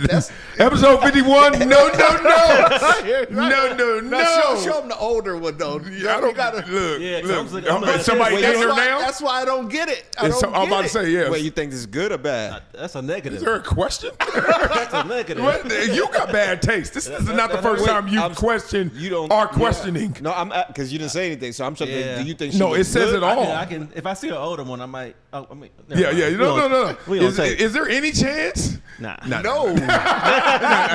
That's episode 51. No. Show them the older one though. Yeah, I don't gotta look. Yeah, Look. Somebody in there now. That's why I don't get it. I'm about to say yes. Wait, you think this is good or bad? That's a negative. Is there a question? That's a negative. What? You got bad taste. This is not the first time you've questioned or questioning. No, I'm because you didn't say anything, so I'm trying to. Do you think? No, it says it all. I can. If I see an older one, I might. Oh, I mean. Yeah. No. Is there any chance? Nah. No. Not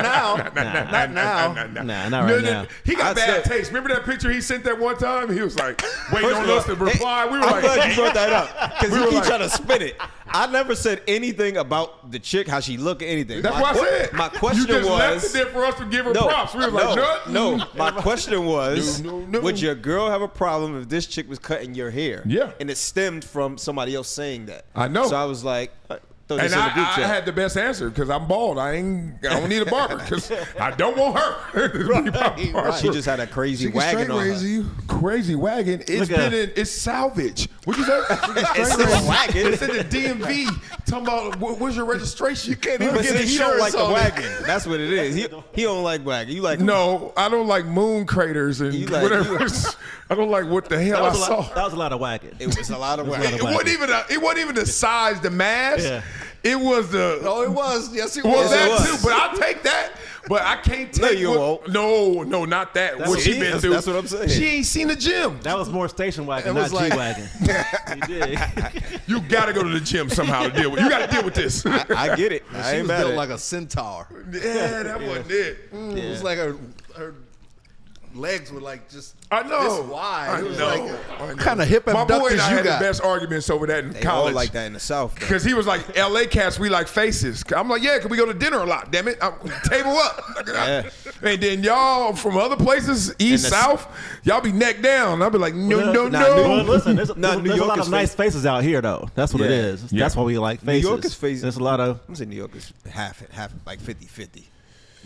now. Not now. Nah, not right now. He got bad taste. Remember that picture he sent that one time? He was like, waiting on us to reply. We were I'm like, glad you brought that up because We you were keep like- trying to spin it. I never said anything about the chick, how she look, or anything. that's what I said. My question you just was, left it there for us to give her props. We were like, no. My question was, No. would your girl have a problem if this chick was cutting your hair? Yeah. And it stemmed from somebody else saying that. I know. So I was like, throw this And in the group I chat. had the best answer because I'm bald. I don't need a barber because I don't want her. Right. She just had a crazy wagon on her. Crazy wagon. It's salvage. What'd you say? It's a wagon. It's in the DMV. Talking about where's your registration? You can't But see, he don't like the on it. wagon. That's what it is. He don't like wagon. You like No, I don't like moon craters and You like- whatever. I don't like what the hell I saw. That was a lot of wagon. It was a lot of It wagon. wasn't even the size, the mass. Yeah. It was the. Oh, it was. Yes, it Well, was. that was. too, but I'll take that. But I can't take. No, you won't. No, not that. What she been through? That's what I'm saying. She ain't seen the gym. That was more station wagon, It not was like- G-wagon. You did. You gotta go to the gym somehow to deal with. You gotta deal with this. I get it. I She ain't was mad built at it. like a centaur. Yeah, that wasn't it. It was like her legs were like just I know. this wide. I It was know. like I know. kind of hip My boy abducted and I you had the got. best arguments over that in They college. all like that in the South. though. Because he was like, LA cats, we like faces. I'm like, yeah, because we go to dinner a lot, damn it. Table up. Yeah. And then y'all from other places, east, the- south, y'all be neck down. I'll be like, no. Well, listen, there's Nah, New a York lot is of nice faces out here, though. That's what it Yeah. is. Yeah. That's why we like New faces. York is faces. There's a lot of. I'm saying New York is half like 50-50.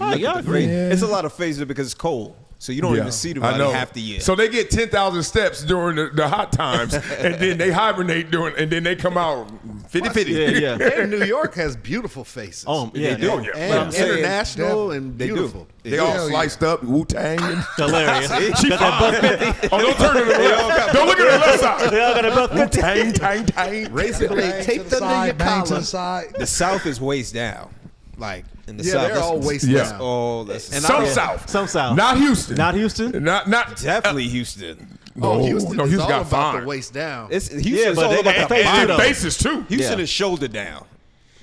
Oh, y'all agree. It's a lot of faces because it's cold. So you don't even see the I body know. half the year. So they get 10,000 steps during the hot times, and then they hibernate and then they come out 50-50. Yeah. And New York has beautiful faces. Oh, yeah, They do. no. yeah. But I'm And saying, international and they do. beautiful. They all sliced up, Wu-Tang. Hilarious. She Got that buck 50. Oh, don't turn to the left. Don't look at the left side. They all got a buck 50. Tang. Razor blade taped under your bang to collar. the side. The South is waist down. Like in the Yeah, South. they're all waist Yeah. down. Oh, that's Some south. Some south. Not Houston. Not Houston. Not definitely Houston. No, Houston no, is Houston all got about fine. the waist down. It's Houston. Yeah, is but all they about got the the face body. too, though. Faces too. Houston Yeah. is shoulder down.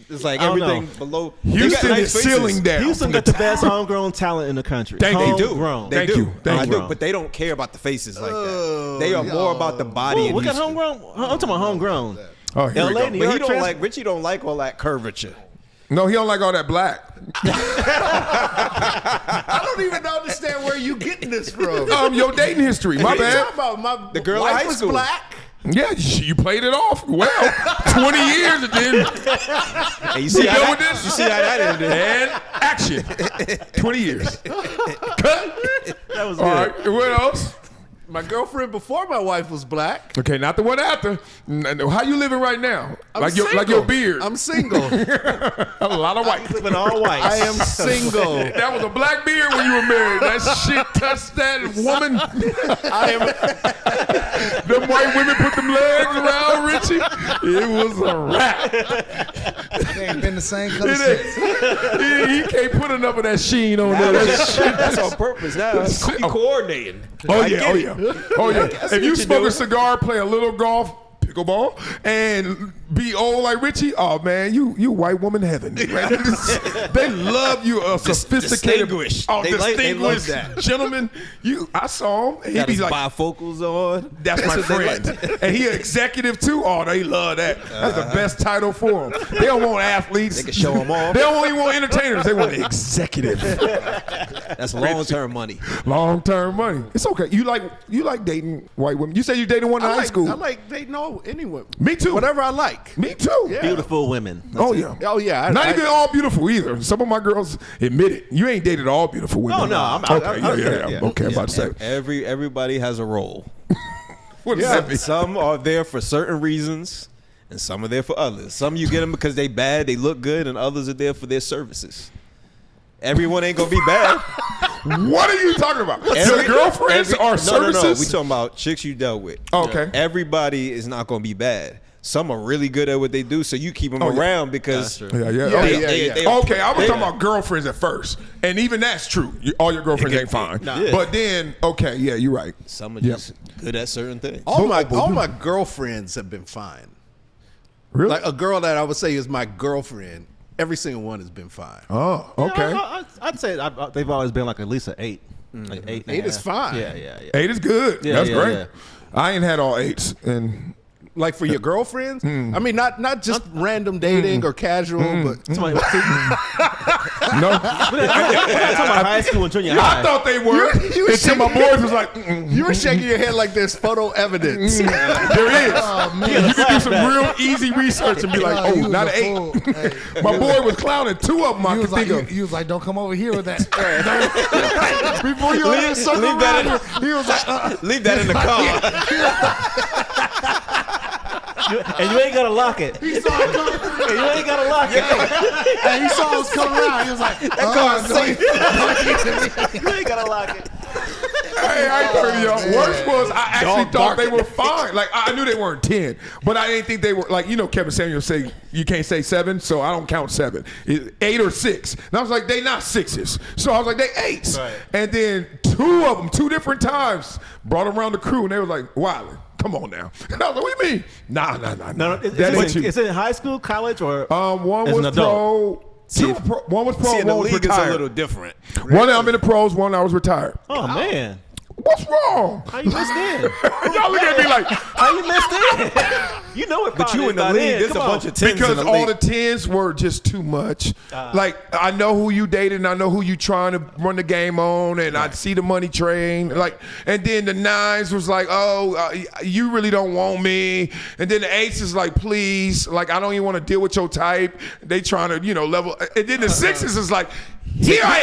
It's like I don't everything know. below. Houston They got is nice ceiling faces. down. Houston got the best homegrown talent in the country. They do. Homegrown. They Thank do. you. Thank I you. do. But they don't care about the faces like that. They are more about the body. Ooh, in what got Houston. homegrown? I'm talking about homegrown. Oh, here we LA, go. New But he York, don't like Richie. Don't like all that curvature. No, he don't like all that black. I don't even understand where you getting this from. Your dating history. My What are you bad. talking about? The girl in wife high was school. black. Yeah, you played it off well. 20 years and then And you see we how done that, with this? you see how that ended. And action. 20 years. Cut. That was All good. right. What else? My girlfriend before my wife was black. Okay, not the one after. How you living right now? I'm like single. your beard. I'm single. A lot of white. Living all white. I am single. That was a black beard when you were married. That shit touched that woman. I am. Them white women put them legs around Richie. It was a wrap. They ain't been the same color It since. is. He can't put enough of that sheen on there. That shit. That's on purpose. Now that's coordinating. Oh I yeah, get oh it. yeah, oh yeah. That's If you what you smoke do. a cigar, play a little golf, pickleball, and be old like Richie, oh man, you white woman heaven. They love you, a sophisticated, distinguished. oh They love distinguished that. gentleman. I saw him, and he Got be his like, bifocals on. that's my what they friend. like. And he an executive too. Oh, they love that. That's the best title for them. They don't want athletes. They can show 'em off. They don't even want entertainers. They want the executive. That's long-term money. Long term money. It's okay. You like dating white women. You said you dated one in high school. I like they know anyone. Me too. Whatever I like. Me too. Yeah. Beautiful women. Oh yeah. Oh yeah. Not even all beautiful either. Some of my girls admit it. You ain't dated all beautiful women. Oh, no, I'm- okay. I'm- Yeah. Okay, I'm about to say. Everybody has a role. What does that mean? Some are there for certain reasons, and some are there for others. Some you get them because they bad, they look good, and others are there for their services. Everyone ain't gonna be bad. What are you talking about? Your girlfriends or services? No. We talking about chicks you dealt with. Okay. Everybody is not gonna be bad. Some are really good at what they do, so you keep them around because Yeah. they Okay, I was talking about girlfriends at first, and even that's true. All your girlfriends ain't fine, but then yeah, you're right. some are just good at certain things. All my girlfriends have been fine. Really? Like a girl that I would say is my girlfriend, every single one has been fine. Oh, okay. I'd say they've always been like at least an 8. Like 8. and a 8 is half. fine. Yeah. 8 is good. Yeah, That's yeah, great. yeah. I ain't had all 8s, and Like for your girlfriends? I mean, not just random dating or casual, but Somebody, no. we're not talking about high school and junior high. I thought they were you until my boys was like, you were shaking your head like there's photo evidence. there is. You can do some real easy research and be like, oh, you not was an a 8. fool. Hey. My boy was clowning 2 of them I You could was, like, think of. you was like, don't come over here with that. Before you even circle leave that around here, he was like, Leave that in the car. And you ain't gotta lock it. he saw it coming. And you ain't gotta lock it. And he saw us coming around. He was like, that car's safe. You ain't gotta lock it. Hey, I ain't heard of y'all. Worst was I actually thought they were fine. Like I knew they weren't 10, but I didn't think they were like Kevin Samuel say you can't say 7, so I don't count 7. 8 or 6. And I was like, they not 6s. So I was like, they 8s. Right. And then 2 of them, 2 different times, brought them around the crew, and they was like, Wiley, come on now. And I was like, what do you mean? Nah. No, is it in high school, college, or one as was an adult? pro. One was pro. See, in the one was league is a retired. little different. One I'm in the pros. One I was retired. Oh man, What's wrong? how you missed in? Y'all look at me like How you missed in? You know it. But you in the league, there's a bunch of 10s because in the all league. the 10s were just too much. Like I know who you dated, and I know who you trying to run the game on, and I see the money train. Like, and then the 9s was like, you really don't want me, and then the 8s is like, please, like I don't even want to deal with your type. They trying to level, and then the 6s is like, here I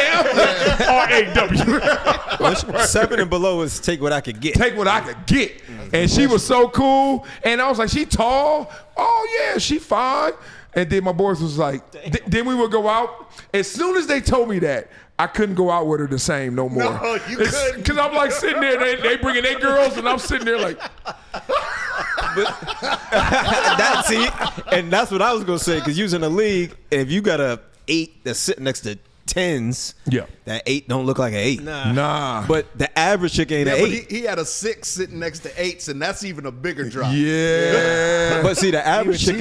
am, RAW. 7 and below is take what I could get. Take what I could get. And she was so cool. And I was like, she tall. Oh, yeah, she fine. And then my boys was like, then we would go out. As soon as they told me that, I couldn't go out with her the same no more. No, you couldn't. Because I'm like sitting there, they bringing their girls, and I'm sitting there like. And that's what I was going to say, because you was in the league, and if you got a 8 that's sitting next to 10s, Yeah. that 8 don't look like an 8. Nah. But the average chick ain't an Yeah, but 8. he had a 6 sitting next to 8s, and that's even a bigger drop. Yeah. But see, the average chick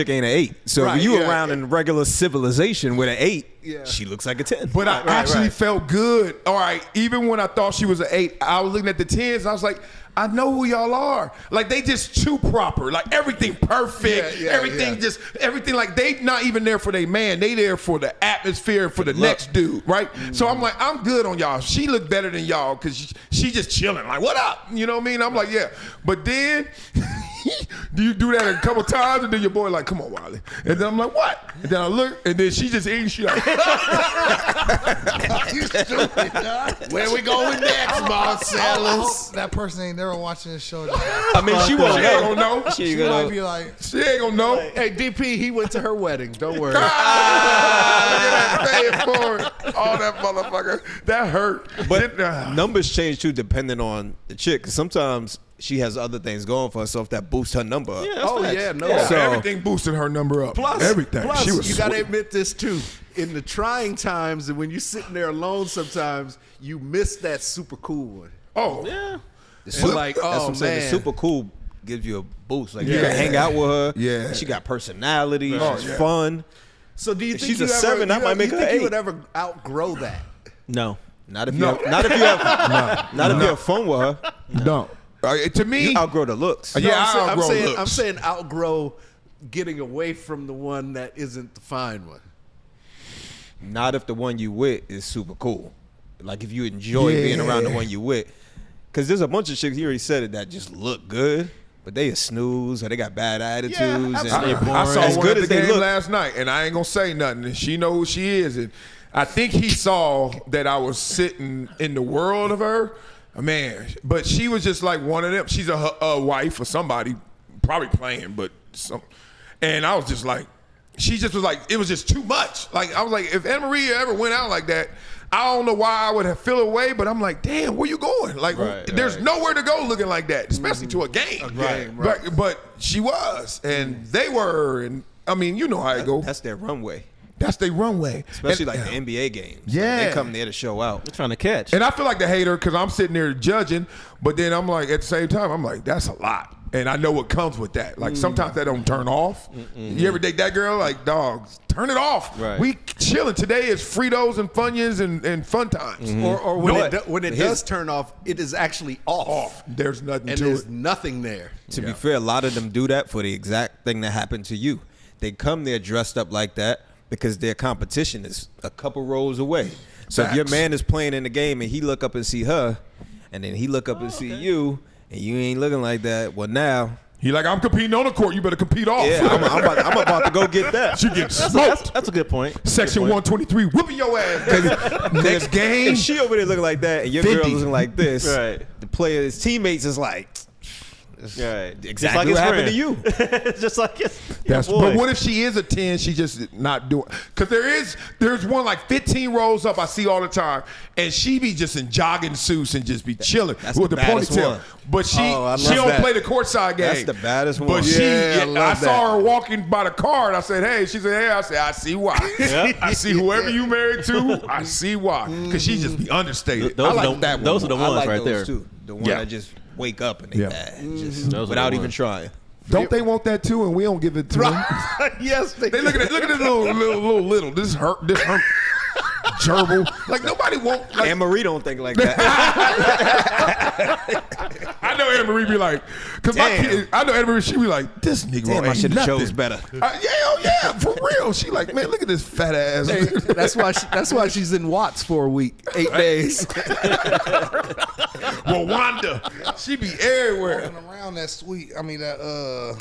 ain't an 8. So Right, if you yeah, around in regular civilization with an 8, Yeah. she looks like a 10. But I actually felt good. All right, even when I thought she was an 8, I was looking at the 10s, and I was like, I know who y'all are. Like, they just too proper. Like, everything perfect. Everything like they not even there for their man. They there for the atmosphere, for the next dude, right? So I'm like, I'm good on y'all. She look better than y'all because she just chilling. Like, what up? You know what I mean? I'm like, yeah. But then, do you do that a couple times? And then your boy like, come on, Wiley. And then I'm like, what? And then I look, and then she just eating. She like, You stupid, dog. Where we going next, Marcellus? That person ain't never watching this show. I mean, she won't she ain't gonna know. She might be like, She ain't gonna know. Hey, DP, he went to her wedding. Don't worry. Look at that paying for it. Oh, that motherfucker. That hurt. But numbers change too depending on the chick. 'Cause sometimes she has other things going for herself that boost her number up. Oh, yeah, no. So, So- everything boosted her number up. Everything. Plus, She was you got to sweet. admit this too. In the trying times, and when you're sitting there alone, sometimes you miss that super cool one. Oh, Yeah. And like, That's what oh I'm saying. man, The super cool gives you a boost. Like you Yeah. can hang out with her. Yeah. She got personality. Oh, She's yeah. fun. So do you If think she's you a 7, that might make her think 8. you would ever outgrow that? No. Not if you No. have, not if you have fun with her. no. To me, You outgrow the looks. Yeah, I I'm outgrow saying looks. I'm saying outgrow getting away from the one that isn't the fine one. Not if the one you with is super cool. Like if you enjoy being around the one you with. Because there's a bunch of chicks, he already said it, that just look good, but they a snooze or they got bad attitudes. and absolutely. they're I boring. saw As one good at as the they game look. last night, and I ain't gonna say nothing. And she know who she is, and I think he saw that I was sitting in the world of her. Man, but she was just like one of them. She's a wife or somebody, probably playing, but some. And I was just like, she just was like, it was just too much. Like, I was like, if Anna Maria ever went out like that, I don't know why I would have feel away, but I'm like, damn, where you going? Like, there's nowhere to go looking like that, especially to a game. But she was, and they were, and I mean, you know how it goes. That's their runway. That's their runway. Especially like the NBA games. Yeah. They come there to show out. They're trying to catch. And I feel like the hater because I'm sitting there judging, but then I'm like, at the same time, I'm like, that's a lot. And I know what comes with that. Like, sometimes that don't turn off. You ever date that girl? Like, dog, turn it off. Right. We chilling. Today is Fritos and Funyuns and fun times. Or when it does turn off, it is actually off. There's nothing And to there's it. nothing there. To be fair, a lot of them do that for the exact thing that happened to you. They come there dressed up like that because their competition is a couple rows away. So if your man is playing in the game and he look up and see her, and then he look up and see you, and you ain't looking like that, well now He like, I'm competing on the court. You better compete off. yeah, I'm about to go get that. She gets smoked. That's a good point. Section 123, whooping your ass. Next game. If she over there looking like that and your 50. girl looking like this, Right. the players, teammates is like, Right. exactly what happened to you. Just like it's That's, but what if she is a 10, she just not doing, because there's one like 15 rows up I see all the time, and she be just in jogging suits and just be chilling That's with the the baddest ponytail. one. But she love don't that. play the courtside game. That's the baddest one. But she, Yeah, I love I saw that. her walking by the car, and I said, hey. She said, hey. I said, I see why. I see whoever you married to, I see why. Because she just be understated. Those I like are the- that one. those are the I ones like right those there. too. The one Yeah. that just wake up and they Yeah. bad, just Those are without the even ones. trying. Don't they want that too, and we don't give it to them? Yes, They look at this little. This hurt. Gerbil. Like nobody want. Like, Anne Marie don't think like that. I know Anne Marie be like, cause my Damn. kid. I know Anne Marie. She be like, this nigga Damn, I ain't should have nothing. chose better. Yeah, for real. She like, man, look at this fat ass. Hey, that's why she's in Watts for a week, 8 days. Rwanda. She be everywhere. Walking around that suite, that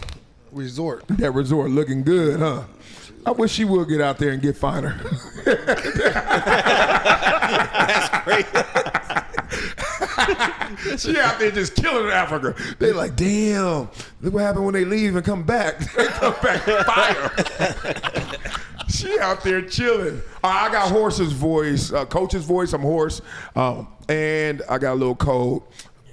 resort. That resort looking good, huh? I wish she would get out there and get finer. That's great. She out there just killing Africa. They like, damn, look what happened when they leave and come back. They come back fire. She out there chilling. I got Horse's voice, Coach's voice. I'm Horse. And I got a little cold.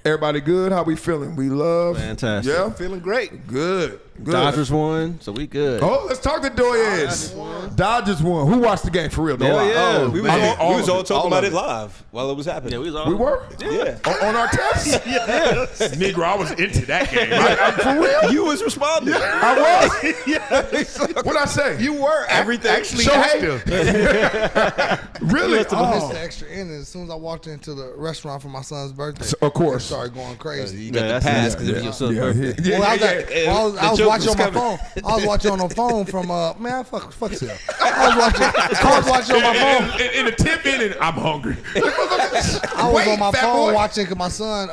Everybody good? How we feeling? We love? Fantastic. Yeah? Feeling great. Good. Dodgers won, so we good. Oh, let's talk to Doyes. Dodgers won. Who watched the game for real? Hell yeah. We was all talking about it live while it was happening. Yeah, we was all. We were? Yeah. On our tests? Yeah. Negro, I was into that game. For real? You was responding. I was? What'd I say? You were Everything. actually So, active. Really? I missed Oh. the extra inning as soon as I walked into the restaurant for my son's birthday. Of course. I started going crazy. You got Yeah, the that's pass it. because it was your son's birthday. Well, I was joke watching was on my coming. phone. I was watching on the phone from fuck Sil. I was watching on my phone. In the 10th inning, I'm hungry. I was on my phone watching because my son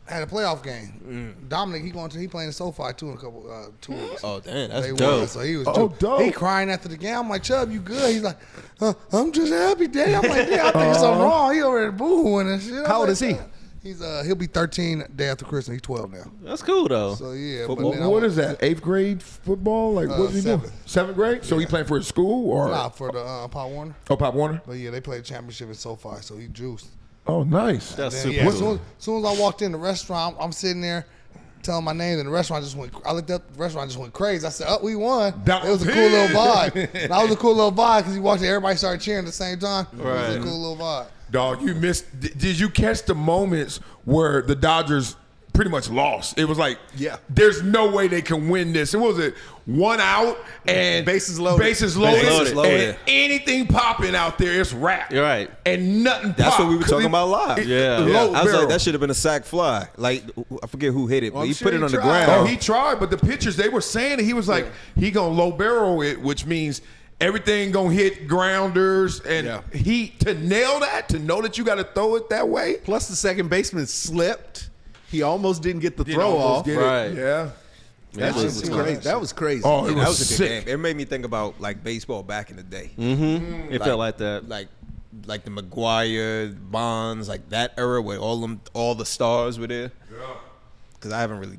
had a playoff game. Dominic, he playing in SoFi too in a couple 2 weeks. Oh, damn, that's They dope. won, so he was dope. he crying after the game. I'm like, Chubb, you good? He's like, I'm just happy, Daddy. I'm like, yeah, I think something wrong. He over there booing and shit. How old is he? He'll be 13 day after Christmas. He's 12 now. That's cool though. So yeah, What is that? 8th grade football? Like what's he doing? 7th grade? So he playing for his school or? Nah, for the Pop Warner. Oh, Pop Warner. But yeah, they played championship in SoFi, so he juiced. Oh, nice. That's Then, super yeah, cool. as soon as I walked in the restaurant, I'm sitting there telling my name, and the restaurant just went. I looked up, the restaurant just went crazy. I said, "Oh, we won!" That It was a was cool it. little vibe. That was a cool little vibe because you walked in, everybody started cheering at the same time. It was Right. a cool little vibe. Dog, you missed. Did you catch the moments where the Dodgers pretty much lost? It was like, Yeah. there's no way they can win this. It was it 1 out and Bases loaded. Bases loaded. Bases loaded. And anything popping out there, it's wrap. You're right. And nothing. That's pop, what we were 'cause talking it- about live. it- Yeah. low I was barrel. like, that should have been a sack fly. Like, I forget who hit it, but I'm he sure put it he on the tried. ground. Oh, he tried, but the pitchers, they were saying that he was like, he gonna low barrel it, which means everything gonna hit grounders, and Yeah. to nail that, to know that you got to throw it that way. Plus, the second baseman slipped. He almost didn't get the Didn't throw almost off. get it. Right. Yeah. That was was crazy. That was crazy. Oh, it that was was a good sick. game. It made me think about like baseball back in the day. It felt like that. Like the McGuire, Bonds, like that era where all the stars were there. Because I haven't really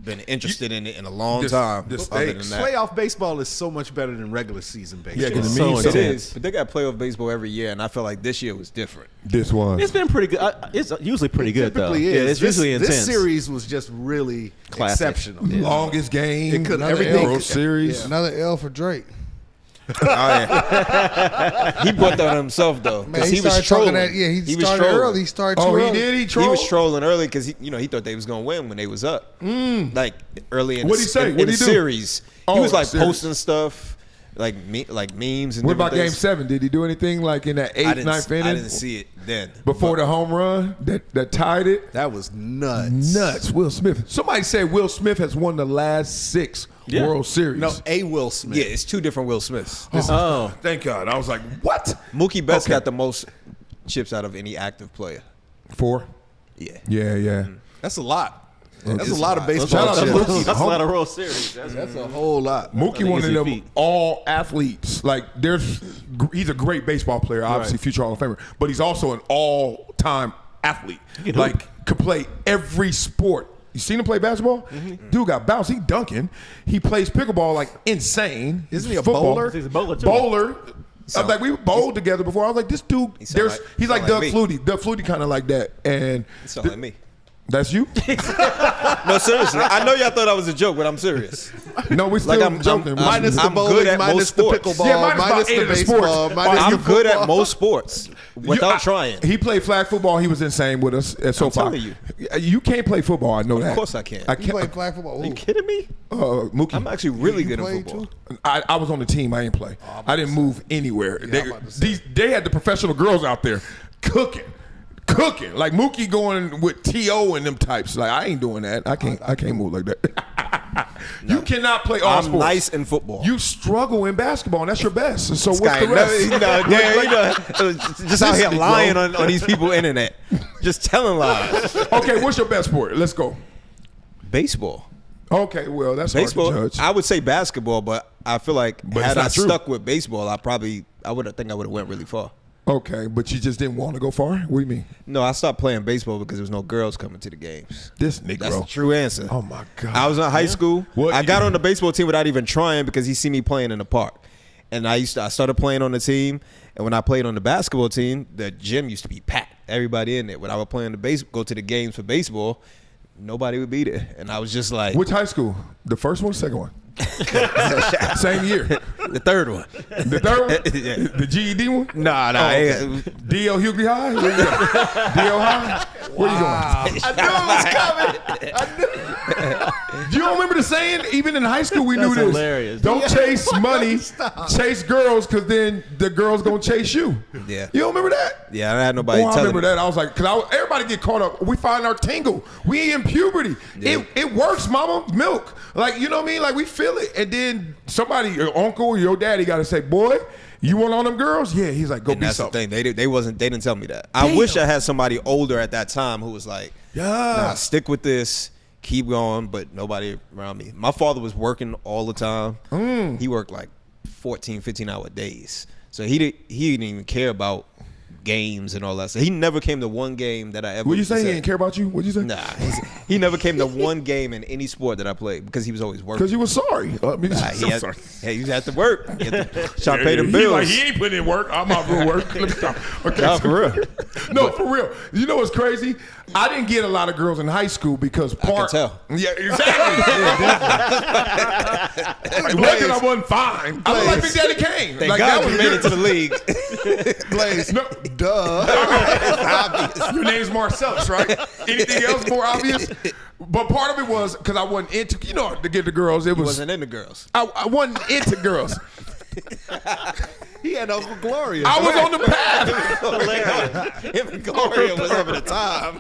been interested in it in a long time. this Other than that. Playoff baseball is so much better than regular season baseball. Yeah, 'cause It's it so means It something. intense. is, but they got playoff baseball every year, and I feel like this year was different. This one. It's been pretty good. It's usually pretty good, though. Typically Yeah, is. it's usually intense. This series was just really Classic. exceptional. Longest game. It could- another everything- World Series. Another L for Drake. Oh, yeah. He brought that on himself though, Man, because he he was started talking trolling. that. Yeah, he was started trolling. early. He started too Oh, he early. did. He He trolled. was trolling early because he thought they was gonna win when they was up. Like early in What'd the, he say? in What'd the he do? series. Oh, He was like series. posting stuff, like memes and. What about different Game things. 7? Did he do anything like in that I 8th, didn't, 9th inning? I didn't see it then. Before the home run that tied it? That was nuts. Nuts. Will Smith. Somebody said Will Smith has won the last 6 Yeah. World Series. No, a Will Smith. Yeah, it's two different Will Smiths. Oh, Thank God. I was like, what? Mookie Betts Okay. got the most chips out of any active player. 4? Yeah. Yeah. That's a lot. That's a It's lot a of lot. baseball. Shout out to chips. Mookie. that's a lot of World Series. That's a whole lot. Mookie think one it's of them defeat. all athletes. Like he's a great baseball player, obviously future Hall of Famer, but he's also an all-time athlete. can Like hoop. could play every sport. You seen him play basketball? Dude got bounce. He dunking. He plays pickleball like insane. Isn't he a Football. bowler? He's a bowler too. Bowler. sound- Like we bowled together before. I was like, this dude. sound like- He's like sound Doug like me. Flutie. Doug Flutie kind of like that. And It sound like me. that's you. No, seriously. I know y'all thought I was a joke, but I'm serious. No, we still I'm joking. Minus the I'm good bowling, at minus most the sports. pickleball, Yeah, minus about minus 8 the of the baseball, sports. minus the I'm good at football. most sports without trying. He played flag football. He was insane with us at SoFi. telling you. You can't play football. I know that. Of course I can. I You can't. played flag football. Are you Ooh. kidding me? Mookie. I'm actually really You good at played football. too? I was on the team. I didn't play. I didn't move anywhere. I'm about to say. They had the professional girls out there cooking. Like Mookie going with T.O. and them types. Like I ain't doing that. I can't move like that. You cannot play all I'm sports. nice in football. You struggle in basketball, and that's your best. So what's Guy, the rest? just out here Listen, lying bro. on these people internet. Just telling lies. Okay, what's your best sport? Let's go. Baseball. Okay, well that's Baseball. hard to judge. I would say basketball, but I feel like But had it's I not true. stuck with baseball, I would have went really far. Okay, but you just didn't want to go far? What do you mean? No, I stopped playing baseball because there was no girls coming to the games. This Negro. That's the true answer. Oh my God. I was in high school. What? I got on the baseball team without even trying because he see me playing in the park. And I started playing on the team, and when I played on the basketball team, the gym used to be packed. Everybody in there. When I would play on go to the games for baseball, nobody would be there. And I was just like, Which high school? The first one, or second one? Same year. the third one. The third one? Yeah. The GED one? Nah. D.L. Hughley High? Where you going? D.L. High? Where you going? I knew it was coming. Do you don't remember the saying? Even in high school, we knew That's this. hilarious. Don't chase money, chase girls, because then the girls going to chase you. Yeah. You don't remember that? Yeah, I had nobody Oh, I telling remember me. that. I was like, because everybody get caught up. We find our tingle. We in puberty. Yeah. It works, mama. Milk. Like, you know what I mean? Like, we feel it. And then somebody, your uncle or your daddy got to say, boy, you want on them girls? Yeah. He's like, go And be that's the something. thing. They didn't tell me that. I wish I had somebody older at that time who was like, Yeah. nah, stick with this, keep going, but nobody around me. My father was working all the time. He worked like 14, 15-hour days. So he didn't even care about games and all that. So he never came to one game that I ever. What you say? He said- didn't care about you? What'd you say? Nah, he never came to one game in any sport that I played because he was always working. Because you were sorry. I mean, Nah, I'm sorry. he had to work. He had to try to pay the He bills. like, he ain't putting in work. I'm out for work. Let me stop. Okay, Nah, for real. No, for real. You know what's crazy? I didn't get a lot of girls in high school because part. can tell. Yeah, exactly. Like, working, I wasn't fine. I look like Big Daddy Kane. Thank like, God that we was made it to the good. league. Blaze. No, Duh. your name's Marcellus, right? Anything else more obvious? But part of it was because I wasn't into, to get the girls. It was Wasn't into girls. I wasn't into girls. He had Uncle Gloria. I was on the path. Him and Gloria was having a time.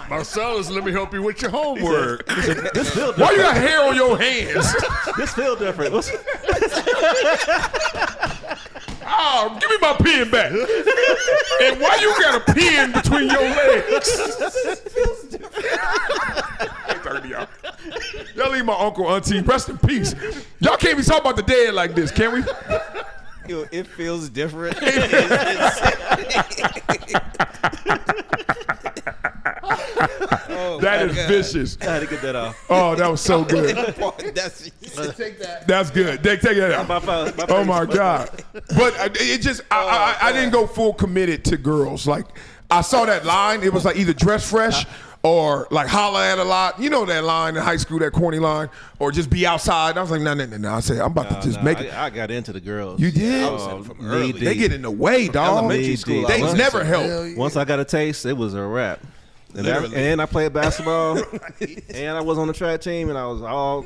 Marcellus, let me help you with your homework. this feel Why different. you got hair on your hands? This feel different. Oh, give me my pen back. And why you got a pen between your legs? Y'all leave my uncle, auntie, rest in peace. Y'all can't be talking about the dead like this, can we? Yo, it feels different. That That is vicious. I had to get that off. Oh, that was so good. Take that. That's good. Take that out. Oh my God. But it just, I didn't go full committed to girls. Like, I saw that line. It was like either dress fresh or like holla at a lot. You know that line in high school, that corny line, or just be outside. And I was like, no. I said, I'm about to just make it. I got into the girls. You did? From early. They get in the way, dog. Elementary school. They never help. Once I got a taste, it was a wrap. And I played basketball, and I was on the track team, and I was all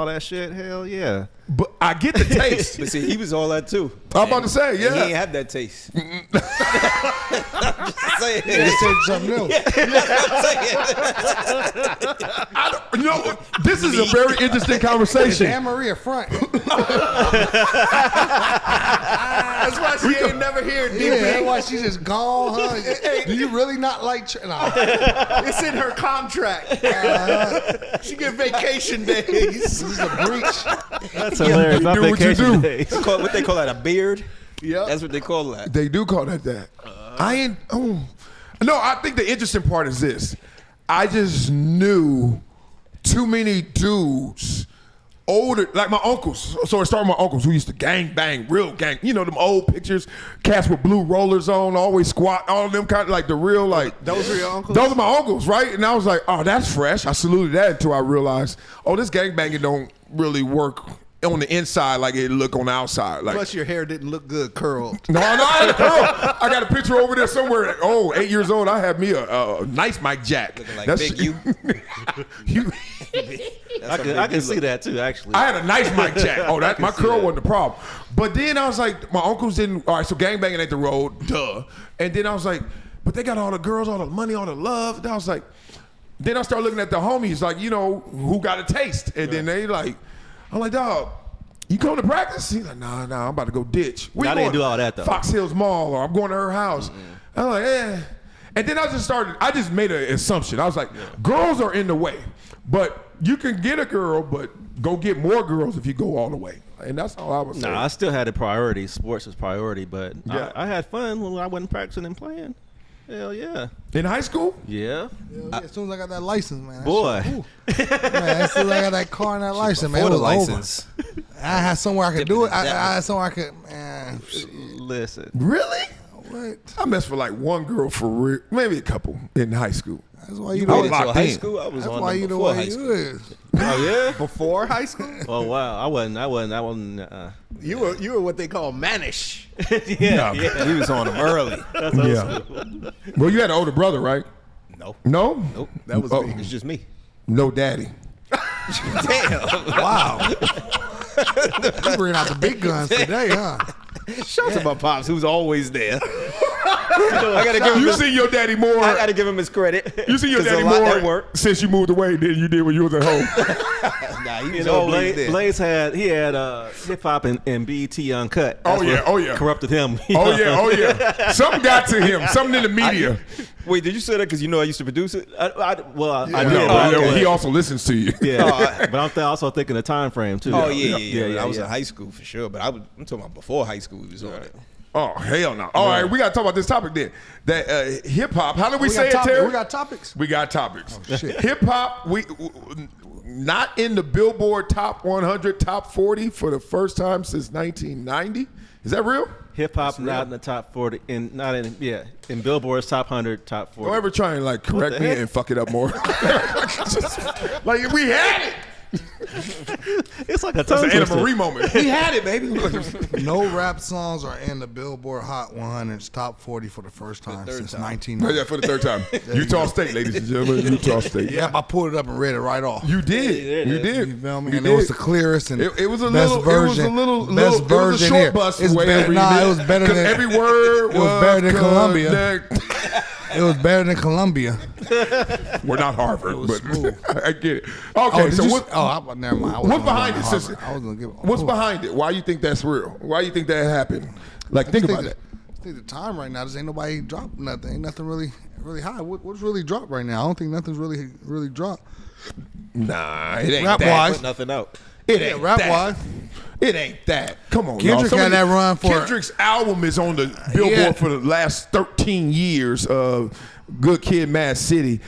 that shit. Hell yeah! But I get the taste. But see, he was all that too. I'm about to say, And yeah. he ain't have that taste. I'm just saying. Just said something else. You know, this is a very interesting conversation. Anne Marie up front. That's why she ain't never here, DP. Yeah, that's why she's just gone, huh? Do you really not like? Nah. It's in her contract. She get vacation days. This is a breach. That's hilarious. My do what you vacation do. days. What they call that, a beard? Yep. That's what they call that. They do call that. I ain't. Oh. No, I think the interesting part is this. I just knew too many dudes. Older, like my uncles. So it started with my uncles who used to gang bang, real gang. You know them old pictures, cats with blue rollers on, always squat, all of them kind of like the real like. Those are your uncles? Those are my uncles, right? And I was like, oh, that's fresh. I saluted that until I realized, oh, this gang banging don't really work on the inside like it look on the outside. Like, Plus your hair didn't look good curled. no, I had a curl. I got a picture over there somewhere. Oh, 8 years old, I had me a nice Mike Jack. Looking like Big U. You. I can see that too, actually. I had a nice Mike Jack. Oh, that my curl wasn't the problem. But then I was like, my uncles didn't. All right, so gangbanging ain't the road, duh. And then I was like, but they got all the girls, all the money, all the love. And I was like, then I started looking at the homies, like, you know, who got a taste. And then they like, I'm like, dog, you going to practice? He's like, nah, I'm about to go ditch. I didn't do all that, though. Fox Hills Mall, or I'm going to her house. I'm like, eh. And then I just made an assumption. I was like, girls are in the way. But you can get a girl, but go get more girls if you go all the way. And that's all I was saying. Nah, I still had a priority. Sports was priority, but Yeah. I had fun when I wasn't practicing and playing. Hell yeah. In high school? Yeah. As soon as I got that license, man. Boy. Man, as soon as I got that car and that license, man, it Before was the over. license. I had somewhere I could do it. I Dipping in had somewhere I could, man. Listen. Really? What? I messed with like one girl for real, maybe a couple in high school. That's why you I the was way. locked high in. school, I was That's on why them you the before way high you school. is. Oh yeah. Before high school? Oh wow. I wasn't. You were what they call mannish. Yeah. He was on them early. Yeah. Well, you had an older brother, right? No. No? Nope. That was me. It's just me. No daddy. Wow. You bringing out the big guns today, huh? Shout out to my pops, who's always there. I gotta give him. You see your daddy more. I gotta give him his credit. You see your 'Cause daddy a lot at more work. since you moved away than you did when you was at home. Nah, he You was know, always there. Blaze had hip hop and BET Uncut. Oh, That's yeah, what oh, yeah. corrupted him. Oh yeah. Something got to him. Something in the media. Wait, did you say that because you know I used to produce it? I No, did. no, he also listens to you. Yeah, but I'm also thinking the time frame too. Oh yeah. I was in high school for sure, but I'm talking about before high school. He was on it. Oh hell no! All right, we got to talk about this topic then. That hip hop. How do we say it, got Terry? we got topics. We got topics. shit. Hip hop. We not in the Billboard Top 100, Top 40 for the first time since 1990. Is that real? Hip hop not in the top 40, in Billboard's top 100, top 40. Don't ever try and like correct me heck? and fuck it up more. Like we had it. It's like a That's tongue an Anna twister. Marie moment. We had it, baby. No rap songs are in the Billboard Hot 100's top 40 for the first time since 1990. Yeah, for the third time. Utah State, ladies and gentlemen. Utah State. Yeah, I pulled it up and read it right off. You did. You did. You feel me? You And did. it was the clearest and It was a best little. version. It was a little. Best It was a version short here. bus. It's better. Nah, it was better than every word. It was better than Columbia. connect. It was better than Columbia. We're not Harvard, was but smooth. I get it. Okay, so what? never mind. I wasn't What's behind going it? to Sis? Harvard. I was gonna give. What's behind it? Why you think that's real? Why you think that happened? Like, think about that. I think the time right now, just ain't nobody dropped nothing. Ain't nothing really high. What's really dropped right now? I don't think nothing's really dropped. Nah, it ain't Rap that. wise. Put nothing out. It ain't rap that. wise. It ain't that. Come on, Kendrick y'all. had that run for- Kendrick's album is on the Billboard Yeah. for the last 13 years of Good Kid, Mad City.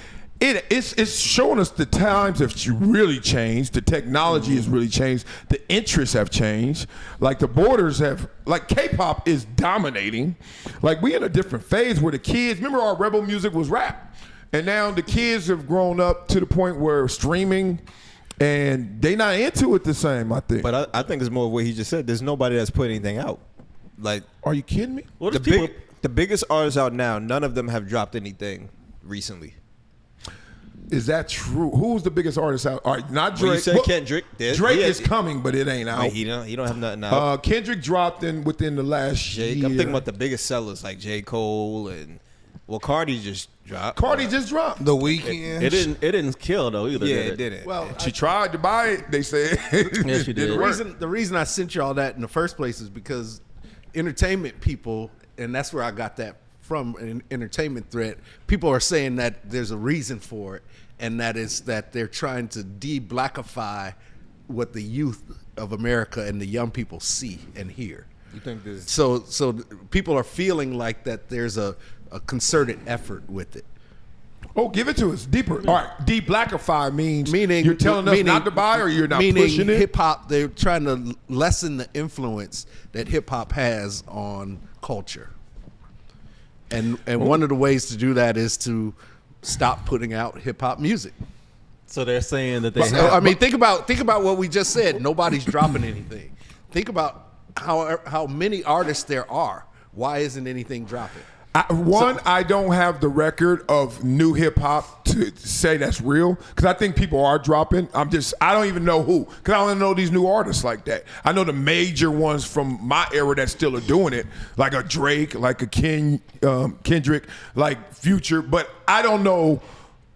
It's showing us the times have really changed. The technology has really changed. The interests have changed. Like the borders have, like K-pop is dominating. Like we in a different phase where the kids, remember our rebel music was rap. And now the kids have grown up to the point where streaming and they not into it the same, I think. But I think it's more of what he just said. There's nobody that's put anything out. Like, are you kidding me? What the if people? the biggest artists out now, none of them have dropped anything recently. Is that true? Who's the biggest artist out? All right, not Drake. Well, you said Kendrick. Drake is coming, but it ain't out. Wait, he don't have nothing out. Kendrick dropped within the last year. I'm thinking about the biggest sellers like J. Cole and Cardi just dropped. Cardi just dropped. The Weeknd. It didn't kill though either. Yeah, did it didn't. Well, She tried to buy it. They said. Yes, she did. the reason I sent you all that in the first place is because entertainment people, and that's where I got that from, an entertainment thread. People are saying that there's a reason for it, and that is that they're trying to de-blackify what the youth of America and the young people see and hear. You think this? So people are feeling like that there's a concerted effort with it. Oh, give it to us deeper. All right, de-blackify means Meaning you're telling us not to buy, or you're not pushing meaning it. hip hop, they're trying to lessen the influence that hip hop has on culture. And one of the ways to do that is to stop putting out hip hop music. So they're saying that they. So, I mean, think about what we just said. Nobody's dropping anything. Think about how many artists there are. Why isn't anything dropping? I don't have the record of new hip hop to say that's real, because I think people are dropping. I don't even know who, because I don't know these new artists like that. I know the major ones from my era that still are doing it, like a Drake, like a Kendrick, like Future, but I don't know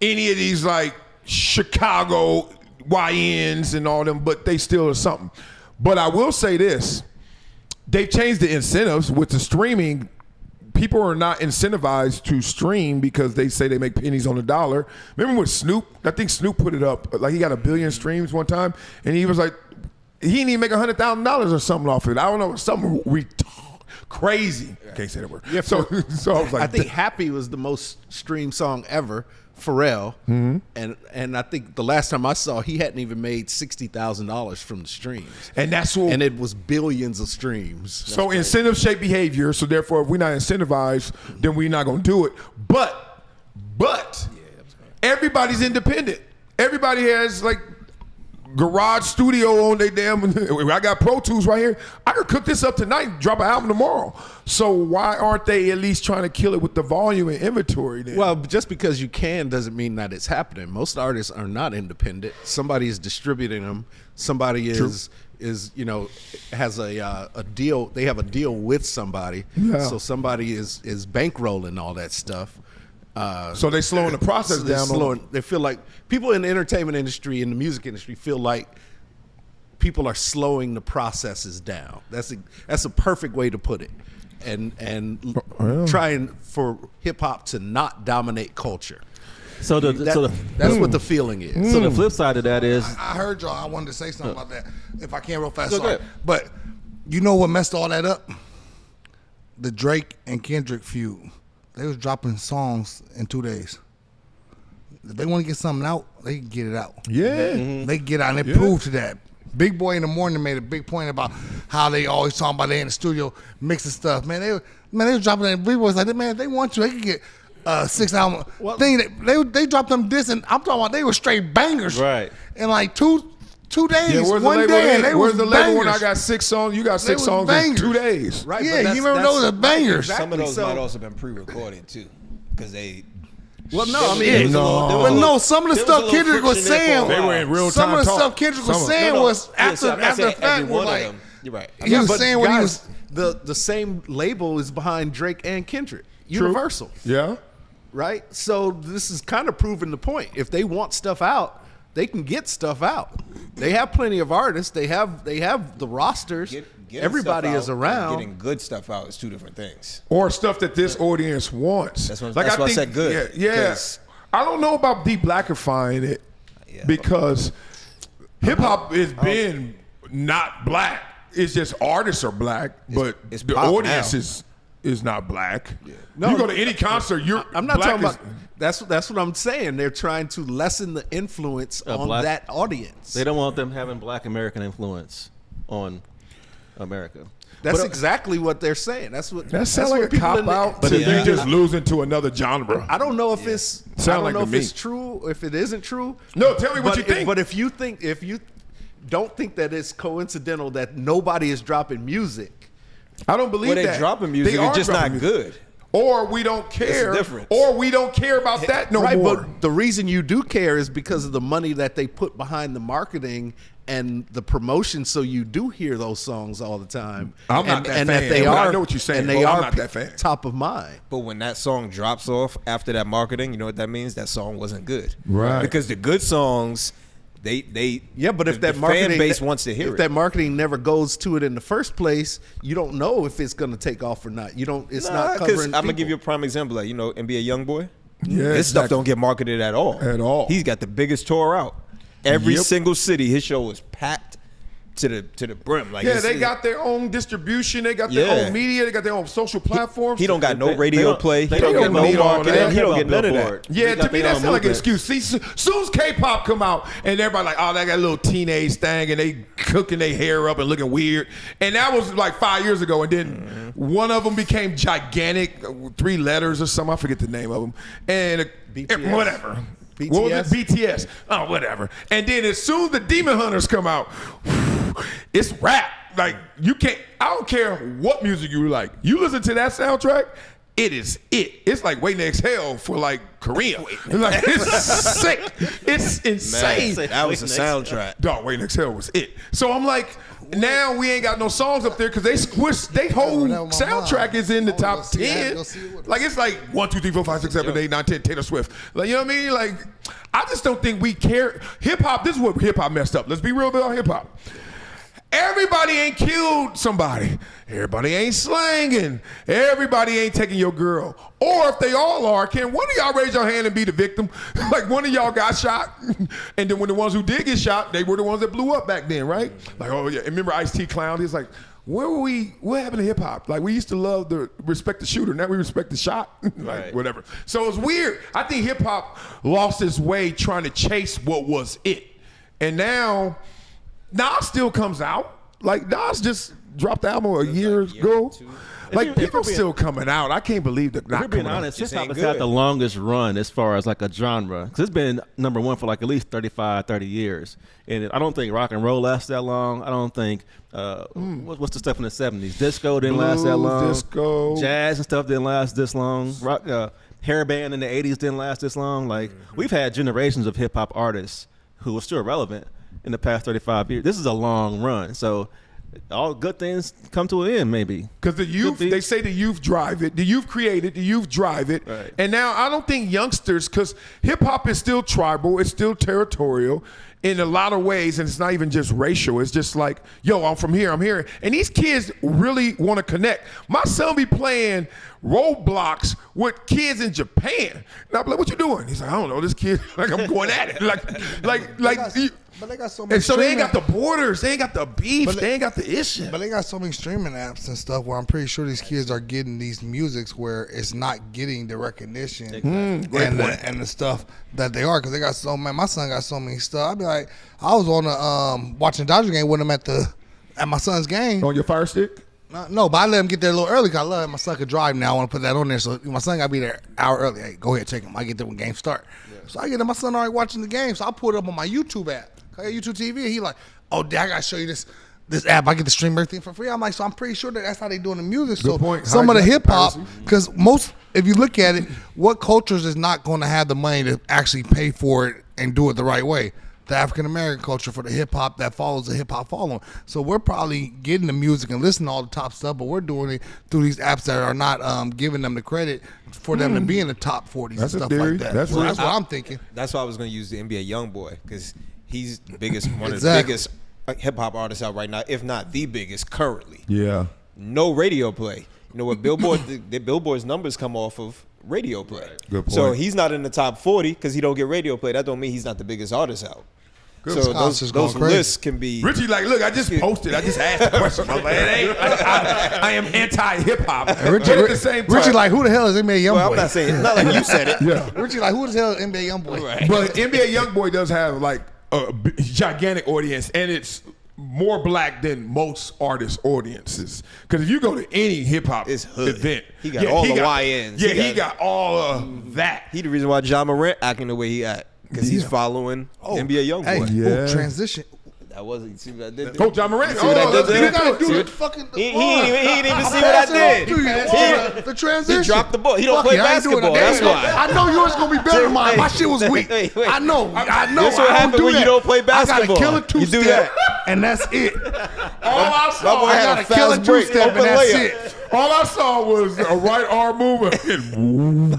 any of these like Chicago YNs and all them, but they still are something. But I will say this, they've changed the incentives with the streaming. People are not incentivized to stream because they say they make pennies on the dollar. Remember when Snoop, I think Snoop put it up, like he got 1 billion streams one time, and he was like, he didn't even make $100,000 or something off of it. I don't know, something crazy. Can't say that word. Yeah, so I was like, I think Happy was the most streamed song ever, Pharrell. And I think the last time I saw, he hadn't even made $60,000 from the streams. and that's what. And it was billions of streams. So incentives shape behavior. So therefore, if we're not incentivized, then we're not going to do it. But everybody's independent. Everybody has like garage studio on their damn. I got Pro Tools right here. I could cook this up tonight and drop an album tomorrow. So why aren't they at least trying to kill it with the volume and inventory then? Well, just because you can doesn't mean that it's happening. Most artists are not independent. Somebody is distributing them. Somebody is has a deal. They have a deal with somebody. Yeah. So somebody is bankrolling all that stuff. So they slowing the process down. They feel like people in the entertainment industry and the music industry feel like people are slowing the processes down. That's a perfect way to put it. And trying for hip hop to not dominate culture. So that's what the feeling is. So the flip side of that is, I heard y'all. I wanted to say something about that. If I can, real fast. Go Sorry. ahead. But you know what messed all that up? The Drake and Kendrick feud. They was dropping songs in 2 days. If they want to get something out, they can get it out. Yeah. They can get out, and they proved to that. Big Boy in the Morning made a big point about how they always talking about they in the studio mixing stuff. Man, they was dropping that. Big Boy's like, man, if they want to, they can get 6 album thing. They dropped them this, and I'm talking about they were straight bangers. Right. In like two days, Yeah, where's one the day, label? and they Where's was the label when bangers. I got 6 songs? You got They 6 was songs bangers. in 2 days. Right, Yeah, you remember those are bangers. Some of those Exactly. might also been pre-recorded too, because they. Well, no, I mean, Some of the stuff Kendrick was saying, They were in real some time of the talk. stuff Kendrick was saying was after the fact. Was like, You're right. he was but saying what he guys, was. the same label is behind Drake and Kendrick, Universal, Yeah. right? So this is kind of proving the point. If they want stuff out, they can get stuff out. They have plenty of artists. They have the rosters. Getting Everybody stuff is out and around. Getting good stuff out is two different things. Or stuff that this audience wants. That's why I said good. Yeah. 'Cause- I don't know about de-blackifying it because hip hop has been not black. It's just artists are black, but it's the pop audience now. is is not black. No, you go to any concert, I'm not black talking about. That's what I'm saying. They're trying to lessen the influence on that audience. They don't want them having black American influence on America. That's exactly what they're saying. That sounds like a cop out. But if you just losing to another genre. I don't know if it's. I don't know if it's true. If it isn't true. No, tell me what you think. But if you don't think that it's coincidental that nobody is dropping music. I don't believe that. They're dropping music. It's just not good. Or we don't care. Or we don't care about that no more. But the reason you do care is because of the money that they put behind the marketing and the promotion, so you do hear those songs all the time. I'm not that fan. That they are, I know what you're saying. And they are I'm not that fan. Top of mind. But when that song drops off after that marketing, you know what that means? That song wasn't good. Right. Because the good songs, but if that marketing, fan base wants to hear if that marketing never goes to it in the first place, you don't know if it's going to take off or not. You don't. It's not covering. I'm gonna give you a prime example. Like, NBA YoungBoy. Yeah, his stuff don't get marketed at all. At all. He's got the biggest tour out. Every single city, his show was packed to the brim. Like, they got their own distribution. They got their own media. They got their own social platforms. He don't got no radio play. He don't get no marketing. He don't get none of that. Yeah, to me that sounds like an excuse. See, soon as K-pop come out and everybody like, oh, they got a little teenage thing and they cooking their hair up and looking weird. And that was like 5 years ago. And then one of them became gigantic, 3 letters or something. I forget the name of them. And whatever. BTS? What was it? BTS. Oh, whatever. And then as soon as the Demon Hunters come out, it's rap. Like, you can't, I don't care what music you like. You listen to that soundtrack, it is it. It's like Waiting to Exhale for like Korean. Like, it's sick. It's insane. Man, that was the soundtrack. Dog, Waiting to Exhale was it. So I'm like, now we ain't got no songs up there because they whole soundtrack is in the top 10. Like, it's like 1, 2, 3, 4, 5, 6, 7, 8, 9, 10, Taylor Swift. Like, you know what I mean? Like, I just don't think we care. Hip hop, this is what hip hop messed up. Let's be real about hip hop. Everybody ain't killed somebody. Everybody ain't slanging. Everybody ain't taking your girl. Or if they all are, can one of y'all raise your hand and be the victim? Like, one of y'all got shot, and then when the ones who did get shot, they were the ones that blew up back then, right? Like, oh yeah, and remember Ice-T Clown? He's like, where were we? What happened to hip hop? Like, we used to love the respect the shooter. Now we respect the shot. Like, whatever. So it's weird. I think hip hop lost its way trying to chase what was it. And now Nas still comes out. Like, Nas just dropped the album a year ago. Like, people still coming out. I can't believe that. If we're being honest, hip hop has had the longest run as far as like a genre. Because it's been #1 for like at least 35, 30 years. And I don't think rock and roll lasts that long. I don't think, what's the stuff in the 70s? Disco didn't last that long. Disco. Jazz and stuff didn't last this long. Rock, hair band in the 80s didn't last this long. Like, we've had generations of hip hop artists who are still relevant in the past 35 years. This is a long run. So all good things come to an end, maybe. Because the youth, they say the youth drive it. The youth create it. The youth drive it. Right. And now I don't think youngsters, because hip-hop is still tribal. It's still territorial in a lot of ways. And it's not even just racial. It's just like, yo, I'm from here. I'm here. And these kids really want to connect. My son be playing Roblox with kids in Japan. And I'm like, what you doing? He's like, I don't know. This kid, like, I'm going at it. But they got so many. And so they ain't got the borders, they ain't got the beef, they ain't got the issue. But they got so many streaming apps and stuff where I'm pretty sure these kids are getting these musics where it's not getting the recognition and the stuff that they are, because they got so many. My son got so many stuff. I'd be like, I was on the watching Dodger game with him at my son's game. On your Fire Stick? No, but I let him get there a little early because I love my son could drive now. I want to put that on there. So my son got to be there an hour early. Hey, go ahead, check him. I get there when games start. Yeah. So I get there, my son already watching the game. So I pull it up on my YouTube app. I got YouTube TV. He like, oh, Dad, I got to show you this app. I get to stream everything for free. I'm like, so I'm pretty sure that's how they doing the music. Good so point. Some of the hip hop, because if you look at it, what cultures is not going to have the money to actually pay for it and do it the right way? The African American culture for the hip hop that follows the hip hop following. So we're probably getting the music and listening to all the top stuff, but we're doing it through these apps that are not giving them the credit for them to be in the top 40s and stuff like that. That's what I'm thinking. That's why I was going to use the NBA YoungBoy, because he's the biggest, one of the biggest hip hop artists out right now, if not the biggest currently. Yeah. No radio play. You know what? the Billboard's numbers come off of radio play. Good point. So he's not in the top 40 because he don't get radio play. That don't mean he's not the biggest artist out. So Scott's those going crazy. lists can be. Richie, like, look, I just posted. I just asked the question. I was like, I am anti-hip hop. But at the same time, Richie like, who the hell is NBA Youngboy? Well, I'm not saying not like you said it. yeah. Richie like, who the hell is NBA Youngboy? Right. But NBA Youngboy does have like a gigantic audience, and it's more black than most artists' audiences. Because if you go to any hip hop It's hood. event, He got all the YNs. Yeah, He he got all of that. He the reason why Ja Morant acting the way he act because he's following NBA YoungBoy. Hey, Yeah. transition. That wasn't. See what I did? Oh, John Morant. See what I did let's there? get into it. Do See the what- fucking. He didn't even see what I did. The transition. He dropped the ball. He don't Fuck play it, I ain't doing basketball. that. That's why. I know yours gonna be better than mine. My shit was weak. Wait. I know. I know. This what I don't happens do when that. you don't play basketball. I got a killer You do two-step, that. and that's it. All I saw, boy I had got a a killer fast break, two-step, and open that's layup. it. all I saw was a right arm movement. And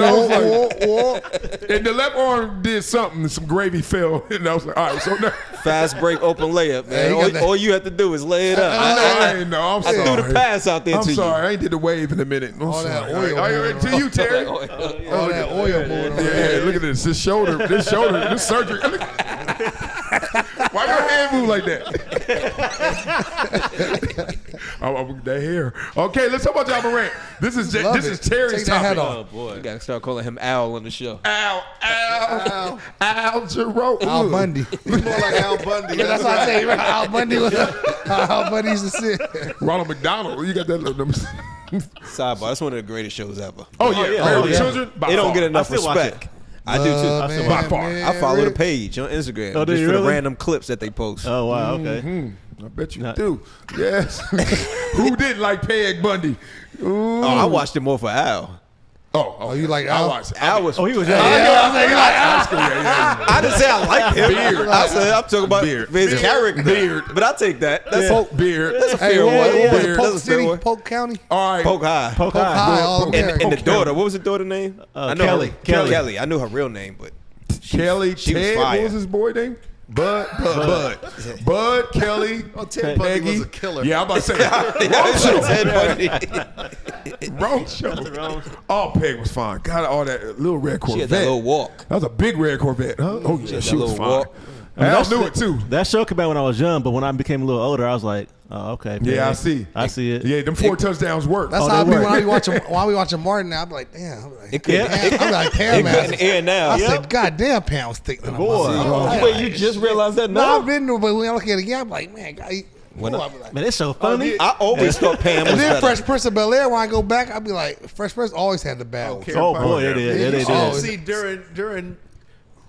I was like, and the left arm did something, and some gravy fell. And I was like, all right, so now. Fast break, open layup, Yeah, he man. got that. All you have to do is lay it up. I ain't know. I'm I sorry. threw the pass out there I'm to sorry. I ain't did the wave in a minute. I'm All that sorry. oil All right, moving to you, Terry. you. All that oil moving. Yeah, look at this. This shoulder, this surgery. Why your hand move like that? That hair. Okay, let's talk about Ja Morant. This is Love this it. is Terry's Take that hat topic. off. Boy, you gotta start calling him Al on the show. Al Jarreau. Al Bundy. More like Al Bundy. Yeah, that's what I say. Al Bundy was Al Bundy used to sit. Ronald McDonald. You got that little number. Sidebar, that's one of the greatest shows ever. Oh yeah, yeah. Married Oh, with yeah. Children. By They don't far. get enough I still watch respect. I do too. By far. I follow the page on Instagram Oh, do just you for the really? random clips that they post. Oh wow, okay. I bet you Not- do. Yes. Who didn't like Peg Bundy? Ooh. Oh, I watched it more for Al. Oh, you like I Al? watched it. Al was. Oh, he was young. I didn't say I like him. Beard. I said I'm talking about Beard. his character. Beard. But I take that. That's Folk beard. That's a Hey, fair what one. was Beard. it? Polk That's a fair City, one. Polk County? All right. Poke high. Poke Polk High, all Poke- American. And the daughter, what was the daughter name? I know Kelly. her- Kelly. Kelly. I knew her real name, but Kelly she was Ted. fire. What was his boy name? Bud Kelly. Oh, Ted Bundy Peggy. was a killer. Yeah, I'm about to say wrong show. Oh, Peg was fine. Got all that little red Corvette. she had that little walk. That was a big red Corvette, huh? Oh yeah, had she that was little fine. walk. Al knew it too. That show came out when I was young, but when I became a little older, I was like, oh, okay. Yeah, man. I see. I see it. Yeah, them 4 touchdowns work. That's Oh, how I they be were. when I be watching. When I be watching Martin, I'll be like, damn. I'm like, It could. I'm like, Pam. It couldn't air now. I Yep. said, God damn, Pam was thick. Boy. Wait, you just realized that No, now? I've been there, but when I look at it again, I'm like, man, God, When I- Man, it's so funny. I always thought Pam was and then better. Fresh Prince of Bel-Air, when I go back, I'll be like, Fresh Prince always had the bad ones. Okay. Oh boy, they did. Yeah, they Oh, did. See, during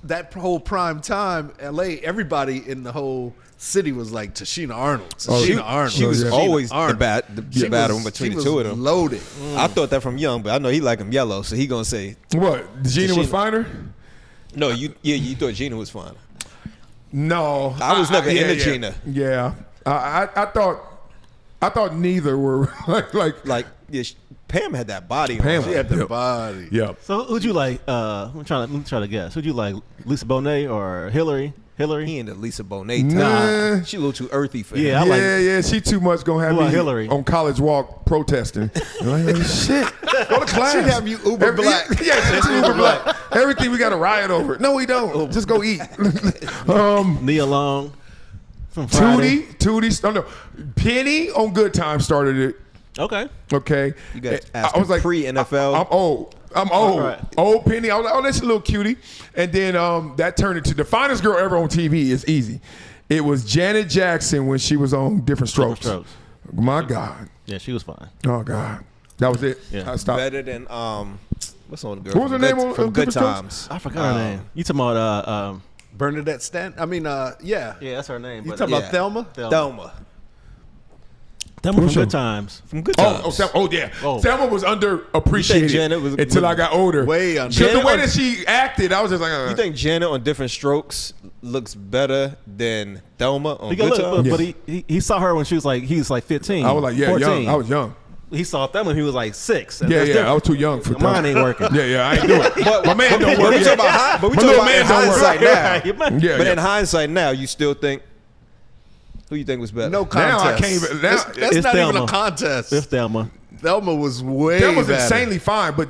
that whole prime time, LA, everybody in the whole city was like Tashina Arnold. Tashina Arnold. She was Tashina always Arnold. the She battle was- between she the two was of them. Loaded. I thought that from young, but I know he like him yellow, so he gonna say What? Gina was Tashina. finer? no. You thought Gina was fine. No, I was never into yeah. Gina. Yeah, I thought neither were like Yeah, Pam had that body. Pam. She had the Yep. body. yeah. So who'd you like? I'm trying to guess. Who'd you like? Lisa Bonet or Hillary? Hillary? He into Lisa Bonet. Nah. She a little too earthy for Yeah, him. I like- Yeah, she too much gonna have Who about me Hillary? on College Walk protesting. Like, shit, go to class. She'd have you uber black. Yeah, she's uber black. Everything we got to riot over. No, we don't. Just go eat. Nia Long from Friday. Tootie. Oh no, Penny on Good Time started it. Okay. Okay, You got to ask I was like pre-NFL. I'm old. I'm old. Right. Old Penny. I was like, oh, that's a little cutie. And then that turned into the finest girl ever on TV. Is easy. It was Janet Jackson when she was on Different Strokes. Different Strokes. My God. Yeah, she was fine. Oh God. That was it. Yeah. I stopped. Better than what's on the girl? What was from her name Good- on- from Good Different Strokes? Times? I forgot her name. You talking about Bernadette Stan. I mean, yeah. yeah, that's her name. You but- talking yeah. about Thelma? Thelma. Thelma from Who's Good she? Times. From Good Times. Yeah. Oh. Selma was You think underappreciated Janet was- until I got older. Way under. Because the way Janet- that she acted, I was just like, You think Janet on Different Strokes looks better than Thelma on Because Good look, Times? but he saw her when she was like 15. I was like, yeah, 14. young. I was young. He saw Thelma when he was like 6. Yeah, That's yeah. different. I was too young for Mine that. ain't working. Yeah, I ain't do it. My man don't But work we yet. talking My little about man in don't work. hindsight now. Right. Yeah, But yeah. in hindsight now, you still think who you think was better? No Now contest. I can't even. Now, That's It's not even Thelma. a contest. It's Thelma. Thelma was way that was better. insanely fine, but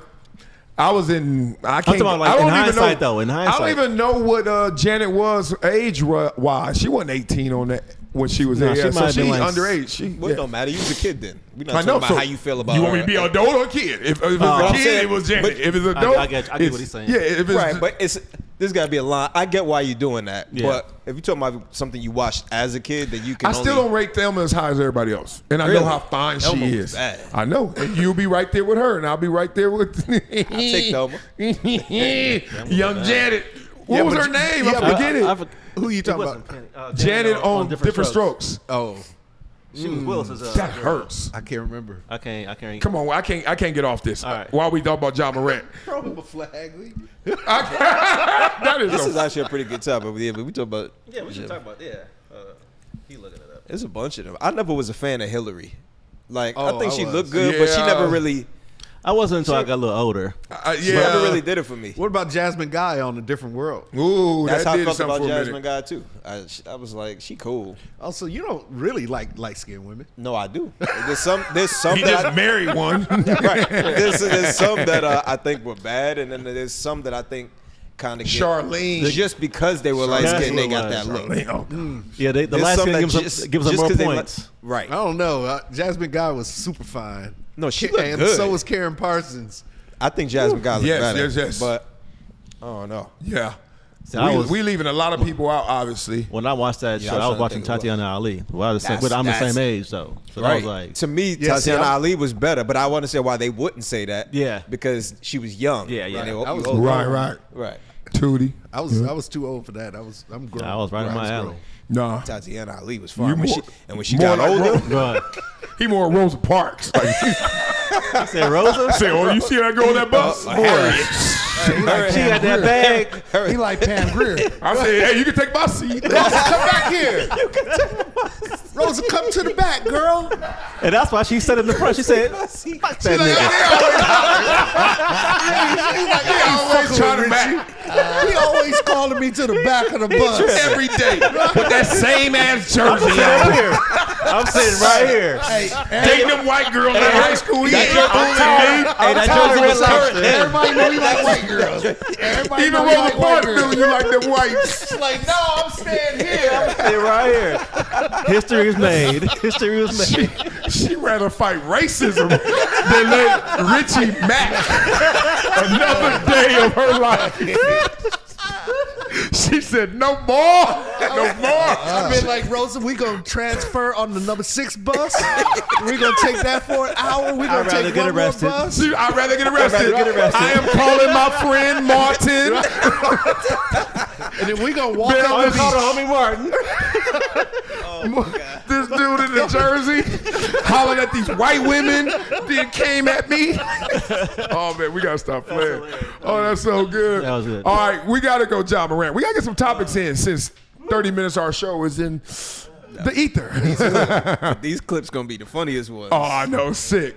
I was in. I can't. talking about, like, I don't in even hindsight, know, though, in I don't hindsight. even know what Janet was age-wise. She wasn't 18 on that when she was Nah, there. she Yeah, might so have she's been, like, underage. She, Well, it don't matter. You was a kid then. We're not I talking know. about So how you feel about you want me to her. be adult or a kid? If it's a I'm kid, saying, it was Janet. but- If it's adult, I get what it's- he's saying. Yeah, if it's Right, but there's got to be a line. I get why you're doing that, Yeah. but if you're talking about something you watched as a kid, that you can. I still don't rate Thelma as high as everybody else, and I know Really? how fine Thelma she was is. bad. I know, and you'll be right there with her, and I'll be right there with I'll take Thelma. young Janet. What Yeah, was but her you- name? yeah, I but forget it. Who you It talking wasn't about? Penny. Janet on different strokes. Oh, She was Willis's. That hurts. I can't remember. I can't. Come on, I can't get off this. All right. While we talk about John Morant, Throw him a flag. that is This a- is actually a pretty good topic. Yeah, but we talk about. Yeah, we should talk about he looking it up. There's a bunch of them. I never was a fan of Hillary. Like, Oh, I think I she was. looked good, but she Yeah. never really. I wasn't until I got a little older. She yeah. never really did it for me. What about Jasmine Guy on A Different World? Ooh, That's that how I did felt something about for a Jasmine minute. Guy too. I was like, she cool. Also, you don't really like light-skinned women. No, I do. There's some He that just married one. right. There's some that I think were bad, and then there's some that I think kind of Charlene. just because they were light That's skinned, they what got it that was. look. Charlene, oh. Yeah, the There's last some skin that gives them more 'cause they points. right. I don't know. Jasmine Guy was super fine. No, she looked and good. so was Karen Parsons. I think Jasmine Guy looked Yes, better. yes. But I don't know. Yeah. See, I was- we leaving a lot of people out, obviously. When I watched that Yeah, show, I was I was trying to watching think of Tatiana Ali. Well, I'm the That's- same age, though. So I Right. was like, To me, Yeah, see, Tatiana I'm- Ali was better, but I want to say why they wouldn't say that. Yeah. Because she was young. Yeah, yeah. And they I was- you old. Right. Right. Tootie. I was too old for that. I'm grown. I was right in my alley. Nah. Tatiana Ali was You fine. more- When she more got like older, Right. He more Rosa Parks. Like, You said Rosa? say, oh, you see that girl on that bus? She had that bag. He like Pam Grier. I said, hey, you can take my seat. Come back here. Rosa, come to the back, girl. And that's why she said in the front. She said, fuck that nigga. Always trying to back He always calling me to the back of the bus. every day with that same ass jersey Right on. here. I'm sitting right here. Dating them white girls in high school. That Yeah. Hey, that jersey was current. Everybody know he like white girls. Everybody Even know he Rosa like white Parks girls. knew you like them whites. Like, no, I'm staying here. Sitting right here. History is made. History was made. She rather fight racism than let Richie match another day of her life. She said, no more. No more. I've been like, Rosa, we gonna transfer on the number 6 bus. We gonna take that for an hour. We gonna I'd rather take get one more arrested. bus. See, I'd rather get arrested. I'd rather get arrested. I am calling my friend Martin. And then we gonna walk Bill, up. I called her homie Martin. This dude in the jersey hollering at these white women that came at me. Oh man, we gotta stop playing. Oh, that's so good. That was good. All right, we gotta go, John Morant. We gotta get some topics in since 30 minutes of our show is in the ether. these clips gonna be the funniest ones. Oh, I know, sick.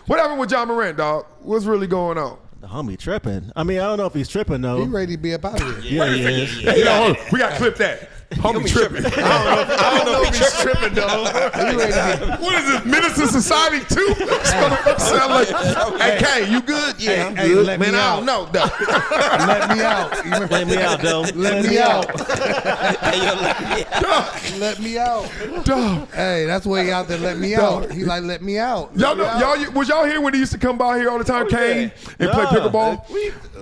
What happened with John Morant, dog? What's really going on? The homie tripping. I mean, I don't know if he's tripping, though. He ready to be up out of here. Yeah, he is. Hey, hold on. We gotta clip that. Homie tripping. I don't know if he's tripping though. He ready to be. What is this, Minister Society 2? Sound like, hey, Kay, you good? Yeah, I'm Hey, good. let Man, me I don't know, though. Let me out. You remember- Let me out, though. Let me out. Dog, Let me out. dog. Hey, that's why he out there. Let me out. He like, let me out. Y'all know, was y'all here when he used to come by here all the time, Kane, and play Nah. pickleball?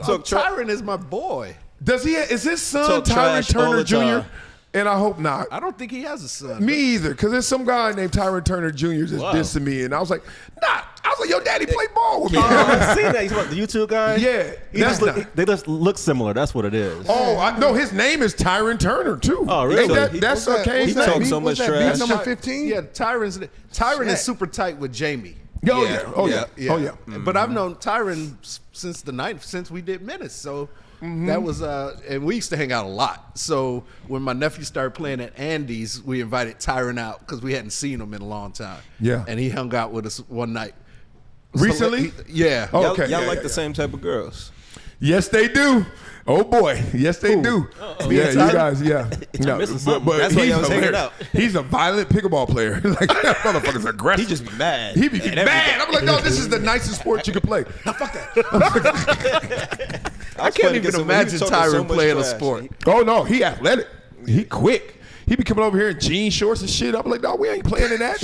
Tyron is my boy. Does he? Is his son Talk Tyron trash all Turner the Jr.? time. And I hope not. I don't think he has a son. Me either, because there's some guy named Tyron Turner Jr. that's dissing me, and I was like, nah. I was like, your daddy played ball with me. I've seen that. He's what, the YouTube guy? Yeah, He just that's they just look similar. That's what it is. Oh, I know his name is Tyron Turner too. Oh, really? Ain't that's What's that? Kane's What's that? name. talks so What's much that? trash. Beat number 15? Yeah, Tyron is super tight with Jamie. Oh Yeah, yeah. Oh yeah. yeah. Oh yeah. But I've known Tyron since the 90s, since we did Menace. So that was, and we used to hang out a lot. So when my nephew started playing at Andy's, we invited Tyron out because we hadn't seen him in a long time. Yeah. And he hung out with us one night. So, Recently? yeah. Oh, Y'all, okay. y'all Yeah, like yeah, the yeah. same type of girls. Yes, they do. Oh boy, yes they do. Yeah, you guys, yeah. No, missing something. That's why he's y'all was hanging hilarious. out. He's a violent pickleball player. Like that motherfucker's aggressive. He just be mad. He be at mad. everything. I'm like, no, this is the nicest sport you can play. No, fuck that. I can't even imagine Tyron playing a sport. Oh no, he athletic. He quick. He be coming over here in jean shorts and shit. I'm like, no, we ain't playing in that.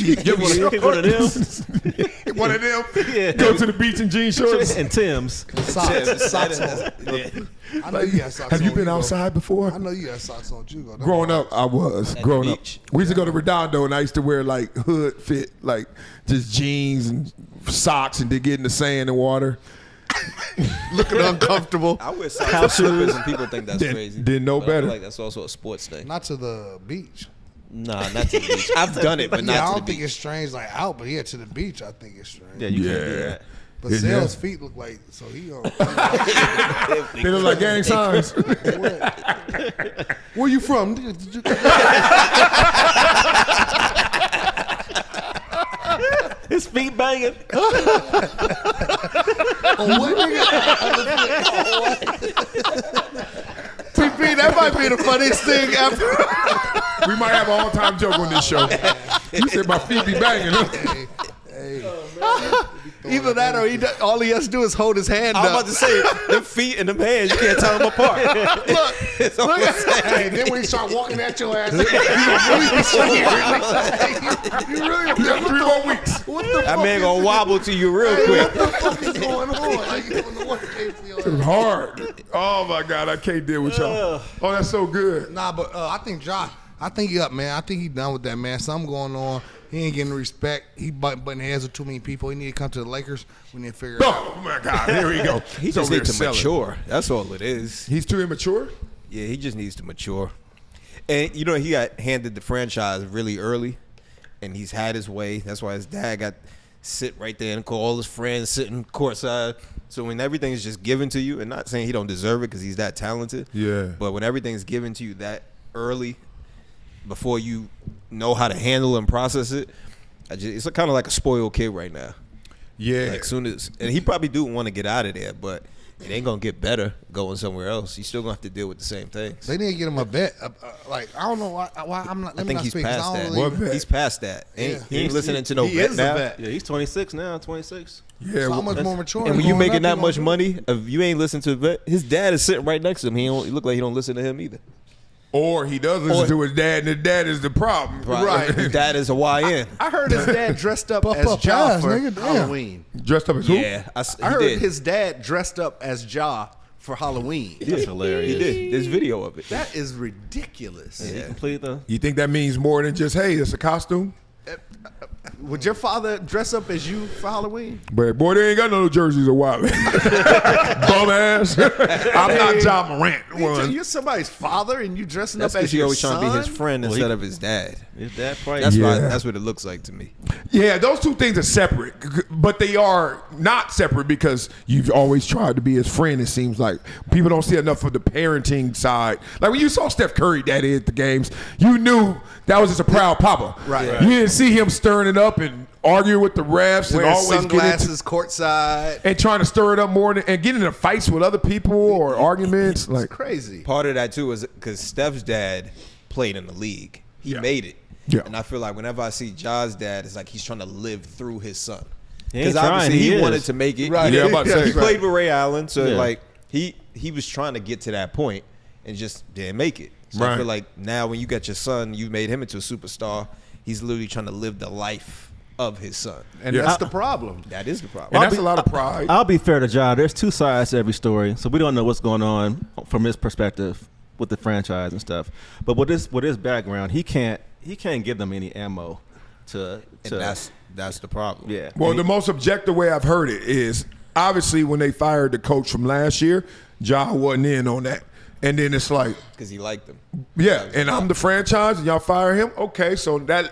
One of them. One of them. Yeah. Go to the beach in jean shorts. And Tim's. Socks on. I know you had socks on. Have you been Hugo. outside before? I know you had socks on, Hugo. Growing up, I was. Growing up. beach. We used to go to Redondo, and I used to wear like hood fit, like just jeans and socks, and then get in the sand and water. Looking uncomfortable. I wear socks and slippers, and people think that's crazy. Didn't know But I feel better. like that's also a sports thing. Not to the beach. Nah, not to the beach. I've done it, but Yeah, I not to don't the think beach. it's strange like out, but yeah, to the beach, I think it's strange. Yeah, you can't do that. But Yeah. Sale's feet look like, so he on. They look like gang signs. Where you from? His feet banging. PP, that might be the funniest thing ever. We might have an all-time joke on this show. You said my feet be banging. Either that or all he has to do is hold his hand I'm up. about to say, them feet and them hands, you can't tell them apart. It's Look almost at Hey, then when he start walking at your ass, you really be scared. You really You got 3 more weeks. What the that fuck man is gonna wobble to you real What quick. the fuck is going on? Like, you doing the work case for your It was ass. hard. Oh my God, I can't deal with y'all. Oh, that's so good. Nah, but I think Josh, I think he up, man. I think he done with that, man. Something going on. He ain't getting respect. He butting heads with too many people. He need to come to the Lakers. We need to figure it out. Oh my God, here we go. He He's just over needs to there selling. mature. That's all it is. He's too immature? Yeah, he just needs to mature. And, you know, he got handed the franchise really early, and he's had his way. That's why his dad got sit right there and call all his friends sitting courtside. So when everything is just given to you, and not saying he don't deserve it because he's that talented, Yeah. but when everything's given to you that early, before you know how to handle and process it, it's kind of like a spoiled kid right now. Yeah. Like soon as, and he probably do want to get out of there, but it ain't gonna get better going somewhere else. He's still gonna have to deal with the same things. They need to get him a vet. Like, I don't know why I'm not. I Let me think not he's speak, 'cause past I that. don't really, What vet? He's past that. Yeah. He ain't listening to no He vet is now. a vet. Yeah, he's 26 now, 26. Yeah. so how well, much more mature. And when you growing making up, that you much gonna money, if you ain't listening to the vet, his dad is sitting right next to him. He look like he don't listen to him either. or he does listen to his dad, and his dad is the problem. Right. His dad is a YN. I heard his dad dressed up Buff as up Ja ass, for nigga, damn. Halloween. Dressed up as who? Yeah, I he heard did. his dad dressed up as Ja for Halloween. That's hilarious. He did. There's video of it. That is ridiculous. He complete the. You think that means more than just, hey, it's a costume? Would your father dress up as you for Halloween? But boy, they ain't got no jerseys of Wiley. Bum ass. I'm not John Morant. One. You're somebody's father and you dressing That's up because as he your always trying to be his son? friend instead of his dad. His dad probably. That's Yeah. why. That's what it looks like to me. Yeah, those two things are separate, but they are not separate because you've always tried to be his friend. It seems like people don't see enough of the parenting side. Like when you saw Steph Curry daddy at the games, you knew that was just a proud papa. Right. You didn't see him stirring it up and arguing with the refs and Wearing always getting into, sunglasses courtside. and trying to stir it up more and getting into fights with other people or arguments. Like, Crazy. Part of that too is because Steph's dad played in the league. He Yeah. made it. Yeah. And I feel like whenever I see Ja's dad, it's like he's trying to live through his son. He ain't Because obviously trying, he he is. wanted to make it. Right. He, Yeah, I'm about to say. he played with Ray Allen, so Yeah. like he was trying to get to that point and just didn't make it. So I Right. feel like now when you got your son, you made him into a superstar. He's literally trying to live the life of his son. And Yeah. that's the problem. That is the problem. and that's a lot of pride. I'll be fair to Ja. There's two sides to every story, so we don't know what's going on from his perspective with the franchise and stuff. But with his background, he can't give them any ammo to. And that's the problem. Yeah. Well, the most objective way I've heard it is obviously when they fired the coach from last year, Ja wasn't in on that. And then it's like, Because he liked them. yeah, and I'm the franchise and y'all fire him? Okay, so that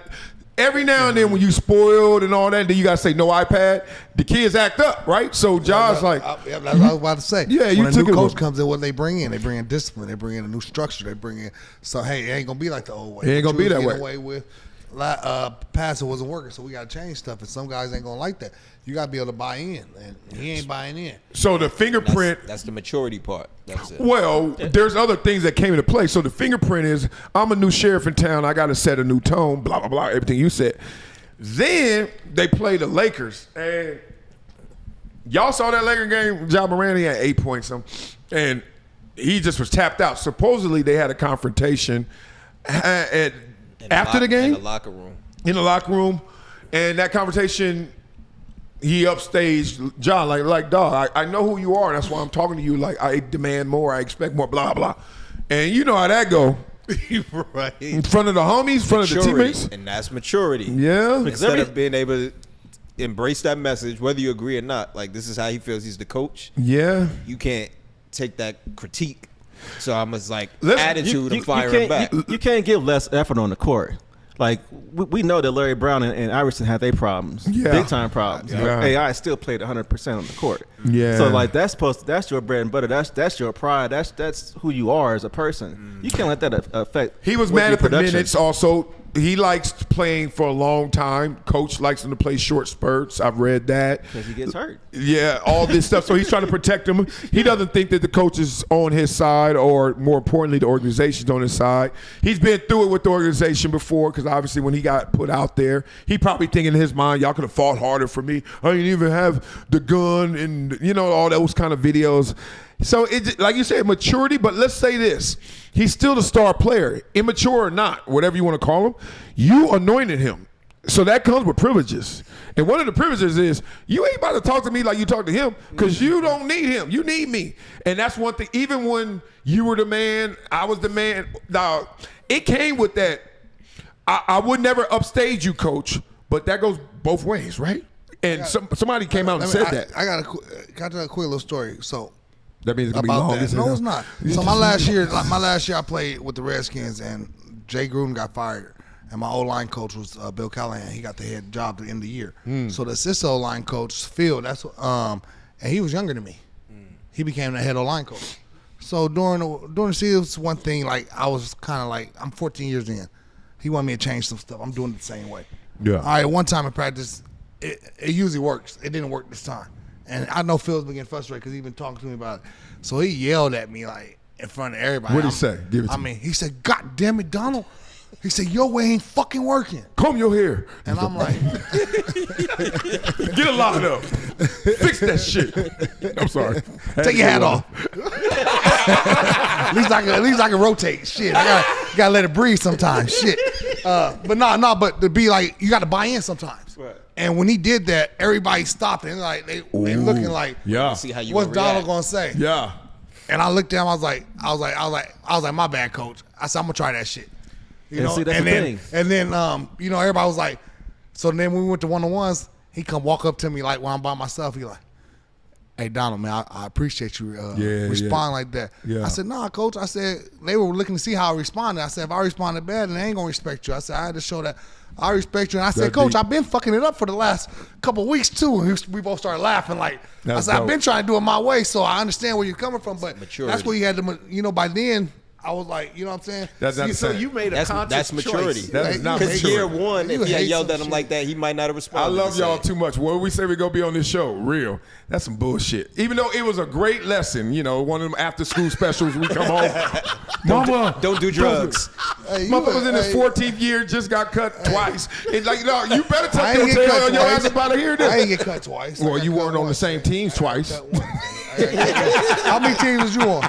every now and then when you spoiled and all that, then you got to say no iPad, the kids act up, right? So Ja's like, Yeah, that's what I was about to say. Yeah, you when a took new it coach with- comes in, what they bring in? They bring in discipline. They bring in a new structure. They bring in. So hey, it ain't gonna be like the old way. It ain't What gonna be you was that getting way. away with. passer wasn't working, so we got to change stuff. And some guys ain't gonna like that. You got to be able to buy in, and he ain't buying in. So the fingerprint. That's the maturity part. That's it. Well, there's other things that came into play. So the fingerprint is, I'm a new sheriff in town. I got to set a new tone. Blah blah blah. Everything you said. Then they play the Lakers, and y'all saw that Laker game. Ja Morant, he had 8 points, and he just was tapped out. Supposedly they had a confrontation after the game in the locker room. In the locker room, and that conversation, he upstaged John like dog. I know who you are, and that's why I'm talking to you. Like, I demand more, I expect more, blah blah. And you know how that go. Right. In front of the homies, in front of the teammates, and that's maturity. Yeah. Instead of being able to embrace that message, whether you agree or not, like this is how he feels. He's the coach. Yeah. You can't take that critique. So I'm just like attitude and fire him back. You can't give less effort on the court. Like we know that Larry Brown and Iverson had their problems, big time problems. Yeah. But AI still played 100% on the court. Yeah. So like that's your bread and butter. That's your pride. That's who you are as a person. You can't let that affect. He was what mad your at the production. minutes also. He likes playing for a long time. Coach likes him to play short spurts. I've read that. Because he gets hurt. Yeah, all this stuff. So he's trying to protect him. He doesn't think that the coach is on his side, or more importantly, the organization's on his side. He's been through it with the organization before, because obviously when he got put out there, he probably thinking in his mind, y'all could have fought harder for me. I didn't even have the gun and, you know, all those kind of videos. So, it, like you said, maturity, but let's say this. He's still the star player, immature or not, whatever you want to call him. You anointed him. So that comes with privileges. And one of the privileges is you ain't about to talk to me like you talk to him, because you don't need him. You need me. And that's one thing. Even when you were the man, I was the man. Now, it came with that. I would never upstage you, coach, but that goes both ways, right? And somebody came out and said that. I got to tell a quick little story. So that means it's going to be about long. that. No, it's not. So my last year I played with the Redskins, and Jay Gruden got fired. And my O-line coach was Bill Callahan. He got the head job at the end of the year. So the assistant O-line coach, Phil, and he was younger than me. He became the head O-line coach. So during the season, one thing, like, I was kind of like, I'm 14 years in. He wanted me to change some stuff. I'm doing it the same way. Yeah. All right, one time in practice, it usually works. It didn't work this time. And I know Phil's been getting frustrated because he's been talking to me about it. So he yelled at me, like, in front of everybody. What'd he say? Give it to me. He said, God damn it, Donald. He said, your way ain't fucking working. Comb your hair. And I'm like, get a lot up. Fix that shit. I'm sorry. take your hat off. at least I can rotate. Shit, I gotta let it breathe sometimes. Shit. But to be like, you got to buy in sometimes. Right. And when he did that, everybody stopped and like they looking like, yeah. See how you what's react. Donald gonna say? Yeah. And I looked at him. I was like, my bad, coach. I said, I'm gonna try that shit. You know, see, that's and the then, thing. and then, you know, everybody was like, so then when we went to one-on-ones, he come walk up to me like when I'm by myself. He like, hey, Donald, man, I appreciate you responding like that. Yeah. I said, nah, coach. I said, they were looking to see how I responded. I said, if I responded bad, then they ain't gonna respect you. I said, I had to show that I respect you. And I said, coach, I've been fucking it up for the last couple of weeks too. And we both started laughing like, I said, I've been trying to do it my way, so I understand where you're coming from. But that's where you had to, you know, by then, I was like, you know what I'm saying? That's not So you made a conscious that's maturity. choice. That is not Because maturity. year one, if he had yelled at him like that, he might not have I responded. love y'all too much. What we say we gonna be on this show, real. That's some bullshit. Even though it was a great lesson, you know, one of them after school specials. We come home, Mama, Don't do drugs. Hey, motherfucker's in his 14th year, just got cut twice. It's like, no, you better tuck your tail on your ass about to hear this. I ain't get cut twice. Well, you weren't on the same teams twice. How many teams was you on?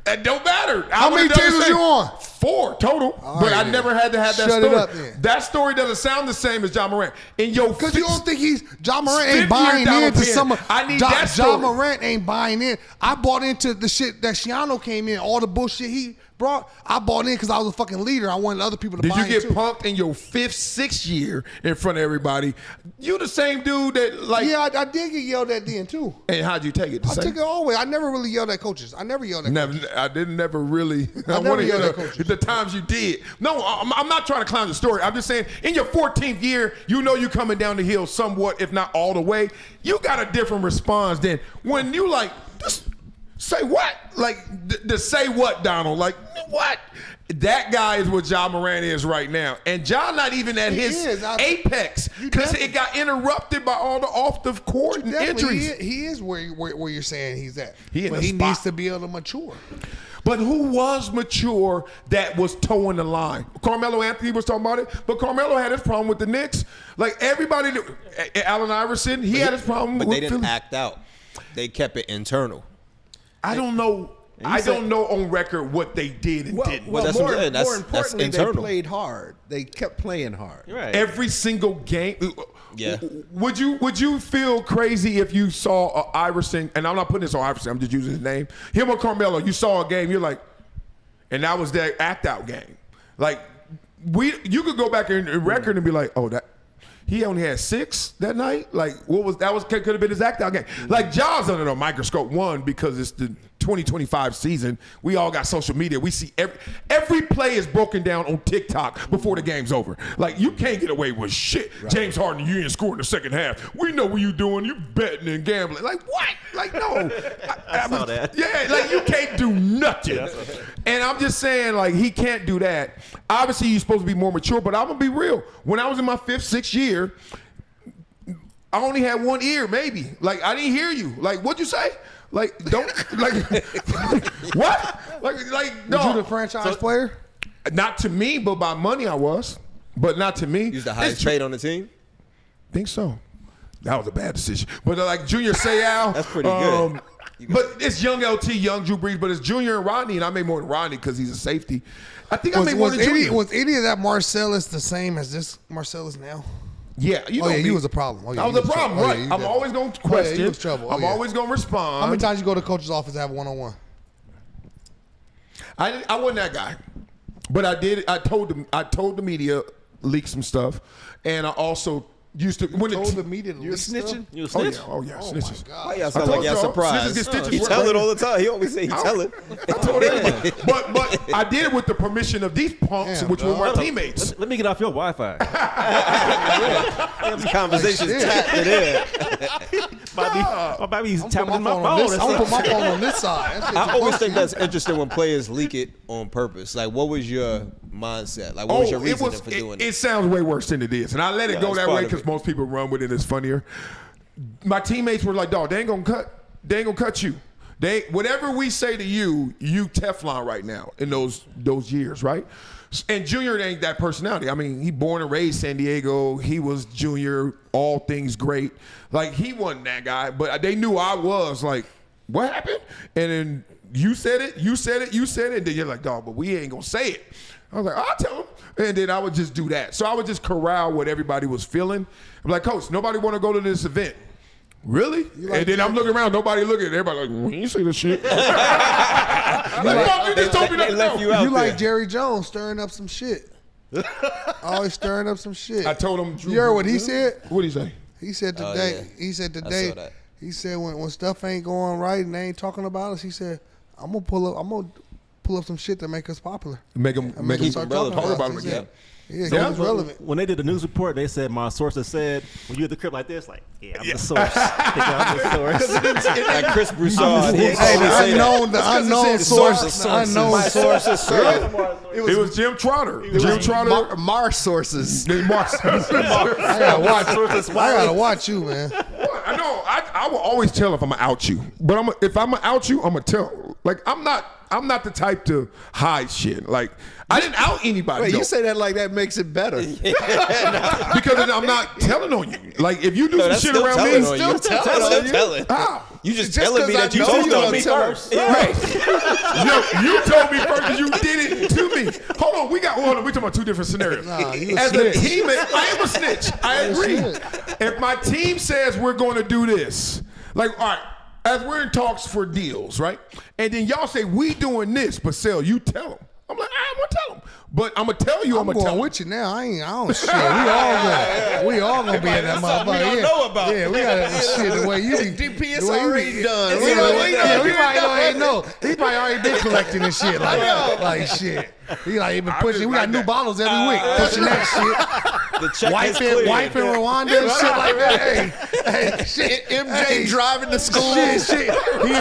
It don't matter. How many teams was you on? 4 total. But I never had to have that Shut story. it up, then. That story doesn't sound the same as John Morant. Because you don't think John Morant ain't Fifth buying year into Penn. some I need that story. John Morant ain't buying in. I bought into the shit that Shiano came in, all the bullshit he brought. I bought in because I was a fucking leader. I wanted other people to buy in. Did you get too. punked in your 5th, 6th year in front of everybody? You the same dude that like. Yeah, I did get yelled at then too. And how'd you take it? I took it all the way. I never really yelled at coaches. I never yelled at coaches. I didn't never really. I never want to hear yelled at coaches. the times you did. No, I'm not trying to clown the story. I'm just saying, in your 14th year, you know you coming down the hill somewhat, if not all the way. You got a different response than when you like, just say what? Like, the say what, Donald? Like, what? That guy is what Ja Morant is right now. And Ja not even at his apex because it got interrupted by all the off-the-court injuries. He is where you're saying he's at. He needs to be able to mature. But who was mature that was towing the line? Carmelo Anthony was talking about it, but Carmelo had his problem with the Knicks. Like everybody, Allen Iverson, he had his problem with But they didn't Philly. act out. They kept it internal. I don't know. I don't know on record what they did and didn't. Well, that's more, what I'm saying. more importantly, they internal. played hard. They kept playing hard. Right. Every single game. Yeah. Would you feel crazy if you saw Iverson, and I'm not putting this on Iverson, I'm just using his name, him or Carmelo, you saw a game, you're like, and that was their act-out game. Like, you could go back in record and be like, oh, that he only had 6 that night. Like, could have been his act-out game. Like, Ja's under the microscope, one, because it's the 2025 season. We all got social media. We see every play is broken down on TikTok before the game's over. Like, you can't get away with shit. Right. James Harden, you ain't scoring in the second half. We know what you doing. You betting and gambling. Like, what? Like, no. I saw that. Yeah, like, you can't do nothing. And I'm just saying, like, he can't do that. Obviously, you're supposed to be more mature, but I'm going to be real. When I was in my 5th, 6th year, I only had one ear, maybe. Like, I didn't hear you. Like, what'd you say? Like, don't, like, what? Like, no. Was you the franchise player? Not to me, but by money I was. But not to me. You was the highest paid on the team? Think so. That was a bad decision. But like Junior Seau. That's pretty good. But it's young LT, young Drew Brees, but it's Junior and Rodney, and I made more than Rodney because he's a safety. I think I made more than Junior. Was any of that Marcellus the same as this Marcellus now? Yeah, you know me. he was a problem. I was a problem, right? I'm always going to question. he was trouble. I'm always going to respond. How many times you go to the coach's office to have one-on-one? I wasn't that guy, but I did. I told the media, leak some stuff, and I also used to. When Told the media to You're leak stuff? snitching? You a snitch? Oh yeah, snitches. Why y'all I sound told like y'all y'all, surprised? snitches get stitches. He tell it all the time. He always say he tell it. I told everybody. But I did it with the permission of these punks, Damn, which were my dog. teammates. Let me get off your Wi-Fi. These conversations tapped it in. My baby's tapping in my I'm phone. gonna put my phone on this side. That shit's I always a think punch. that's interesting when players leak it on purpose. Like, what was your mindset? Like, what was your reasoning for doing it? It sounds way worse than it is, and I let it go it's that part way of because it. most people run with it. It's funnier. My teammates were like, "Dog, they ain't gonna cut. They ain't gonna cut you. Whatever we say to you, you Teflon right now in those years, right?" And Junior ain't that personality. I mean, he born and raised San Diego. He was Junior, all things great. Like, he wasn't that guy, but they knew I was. Like, what happened? And then you said it, and then you're like, dog, but we ain't gonna say it. I was like, I'll tell him. And then I would just do that. So I would just corral what everybody was feeling. I'm like, Coach, nobody want to go to this event. Really? And then I'm looking around, nobody looking. Everybody like, when you see this shit. Like, fuck, you just told me not to left know. you out You there. like Jerry Jones stirring up some shit. Always stirring up some shit. I told him. You heard what he said? What'd he say? He said today. yeah. He said I today. saw that. He said when stuff ain't going right and they ain't talking about us. He said I'm gonna pull up some shit to make us popular. Make him start relevant. talking Talk about us. him again. Yeah, Yeah. he's relevant. When they did the news report, they said my sources said when you at the crib like this, like, yeah, I'm the source. I'm the source. Like Chris Broussard. He Hey, always say that. the unknown source. The unknown My source. sources said. It was Jim Trotter. Jim Trotter. Mars sources. Mars. I gotta watch you, man. I know. I will always tell if I'm gonna out you, but if I'm gonna out you, I'm gonna tell. Like, I'm not the type to hide shit. Like, I didn't out anybody. Wait, though. you say that like that makes it better. Because I'm not telling on you. Like, if you do some shit still around telling me, on you. still telling Still on you. telling. How? You just Just telling me 'cause that you I know told you on gonna me tell first. Right. You told me first and you did it to me. Hold on, we talking about two different scenarios. Nah, you a As snitch. a teammate, I am a snitch. I You a agree. snitch. If my team says we're going to do this, like, all right, as we're in talks for deals, right? And then y'all say we doing this, but Sel, you tell them. I'm like, I'm gonna tell him. But I'm gonna tell you, I'm gonna going tell him. with you now. I don't shit. We all gonna be in that motherfucker. We don't know about. Yeah, we got shit the way you be. DP is already done. We might already know. He probably already been collecting this shit. Like shit. He like even pushing. We got new bottles every week. Pushing that shit. The check is clear. Wife in Rwanda and shit like that. Hey, shit. MJ driving to school. Shit. He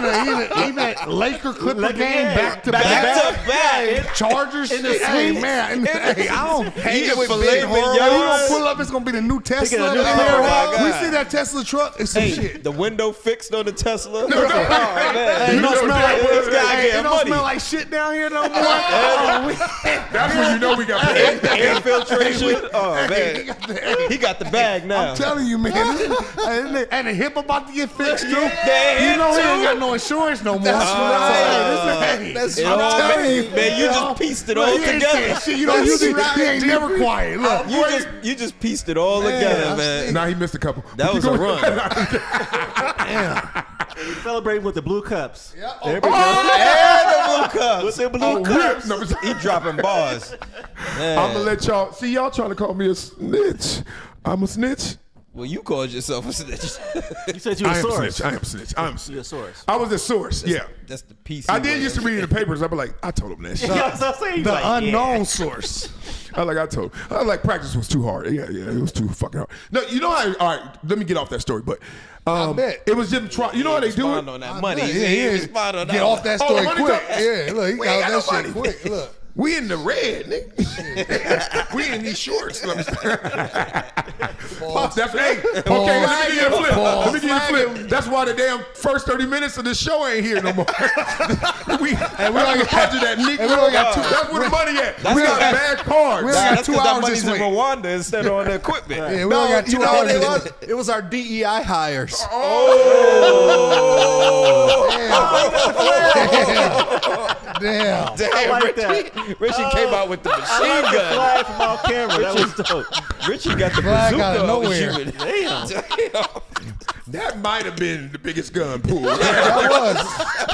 in a Laker Clipper game back to back. Chargers in the Hey man, hey, I don't hate it with big horror. You gonna pull up? It's gonna be the new Tesla. We see that Tesla truck. It's some shit. The window fixed on the Tesla. It don't smell like shit down here no more. That's when you know we got Air filtration. Oh man, he got the bag now. I'm telling you, man. And the hip about to get fixed too. You know he ain't got no insurance no more. That's right. That's right. I'm telling you, man. You just pieced it all together. Shit, you know, he ain't never quiet. Look, you just pieced it all together, man. Nah, he missed a couple. That was a run. damn. Celebrating with the blue cups. Yeah. There we go. And the blue cups. With the blue cups. No, He dropping bars. Man. I'm gonna let y'all see. Y'all trying to call me a snitch. I'm a snitch. Well, you called yourself a snitch. You said you were a source. I am snitch. I'm You're a source. I was a source. Yeah. That's the PC. I did used to read in the papers. I'd be like, I told him that shit. The unknown source. I told him. I like practice was too hard. Yeah, it was too fucking hard. No, you know how? All right, let me get off that story. But I bet. it was just try. You know how they do it? on that money. Yeah. Get off that story money quick. talk. Yeah, look, he We got ain't that got no shit money. quick. Look. We in the red, nigga. We in these shorts. Let me Pause. That's hey. Okay, let me give you a flip. Let me give you a flip. That's why the damn first 30 minutes of the show ain't here no more. we only budget that Negro. That's where the money at. We got bad cards. We only got That's 2 because that hours money's this in week. Rwanda instead of on the equipment. Yeah, we only got 2 hours this week. It was our DEI hires. Damn. I like that. Richie came out with the machine I like the gun. flag from off camera. That was dope. Richie got the Flag bazooka out of on nowhere. shooting. Damn. That might have been the biggest gun pool. That was.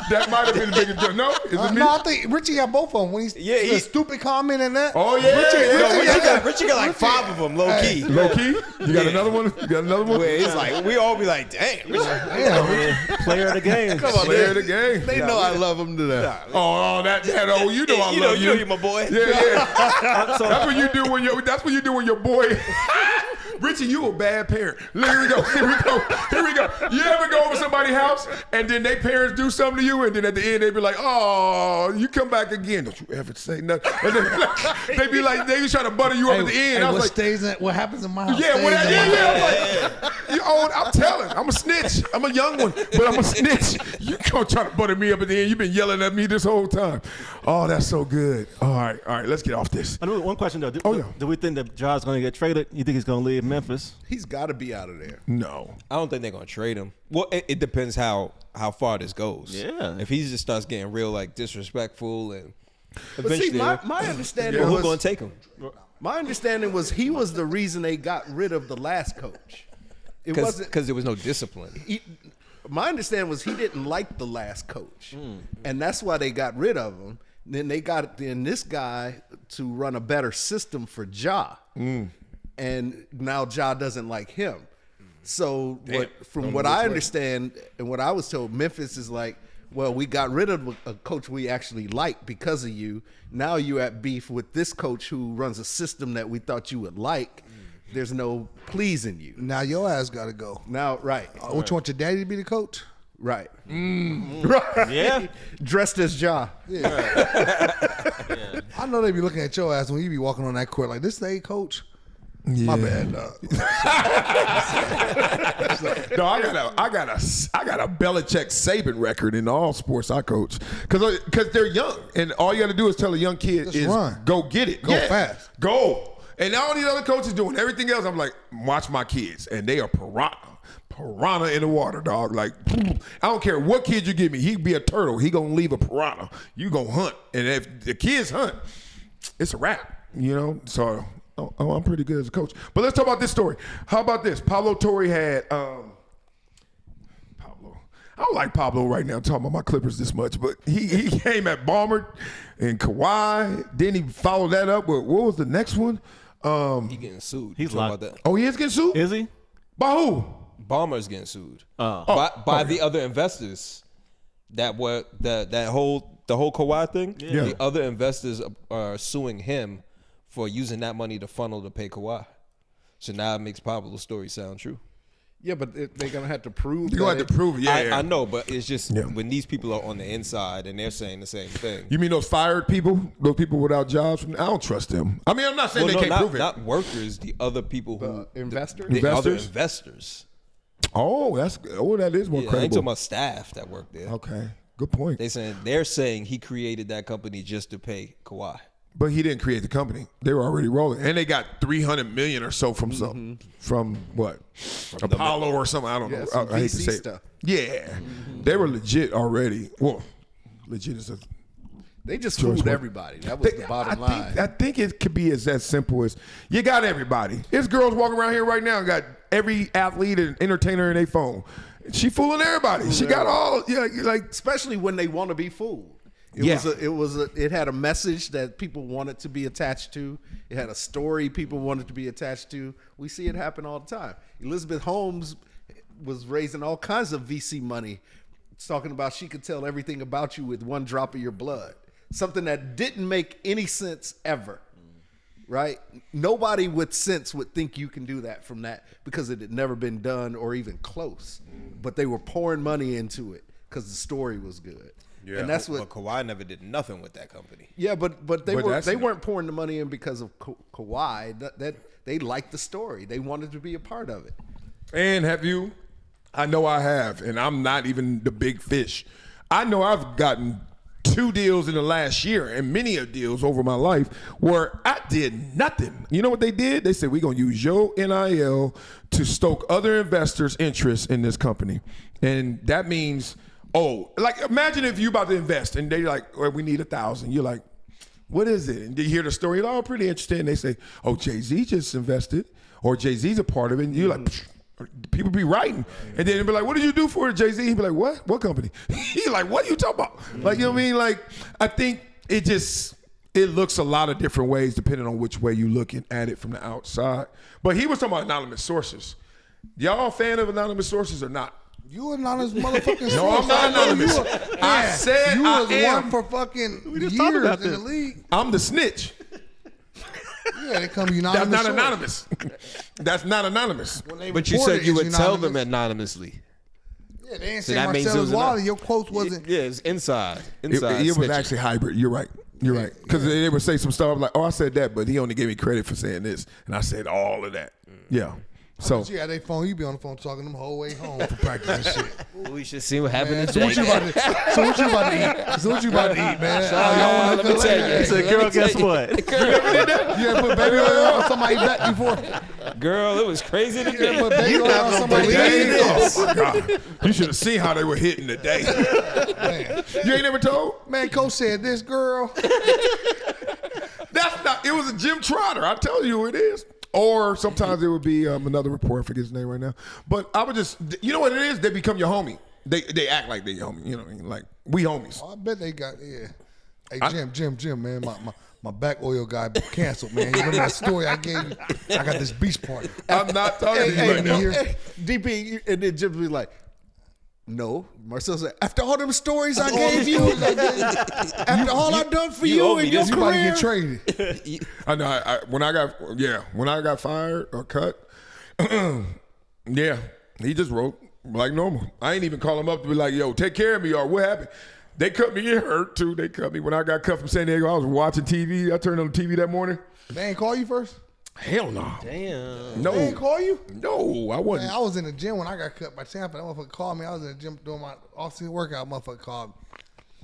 That might have been the biggest gun. No, is it me? No, I think Richie got both of them. When he he- stupid comment and that. Oh yeah. Richie got like 5 of them, low key. Low key. You got another one? You got another one? Where it's like we all be like, damn. Richie. Yeah. Player of the game. Come on, Player man. of the game. They know I love them to death. Oh, that. Oh, you know I You know love you. you're my boy. Yeah. That's what you do when you. That's what you do when your boy. Richie, you a bad parent. Look, here we go. Here we go. Here we go. You ever go over somebody's house and then their parents do something to you, and then at the end they be like, "Oh, you come back again? Don't you ever say nothing?" And then, they be like, they be trying to butter you up at the end. I was like, what happens in my house? yeah, stays when in my house. I'm like, I'm telling. I'm a snitch. I'm a young one, but I'm a snitch. You gonna try to butter me up at the end? You've been yelling at me this whole time. Oh, that's so good. All right. Let's get off this. I know one question though. Oh, yeah. Do we think that Ja's going to get traded? You think he's going to leave Memphis? He's got to be out of there. No. I don't think they're gonna trade him. Well, it depends how far this goes. Yeah. If he just starts getting real like disrespectful and But see, eventually, my understanding who's was gonna take him? my understanding was he was the reason they got rid of the last coach. It wasn't Because there was no discipline. my understanding was he didn't like the last coach, and that's why they got rid of him. Then they got this guy to run a better system for Ja, and now Ja doesn't like him. So from what I understand and what I was told, Memphis is like, well, we got rid of a coach we actually liked because of you. Now you at beef with this coach who runs a system that we thought you would like. There's no pleasing you. Now your ass got to go. Now, right. What you want your daddy to be the coach? Right. Right. Yeah. Dressed as Ja. I know they be looking at your ass when you be walking on that court like this. The coach. My bad, dog. No, I got a Belichick Saban record in all sports I coach because they're young and all you got to do is tell a young kid Just is run. go get it, Go fast. go. And all these other coaches doing everything else. I'm like, watch my kids, and they are piranha in the water, dog. Like, I don't care what kid you give me, he be a turtle. He gonna leave a piranha. You gonna hunt, and if the kids hunt, it's a wrap. You know, so. Oh, I'm pretty good as a coach. But let's talk about this story. How about this? Pablo Torre had Pablo. I don't like Pablo right now talking about my Clippers this much, but he came at Ballmer and Kawhi. Then he followed that up with, what was the next one? He getting sued. He's Talk locked. about that. Oh, he is getting sued? Is he? By who? Ballmer's getting sued Oh. by the other investors that were the whole Kawhi thing. Yeah. The other investors are suing him for using that money to funnel to pay Kawhi. So now it makes Pablo's story sound true. Yeah, but they're gonna have to prove. You're going to have to prove it. Yeah, I know, but it's just Yeah. when these people are on the inside and they're saying the same thing. You mean those fired people? Those people without jobs? I don't trust them. I mean, I'm not saying Well, they no, can't prove it. not workers, the other people who investors? the other Investors? investors. That is more Yeah, I ain't credible. talking about staff that work there. Okay, good point. They're saying he created that company just to pay Kawhi. But he didn't create the company. They were already rolling, and they got $300 million or so from from what Apollo or something. I don't know. some I hate to VC say it. stuff. Yeah, they were legit already. Well, legit is a. They just Choice fooled one. everybody. That was the bottom line. I think it could be as simple as you got everybody. There's girls walking around here right now and got every athlete and entertainer in their phone. She fooling everybody. She got all like. Especially when they want to be fooled. It had a message that people wanted to be attached to. It had a story people wanted to be attached to. We see it happen all the time. Elizabeth Holmes was raising all kinds of VC money, talking about she could tell everything about you with one drop of your blood. Something that didn't make any sense ever. Right? Nobody with sense would think you can do that from that because it had never been done or even close. But they were pouring money into it because the story was good. Yeah. And that's But what Kawhi never did nothing with that company. Yeah, but they that's weren't pouring the money in because of Kawhi. That they liked the story. They wanted to be a part of it. And have you? I know I have, and I'm not even the big fish. I know I've gotten 2 deals in the last year and many of deals over my life where I did nothing. You know what they did? They said, we're going to use your NIL to stoke other investors' interest in this company. And that means, like imagine if you about to invest and they're like, well, we need 1,000. You're like, what is it? And you hear the story, oh, pretty interesting. And they say, oh, Jay-Z just invested or Jay-Z's a part of it. And you're like, people be writing. And then they'll be like, what did you do for it, Jay-Z? He'd be like, what? What company? He's like, what are you talking about? Like, you know what I mean? Like, I think it looks a lot of different ways depending on which way you looking at it from the outside. But he was talking about anonymous sources. Y'all a fan of anonymous sources or not? You anonymous motherfucking No, I'm not anonymous. I said you I was am. one for fucking years talked in about the this. league. I'm the snitch. Yeah, they come anonymous. That's not source. anonymous. That's not anonymous. When they But you report said it, you it's would tell them anonymous. anonymously. Yeah, they ain't So say that means it Marcellus was Wiley. enough. Your quote wasn't. Yeah, it's inside. It was snitching. actually hybrid. You're right. You're right. Because they would say some stuff like, oh, I said that, but he only gave me credit for saying this. And I said all of that. Yeah. So But you had their phone. You be on the phone talking them whole way home for practice and shit. We should see what happened Man, to so what you Jake. about to? So what you about to eat? So what you about to eat, man? Y'all want Let me tell you. He said, girl, guess what? You ever put baby oil on somebody's back before? Girl, it was crazy to You ever me. put baby oil on somebody's back? oh my God. You should have seen how they were hitting today. Man. You ain't never told? Man, Coach said this girl. That's not. It was a Jim Trotter. I tell you who it is. Or sometimes it would be another report. I forget his name right now. But I would just, you know what it is? They become your homie. They act like they your homie. You know what I mean? Like we homies. Oh, I bet they got Hey, Jim, man, my back oil guy canceled, man. You remember that story I gave you? I got this beach party. I'm not talking to you right now. DP, and then Jim be like, no. Marcel said, after all them stories I gave you, after all I done for you you owe in me your this. You about to career. get traded. I know. When I got fired or cut, yeah, he just wrote like normal. I ain't even call him up to be like, yo, take care of me or what happened. They cut me. It hurt too. They cut me when I got cut from San Diego. I was watching TV. I turned on the TV that morning. They ain't call you first? Hell no. Damn. No. They ain't call you? No, I wasn't. Man, I was in the gym when I got cut by Tampa. That motherfucker called me. I was in the gym doing my off-season workout. Motherfucker called me.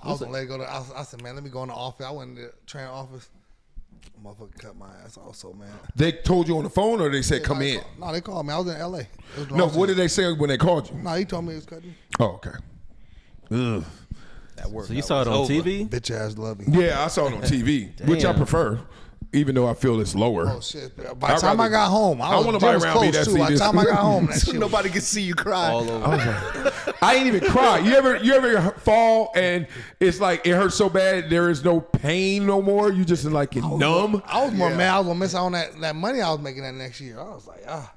I was gonna let it go. I said, man, let me go in the office. I went in the training office. Motherfucker cut my ass also, man. They told you on the phone or they said come in? No, they called me. I was in L.A. No, what did they say when they called you? No, he told me he was cutting. Oh, okay. Ugh. That worked. So you saw it on TV? Bitch ass love me. Yeah, I saw it on TV, which I Damn. prefer, even though I feel it's lower. Oh shit! By the time I got home, I want nobody around me that too. see By the this. time I got home, that shit. Nobody can see you cry. all over. I ain't even cry. You ever fall and it's like it hurts so bad there is no pain no more. You just like numb. I was more mad. I was gonna miss out on that money I was making that next year. I was like, I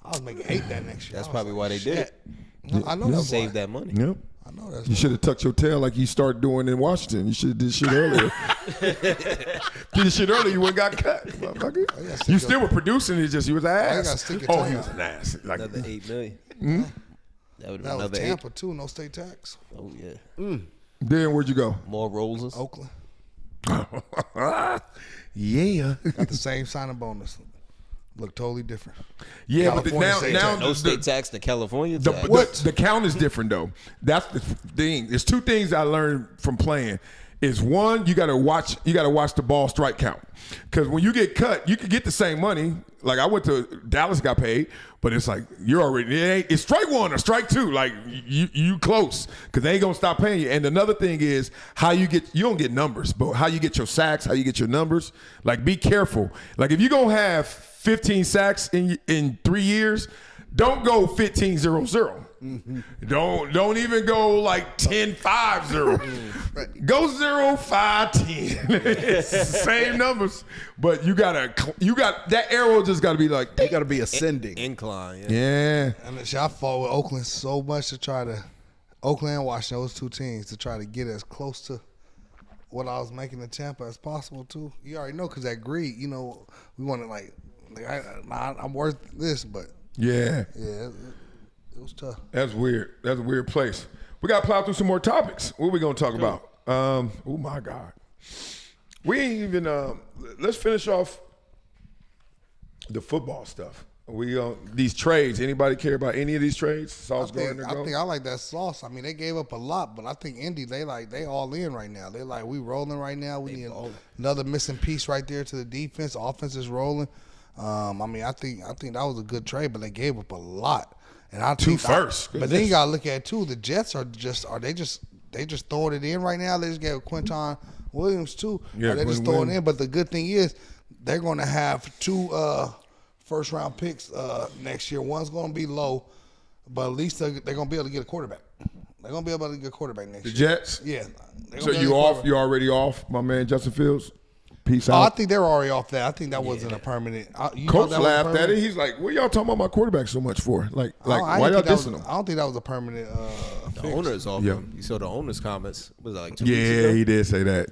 was making 8 that next year. That's probably why they did it. No, I know that's Save why. that money. Yep. I know that's You should have tucked your tail like you started doing in Washington. You should have did shit earlier. Did the shit earlier, you wouldn't got cut. Motherfucker. You still were producing, it's just you was an ass. gotta stick your oh, tongue he was out. an ass. Like, Another $8 million. That would have been That was another Tampa too. No state tax. 8. Oh yeah. then where'd you go? More roses. Oakland Yeah. got the same signing bonus. Look totally different. Yeah, but California state now tax. No state tax to California The, tax. the count is different though. That's the thing. There's 2 things I learned from playing. Is one, you gotta watch the ball strike count. Cause when you get cut, you can get the same money. Like I went to Dallas, got paid, but it's like you're already it's strike 1 or strike 2. Like you close. Cause they ain't gonna stop paying you. And another thing is how you don't get numbers, but how you get your sacks, how you get your numbers. Like be careful. Like if you're gonna have 15 sacks in 3 years, don't go 15-0-0. Don't even go like 10-5-0. Go 0-5-10. Same numbers, but you got that arrow just got to be like You got to be ascending. Incline. yeah. And I fought with Oakland so much to try to Oakland and Washington, those 2 teams, to try to get as close to what I was making in Tampa as possible too. You already know because that greed, we want to I'm worth this, but Yeah. it was tough. That's weird. That's a weird place. We got to plow through some more topics. What are we going to talk about? Oh, my God. We ain't even let's finish off the football stuff. These trades. Anybody care about any of these trades? Sauce Gardner I think I like that sauce. I mean, they gave up a lot, but I think Indy, they all in right now. They like, we rolling right now. We need another missing piece right there to the defense. Offense is rolling. I mean, I think that was a good trade, but they gave up a lot. And I think first. But then you gotta look at it too. The Jets are they just throwing it in right now. They just gave Quinton Williams too. Yeah, They just throwing it in. But the good thing is they're gonna have 2 first round picks next year. One's gonna be low, but at least they're gonna be able to get a quarterback. They're gonna be able to get a quarterback next The year. Jets? Yeah. So you off? You already off, my man Justin Fields? Peace Oh, I out. think they're already off that. I think that wasn't a permanent. Coach laughed at it. He's like, "What y'all talking about my quarterback so much for? Like why y'all dissing him?" I don't think that was a permanent. The fix. owner's off Yeah. him. You saw the owner's comments. Was that like 2 weeks Yeah, ago? he did say that.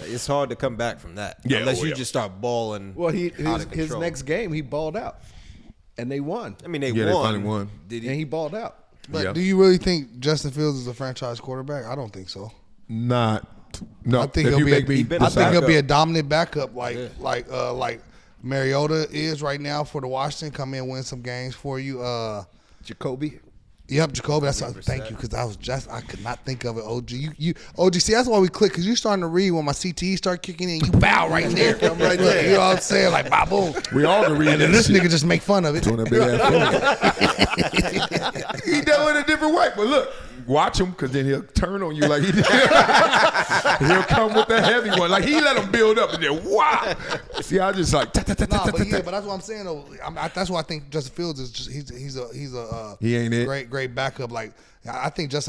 It's hard to come back from that. Yeah, Unless oh, you yeah. just start balling. Well, out of his control. next game, he balled out. And they won. I mean, they Yeah, won. they finally won. Did And he? he balled out. But Yeah. do you really think Justin Fields is a franchise quarterback? I don't think so. No. I think If he'll you be. make me been I a think he'll backup. be a dominant backup, like Mariota is right now for the Washington. Come in, win some games for you. Jacoby. Yep, Jacoby. Thank you, because I could not think of it. OG, you OG. See, that's why we click, because you're starting to read when my CTE start kicking in. You bow right there, come right there. You know what I'm saying? Like, boom. we all can read And then that this shit. nigga just make fun of it. Doing that big ass thing. He dealt with it a different way, but look, watch him, because then he'll turn on you like he did. He'll come with the heavy one, like he let him build up, and then wow. See, I just like. Nah, but that's what I'm saying though. That's why I think Justin Fields is just he's a He ain't it. great backup. Like I think I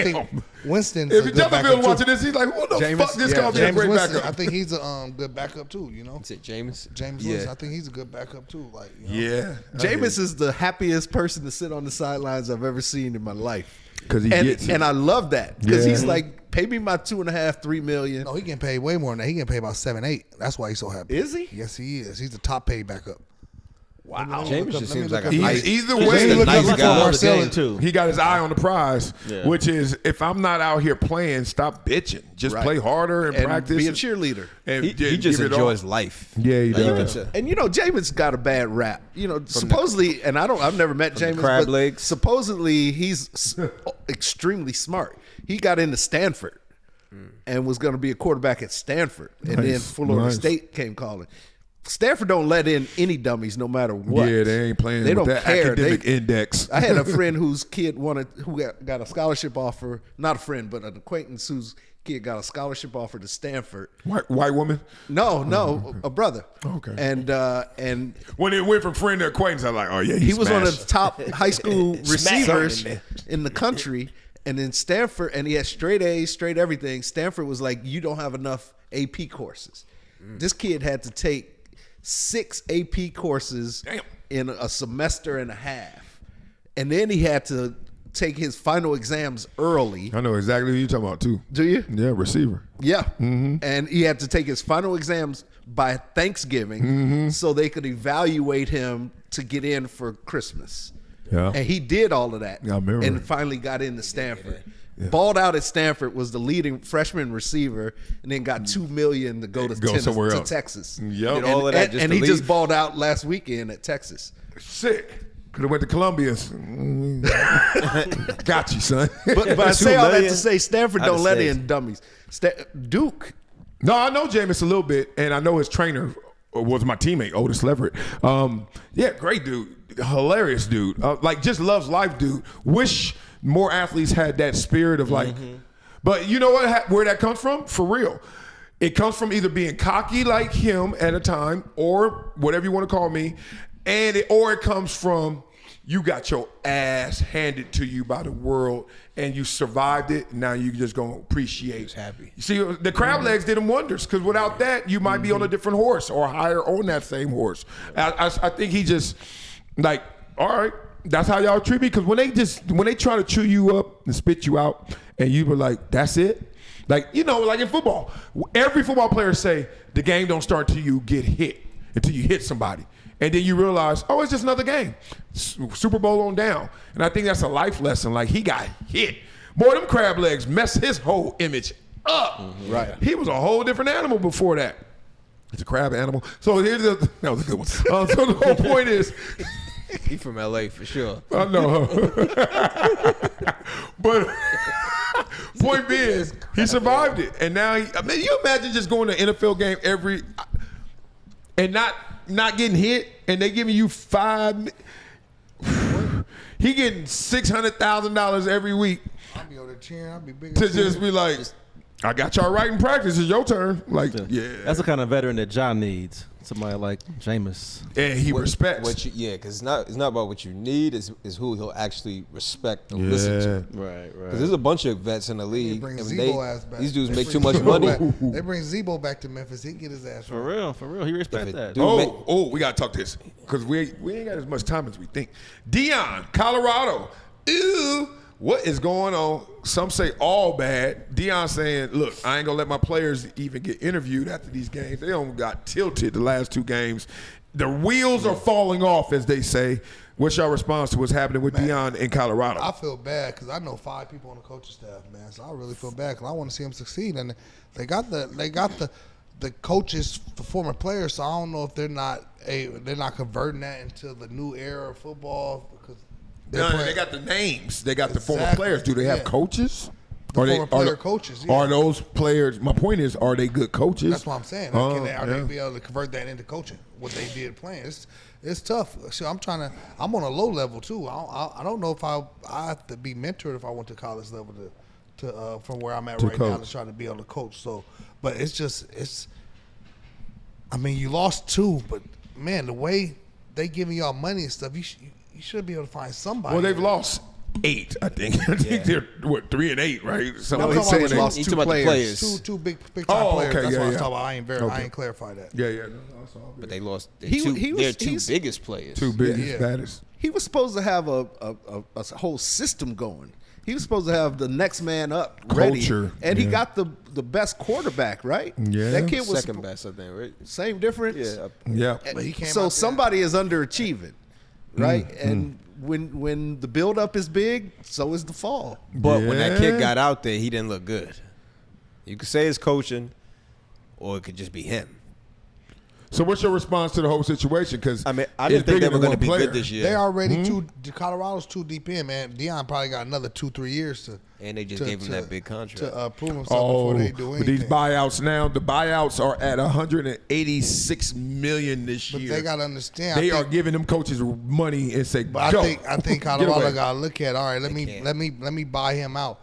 think Winston. If Justin Fields watching this, he's like, "What the Jameis- fuck? This yeah, gonna be a James great Winston, backup." I think he's a good backup too. You know, Is it James? James Yeah. Winston. I think he's a good backup too. Like, Yeah, Jameis is the happiest person to sit on the sidelines I've ever seen in my life. because he gets it. And I love that because Yeah. he's like, pay me my $2.5-3 million. no, he getting paid way more than that. He getting paid about 7-8. That's why he's so happy. Is he? Yes, he is. He's the top paid backup. Wow. James just seems like a He's nice. either just way. a look nice up guy. for Marcellus. game too. He got his eye on the prize, Yeah. which is if I'm not out here playing, stop bitching. Just Right. play harder and, And practice. be a cheerleader. And He give just it all. enjoys life. Yeah, he Like, you does. can tell. And Jameis got a bad rap. Supposedly, and I've never met Jameis, crab but legs. supposedly he's extremely smart. He got into Stanford and was going to be a quarterback at Stanford, and then Nice, Florida nice. State came calling. Stanford don't let in any dummies, no matter what. Yeah, they ain't playing They with don't that care. academic index. I had a friend whose kid who got a scholarship offer. Not a friend, but an acquaintance whose kid got a scholarship offer to Stanford. White woman? No, okay. a brother. Okay. And when it went from friend to acquaintance, I was like, oh yeah, he was one of smashed. the top high school receivers something in the country. And in Stanford, and he had straight A's, straight everything. Stanford was like, you don't have enough AP courses. This kid had to take 6 AP courses in a semester and a half. And then he had to take his final exams early. I know exactly what you're talking about too. Do you? Yeah, receiver. Yeah. And he had to take his final exams by Thanksgiving so they could evaluate him to get in for Christmas. Yeah. And he did all of that. Yeah, I remember. And finally got into Stanford. Balled out at Stanford, was the leading freshman receiver, and then got $2 million to go somewhere to else. Texas. Yep. Did all of that just and to he leave? just balled out last weekend at Texas. Sick. Could have went to Columbia. Got you, son. But I say all that million? to say Stanford don't let States. in dummies. Duke. No, I know Jameis a little bit, and I know his trainer was my teammate, Otis Leverett. Yeah, great dude. Hilarious dude. Like, just loves life, dude. Wish more athletes had that spirit of like, but you know what? Where that comes from? For real. It comes from either being cocky like him at a time, or whatever you want to call me, or it comes from you got your ass handed to you by the world and you survived it. Now you just gonna appreciate. Happy. You see, the crab legs did him wonders, because without that, you might be on a different horse or higher on that same horse. I think he just like, all right, that's how y'all treat me. Because when they try to chew you up and spit you out, and you were like, that's it. Like, you know, like in football, every football player say the game don't start till you get hit, until you hit somebody. And then you realize, oh, it's just another game. Super Bowl on down. And I think that's a life lesson. Like, he got hit. Boy, them crab legs messed his whole image up. Right. He was a whole different animal before that. It's a crab animal. So here's the, that was a good one. So the whole point is, He from LA for sure. I know. But point being, he survived it. And now, I mean, you imagine just going to an NFL game and not getting hit, and they giving you he getting $600,000 every week I'll be over there cheering. I'll be big. to just be like, I got y'all right in practice. It's your turn. Like, yeah. That's the kind of veteran that John needs. Somebody like Jameis. And he respects. What you, yeah, because it's not about what you need. Is who he'll actually respect and listen to. Right. Because there's a bunch of vets in the They league. bring and Zebo ass back. These dudes They make too bring much Zebo money. back. They bring Zebo back to Memphis. He can get his ass For right. real. He respect If it that. do- We got to talk this, because we ain't got as much time as we think. Dion, Colorado. Ew, what is going on? Some say all bad. Dion saying, look, I ain't going to let my players even get interviewed after these games. They don't got tilted the last 2 games. The wheels are falling off, as they say. What's your response to what's happening with Dion in Colorado? I feel bad because I know 5 people on the coaching staff, man. So I really feel bad because I want to see him succeed. And they got the coaches, the former players. So I don't know if they're not converting that into the new era of football, because They got the names. They got the former Exactly. players. Do they have Yeah. coaches? The Are former player coaches, yeah. Are those players? My point is, are they good coaches? That's what I'm saying. Oh, Are they be able to convert that into coaching? What they did playing, it's tough. So I'm on a low level too. I don't know if I have to be mentored if I went to college level to from where I'm at right now coach. to try to be able to coach. So, but it's. I mean, you lost 2, but man, the way they giving y'all money and stuff, you should be able to find somebody. Well, they've lost 8, I think. I think they're 3 and 8, right? No, he talking said about he lost He's 2 talking about the players. players. two big time Oh, players. okay, That's yeah, what I was yeah. talking about. I Okay. ain't clarified that. Yeah. No, that's all good. But they lost their He- two, he was- their 2 he's- biggest players. 2 biggest Yeah. baddest. He was supposed to have a whole system going. He was supposed to have the next man up ready. Culture, And he yeah. got the best quarterback, right? Yeah. That kid was Second best, I think, right? same difference. Yeah. Yeah. But he came out So there- somebody is underachieving, right? And when the buildup is big, so is the fall. But when that Yeah. kid got out there, he didn't look good. You could say it's coaching, or it could just be him. So what's your response to the whole situation? Because I mean, I didn't think they were going to be good this year. They already Colorado's 2 deep in, man. Dion probably got another 2-3 years to. And they just gave him that big contract. to prove himself before they do but anything. these buyouts now, the buyouts are at $186 million this But year. they gotta understand. They are giving them coaches money and say, But go. I think Get Colorado away. gotta look at. All right, let can't. me buy him out.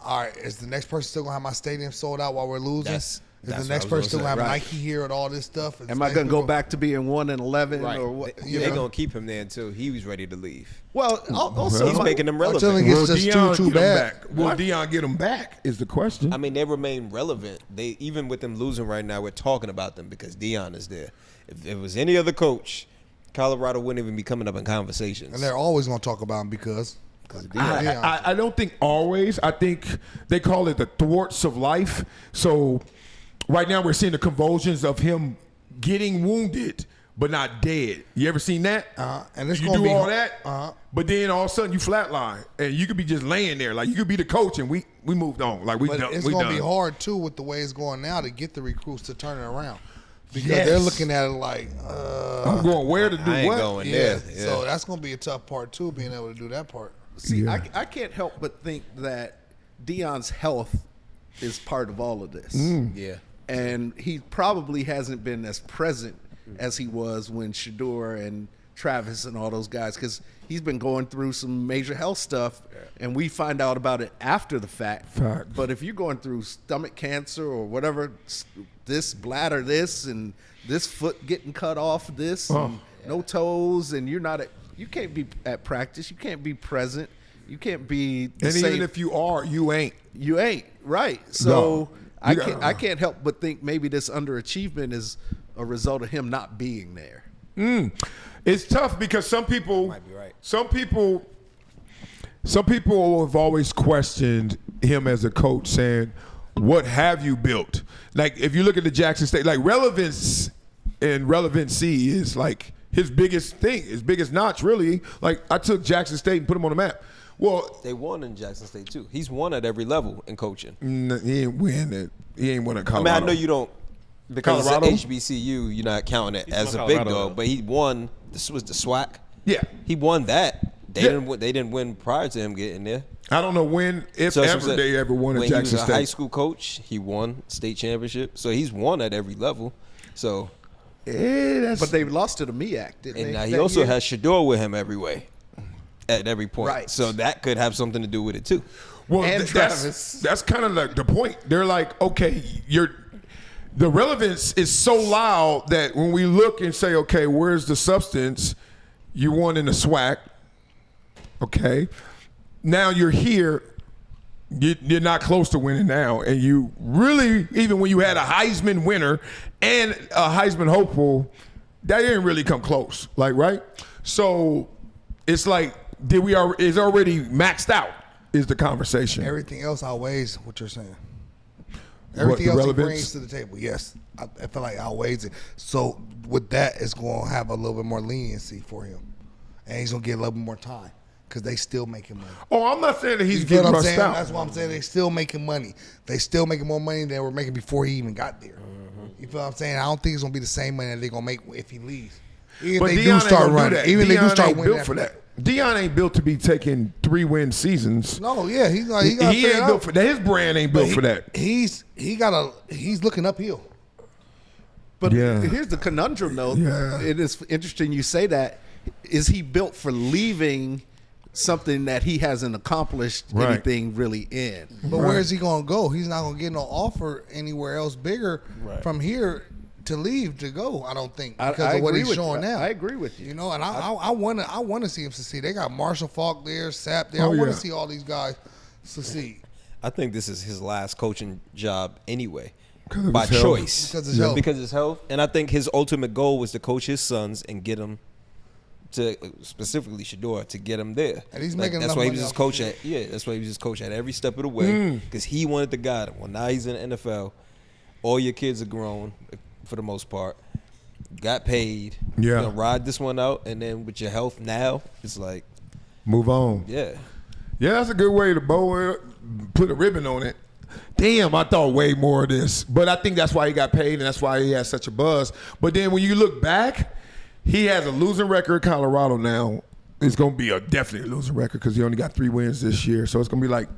All right, is the next person still gonna have my stadium sold out while we're losing? That's Is what the next I was person still gonna gonna have say. Nike here and all this stuff? Is Am I next going to go people- back to being 1-11 or what? They're gonna keep him there until he was ready to leave. Well, also He's making them Until relevant. it Will gets just Deion too get him bad. back? Will Deion get him back? Is the question. I mean, they remain relevant. They even with them losing right now, we're talking about them because Deion is there. If it was any other coach, Colorado wouldn't even be coming up in conversations. And they're always gonna talk about him because of Deion. I don't think always. I think they call it the thwarts of life. So right now we're seeing the convulsions of him getting wounded but not dead. You ever seen that? And it's you gonna do be all hard- that, but then all of a sudden you flatline, and you could be just laying there. Like you could be the coach, and we moved on. Like we But done. it's we gonna done. be hard too with the way it's going now to get the recruits to turn it around because Yes. they're looking at it like, I'm going where to do I ain't what? going yeah. there. Yeah. So that's gonna be a tough part too, being able to do that part. See, Yeah. I can't help but think that Deion's health is part of all of this. Yeah. And he probably hasn't been as present as he was when Shador and Travis and all those guys, because he's been going through some major health stuff, and we find out about it after the fact. Facts. But if you're going through stomach cancer or whatever, this bladder, this and this foot getting cut off, this and no toes, and you're not you can't be at practice, you can't be present, you can't be the And same. even if you are, you ain't. You ain't right. So No. I can't help but think maybe this underachievement is a result of him not being there. It's tough because some people Might be right. Some people have always questioned him as a coach, saying, "What have you built?" Like if you look at the Jackson State, like relevance and relevancy is like his biggest thing, his biggest notch, really. Like I took Jackson State and put him on the map. Well, They won in Jackson State too. He's won at every level in coaching. he ain't win it. He ain't win at I mean, Colorado. I know you don't because Colorado? it's a HBCU. You're not counting it as from a big Colorado, dog, but he won. This was the SWAC. Yeah, He won that. They Yeah. didn't. They didn't win prior to him getting there. I don't know when, if So ever, they ever won at when Jackson he was a high State. school coach, he won state championship. So he's won at every level. So But they lost to the MEAC, didn't and they? he that also year? has Shador with him every way, at every point. Right. So that could have something to do with it too. Well, And Travis. that's kind of like the point. They're like, okay, the relevance is so loud that when we look and say, okay, where's the substance? You won in the SWAC. Okay. Now you're here. You're not close to winning now. And you really, even when you had a Heisman winner and a Heisman hopeful, that didn't really come close. Like, right? So it's like, is already maxed out is the conversation. Everything else outweighs what you're saying. What, Everything the else he relevance? brings to the table, yes, I feel like outweighs it. So with that, it's going to have a little bit more leniency for him, and he's going to get a little bit more time because they still making money. Oh, I'm not saying that he's You get getting what I'm rushed saying? out. That's what I'm saying. They still making money. They still making more money than they were making before he even got there. Mm-hmm. You feel what I'm saying? I don't think it's going to be the same money that they're going to make if he leaves. Even But if they Deion do ain't start gonna do running. that. Even if they do Deion start ain't winning built for that. Deion ain't built to be taking 3-win seasons. No, yeah, he got He ain't built for that. His brand ain't built for that. He's looking uphill. But Yeah. here's the conundrum, though. Yeah. It is interesting you say that. Is he built for leaving something that he hasn't accomplished Right. anything really in? But where is he going to go? He's not going to get no offer anywhere else bigger from here to leave to go. I don't think because of what agree he's with showing you. now. I agree with you. You know, and I want to see him succeed. They got Marshall Falk there, Sapp there. I Oh, want yeah. to see all these guys succeed I think this is his last coaching job anyway, 'Cause of by his health. choice. because of his health. Because of his health, and I think his ultimate goal was to coach his sons and get them to specifically Shador to get him there. And he's Like, making that's enough why he money was his off coach of at that's why he was his coach at every step of the way because he wanted to guide him. Well, now he's in the NFL. All your kids are grown for the most part. Got paid. Yeah. You're gonna ride this one out, and then with your health now, it's like, Move on. yeah. Yeah, that's a good way to bow it, put a ribbon on it. Damn, I thought way more of this. But I think that's why he got paid and that's why he has such a buzz. But then when you look back, he has a losing record in Colorado now. It's going to be a definitely losing record because he only got 3 wins this year. So it's going to be like,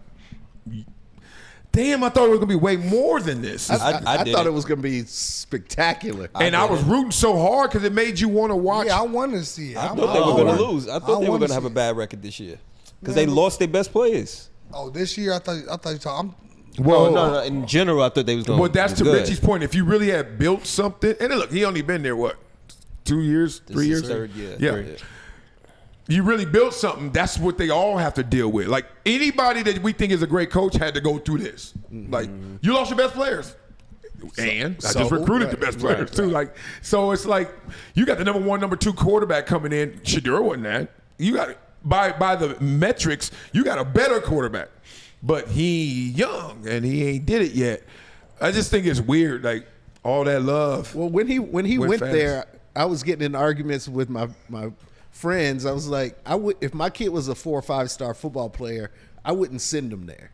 damn, I thought it was going to be way more than this. I did thought it. it was going to be spectacular. and I was rooting so hard because it made you want to watch. Yeah, I want to see it. I thought they were going to lose. I thought they were wanna going to have see a bad record this year because they lost their best players. Oh, this year I thought you talking. Well, no. In general, I thought they was going. Well, that's to good. Richie's point. If you really had built something, and look, he only been there what, 2 years, 3 years? Third year. Yeah. Third year. You really built something. That's what they all have to deal with. Like anybody that we think is a great coach had to go through this. Like you lost your best players, and I just recruited the best players too. Like so, it's like you got the number 1, number 2 quarterback coming in. Shedeur wasn't that. You got by the metrics, you got a better quarterback, but he young and he ain't did it yet. I just think it's weird. Like all that love. Well, when he went fast. there, I was getting in arguments with my friends. I was like, if my kid was a 4 or 5 star football player, I wouldn't send him there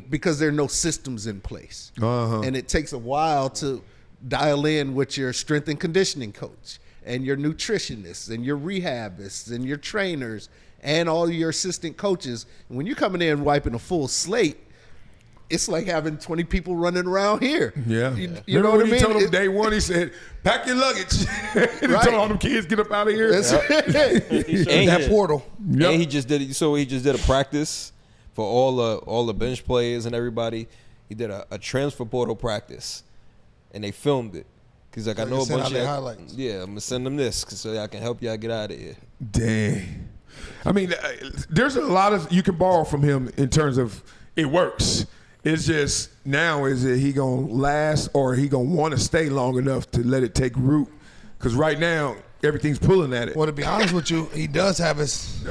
because there are no systems in place, and it takes a while to dial in with your strength and conditioning coach and your nutritionists and your rehabists and your trainers and all your assistant coaches. And when you're coming in wiping a full slate, it's like having 20 people running around here. Yeah. You know Remember what I when mean? he told them day one, he said, pack your luggage. He told all them kids, get up out of here. And That portal. Yep. And he just did. So he just did a practice for all the bench players and everybody. He did a transfer portal practice, and they filmed it. He's like, I know a send bunch out their of highlights. Yeah, I'm gonna send them this so I can help y'all get out of here. Dang. I mean, there's a lot of you can borrow from him in terms of it works. It's just now is it he gonna last or he gonna want to stay long enough to let it take root? Because right now everything's pulling at it. Well, to be honest with you, he does have his.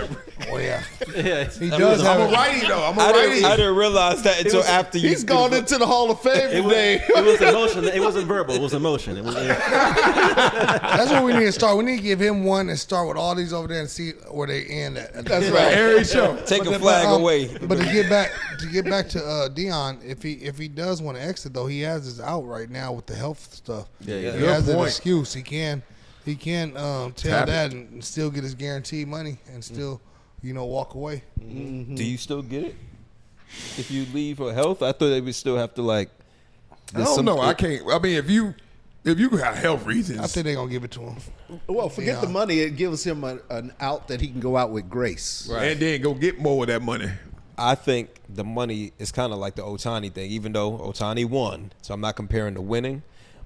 Oh yeah, Yeah, he does have. I'm a righty though. I'm a I righty. didn't realize that until after you. He's gone into the Hall of Fame today. it was emotion. It wasn't verbal. It was emotion. It was. That's what we need to start. We need to give him one and start with all these over there and see where they end at. That's right. Every show. Take a flag away. But to get back to Dion, if he does want to exit though, he has his out right now with the health stuff. Yeah. He Good has an point. excuse. He can tell Tap that and still get his guaranteed money and still walk away. Do you still get it if you leave for health? I thought they would still have to like. I don't know. I can't. I mean, if you got health reasons, I think they're gonna give it to him. Well, forget the money. It gives him an out that he can go out with grace. and then go get more of that money. I think the money is kind of like the Ohtani thing, even though Ohtani won. So I'm not comparing the winning,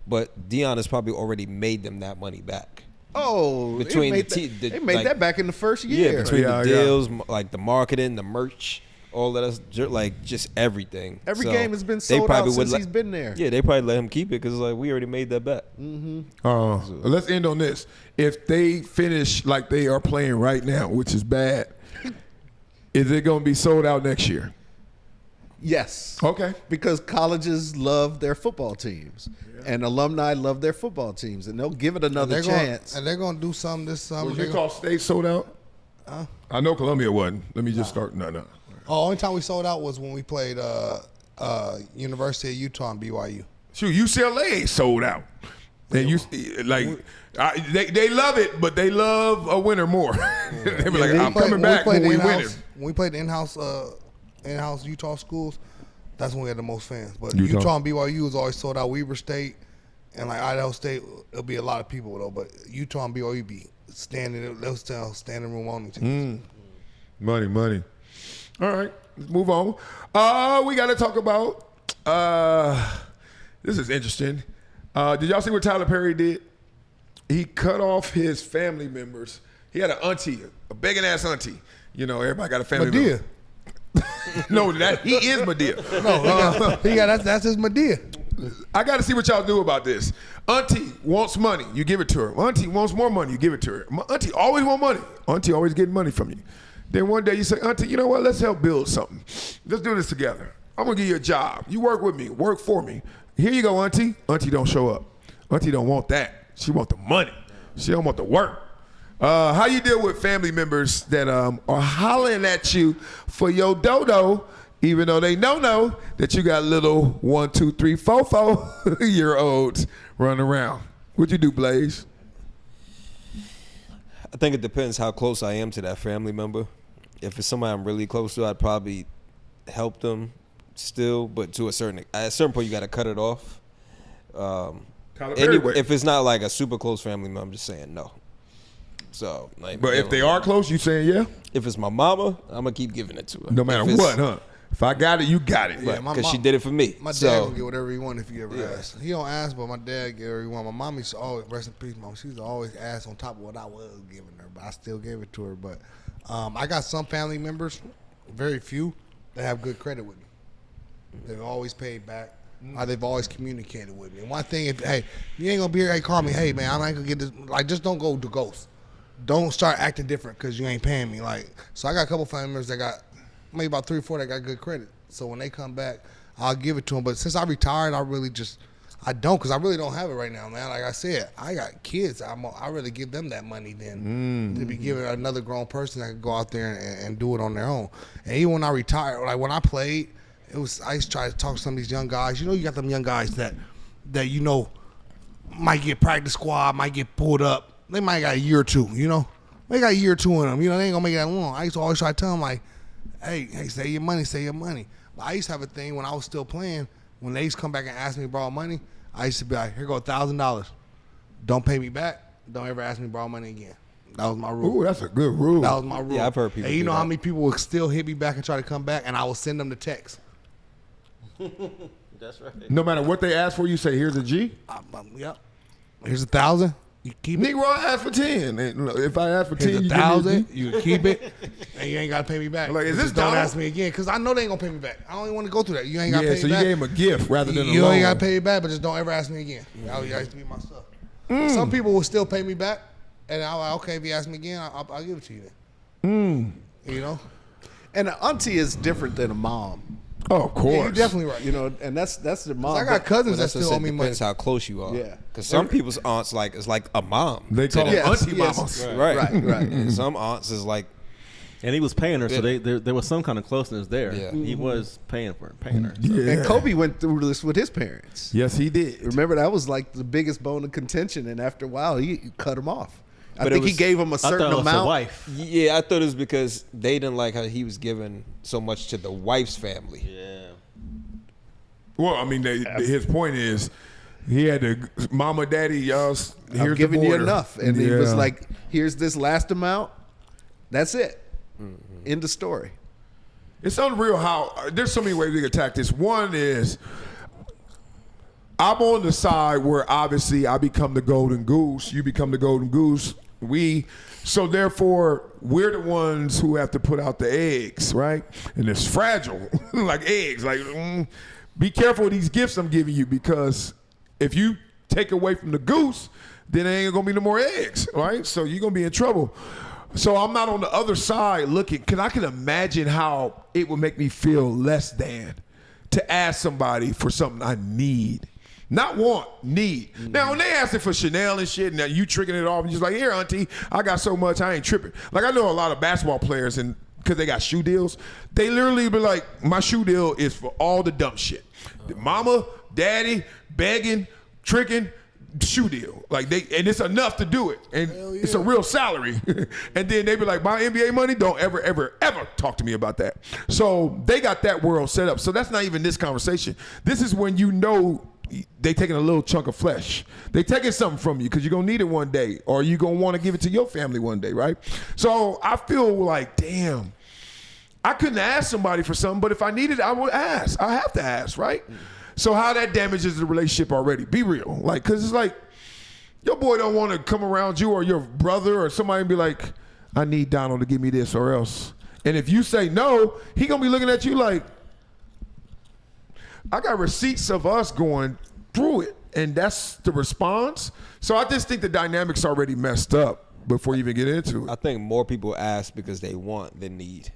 but Dion has probably already made them that money back. Oh, Between they made that back in the first year. Yeah, between Yeah, the yeah. deals, like the marketing, the merch, all that, like just everything. Every So game has been they sold probably out would since he's been there. Yeah, they probably let him keep it because like we already made that bet. Let's end on this. If they finish like they are playing right now, which is bad, is it going to be sold out next year? Yes. Okay. Because colleges love their football teams, and alumni love their football teams, and they'll give it another chance. And they're gonna do something this summer. Was Utah State sold out? I know Columbia wasn't. Let me just start. No. Only time we sold out was when we played University of Utah and BYU. Shoot, UCLA ain't sold out. And you like they love it, but they love a winner more. They be like, I'm coming back when we win it. When we played the in-house Utah schools, that's when we had the most fans. But Utah. Utah and BYU was always sold out. Weber State and like Idaho State, it'll be a lot of people though. But Utah and BYU be standing. They'll still standing room only. Money. All right, let's move on. We got to talk about. This is interesting. Did y'all see what Tyler Perry did? He cut off his family members. He had an auntie, a begging ass auntie. You know, everybody got a family Medea. member. No, that he is Medea. That's his Medea. I got to see what y'all do about this. Auntie wants money, you give it to her. Auntie wants more money, you give it to her. My auntie always want money. Auntie always getting money from you. Then one day you say, Auntie, you know what? Let's help build something. Let's do this together. I'm gonna give you a job. You work with me. Work for me. Here you go, Auntie. Auntie don't show up. Auntie don't want that. She want the money. She don't want the work. How you deal with family members that are hollering at you for your dodo, even though they know that you got little 1, 2, 3, 4 year olds running around? What'd you do, Blaze? I think it depends how close I am to that family member. If it's somebody I'm really close to, I'd probably help them still, but at a certain point you got to cut it off. If it's not like a super close family member, I'm just saying no. So, like, But if they are close, you saying yeah? If it's my mama, I'm gonna keep giving it to her. No matter If it's- what, huh? If I got it, you got it. Yeah, Because she did it for me. My dad So can get whatever he want if he ever asks. He don't ask, but my dad get whatever he want. My mom used to always, rest in peace, mom. She used to always ask on top of what I was giving her, but I still gave it to her. But I got some family members, very few, that have good credit with me. They've always paid back. They've always communicated with me. And one thing, if hey, you ain't gonna be here, hey, call me, hey man, I'm not gonna get this. Like, just don't go to ghost. Don't start acting different because you ain't paying me. Like, so I got a couple family members that got maybe about 3 or 4 that got good credit. So when they come back, I'll give it to them. But since I retired, I don't, because I really don't have it right now, man. Like I said, I got kids. I really give them that money then to be giving another grown person that could go out there and do it on their own. And even when I retired, like when I played, I used to try to talk to some of these young guys. You know, you got them young guys that you know might get practice squad, might get pulled up. They might got a year or two, you know. They got a year or two in them. You know, they ain't gonna make it that long. I used to always try to tell them like, hey, save your money, save your money. But I used to have a thing when I was still playing. When they used to come back and ask me to borrow money, I used to be like, here go $1,000. Don't pay me back. Don't ever ask me to borrow money again. That was my rule. Ooh, that's a good rule. That was my rule. Yeah, I've heard people And you do know that. how many people would still hit me back and try to come back, and I will send them the text. That's right. No matter what they ask for, you say, here's a G. Yep. Here's $1,000. You keep it. Negro, I ask for 10. And if I ask for 10, Here's you $1,000. You keep it, and you ain't gotta pay me back. Like, is Just this don't dollar? ask me again, because I know they ain't gonna pay me back. I don't even want to go through that. You ain't gotta Yeah, pay so me you back. gave him a gift rather than a You loan. ain't gotta pay me back, but just don't ever ask me again. That used to be my stuff. Some people will still pay me back, and I'm like, okay, if you ask me again, I'll give it to you then. You know? And an auntie is different than a mom. Oh, of course. Yeah, you're definitely right. You know, and that's the mom. I got cousins that That's still owe me money. depends how close you are. Yeah. Because some people's aunts is like a mom. They to call them. them Yes, auntie yes. mamas. Right. Right. And some aunts is like, And he was paying her, so Yeah. there was some kind of closeness there. Yeah. He was paying her. So. Yeah. And Kobe went through this with his parents. Yes, he did. Remember, that was like the biggest bone of contention, and after a while, he cut him off. I But it think he was- gave him a I thought certain it was the amount. wife. yeah, I thought it was because they didn't like how he was giving so much to the wife's family. Yeah. Well, I mean, his point is he had to, mama, daddy, y'all, here's I'm giving the you border. enough, and he was Yeah. like, "Here's this last amount. That's it. End of story." It's unreal how there's so many ways we can attack this. One is I'm on the side where obviously I become the golden goose, you become the golden goose. So therefore we're the ones who have to put out the eggs, right? And it's fragile, like eggs. Like be careful with these gifts I'm giving you, because if you take away from the goose, then there ain't gonna be no more eggs, right? So you're gonna be in trouble. So I'm not on the other side looking, because I can imagine how it would make me feel less than to ask somebody for something I need. Not want, need. Now, when they asking for Chanel and shit, and now you tricking it off and just like, here, auntie, I got so much, I ain't tripping. Like, I know a lot of basketball players, and because they got shoe deals, they literally be like, my shoe deal is for all the dumb shit. The mama, daddy, begging, tricking, shoe deal. Like and it's enough to do it. And it's a real salary. And then they be like, my NBA money, don't ever, ever, ever talk to me about that. So they got that world set up. So that's not even this conversation. This is when you know they taking a little chunk of flesh. They taking something from you because you're going to need it one day, or you're going to want to give it to your family one day, right? So I feel like, damn, I couldn't ask somebody for something, but if I needed it, I would ask. I have to ask, right? So how that damages the relationship already. Be real. Like, because it's like, your boy don't want to come around you or your brother or somebody and be like, I need Donald to give me this or else. And if you say no, he going to be looking at you like, I got receipts of us going through it, and that's the response. So I just think the dynamic's already messed up before you even get into it. I think more people ask because they want than need.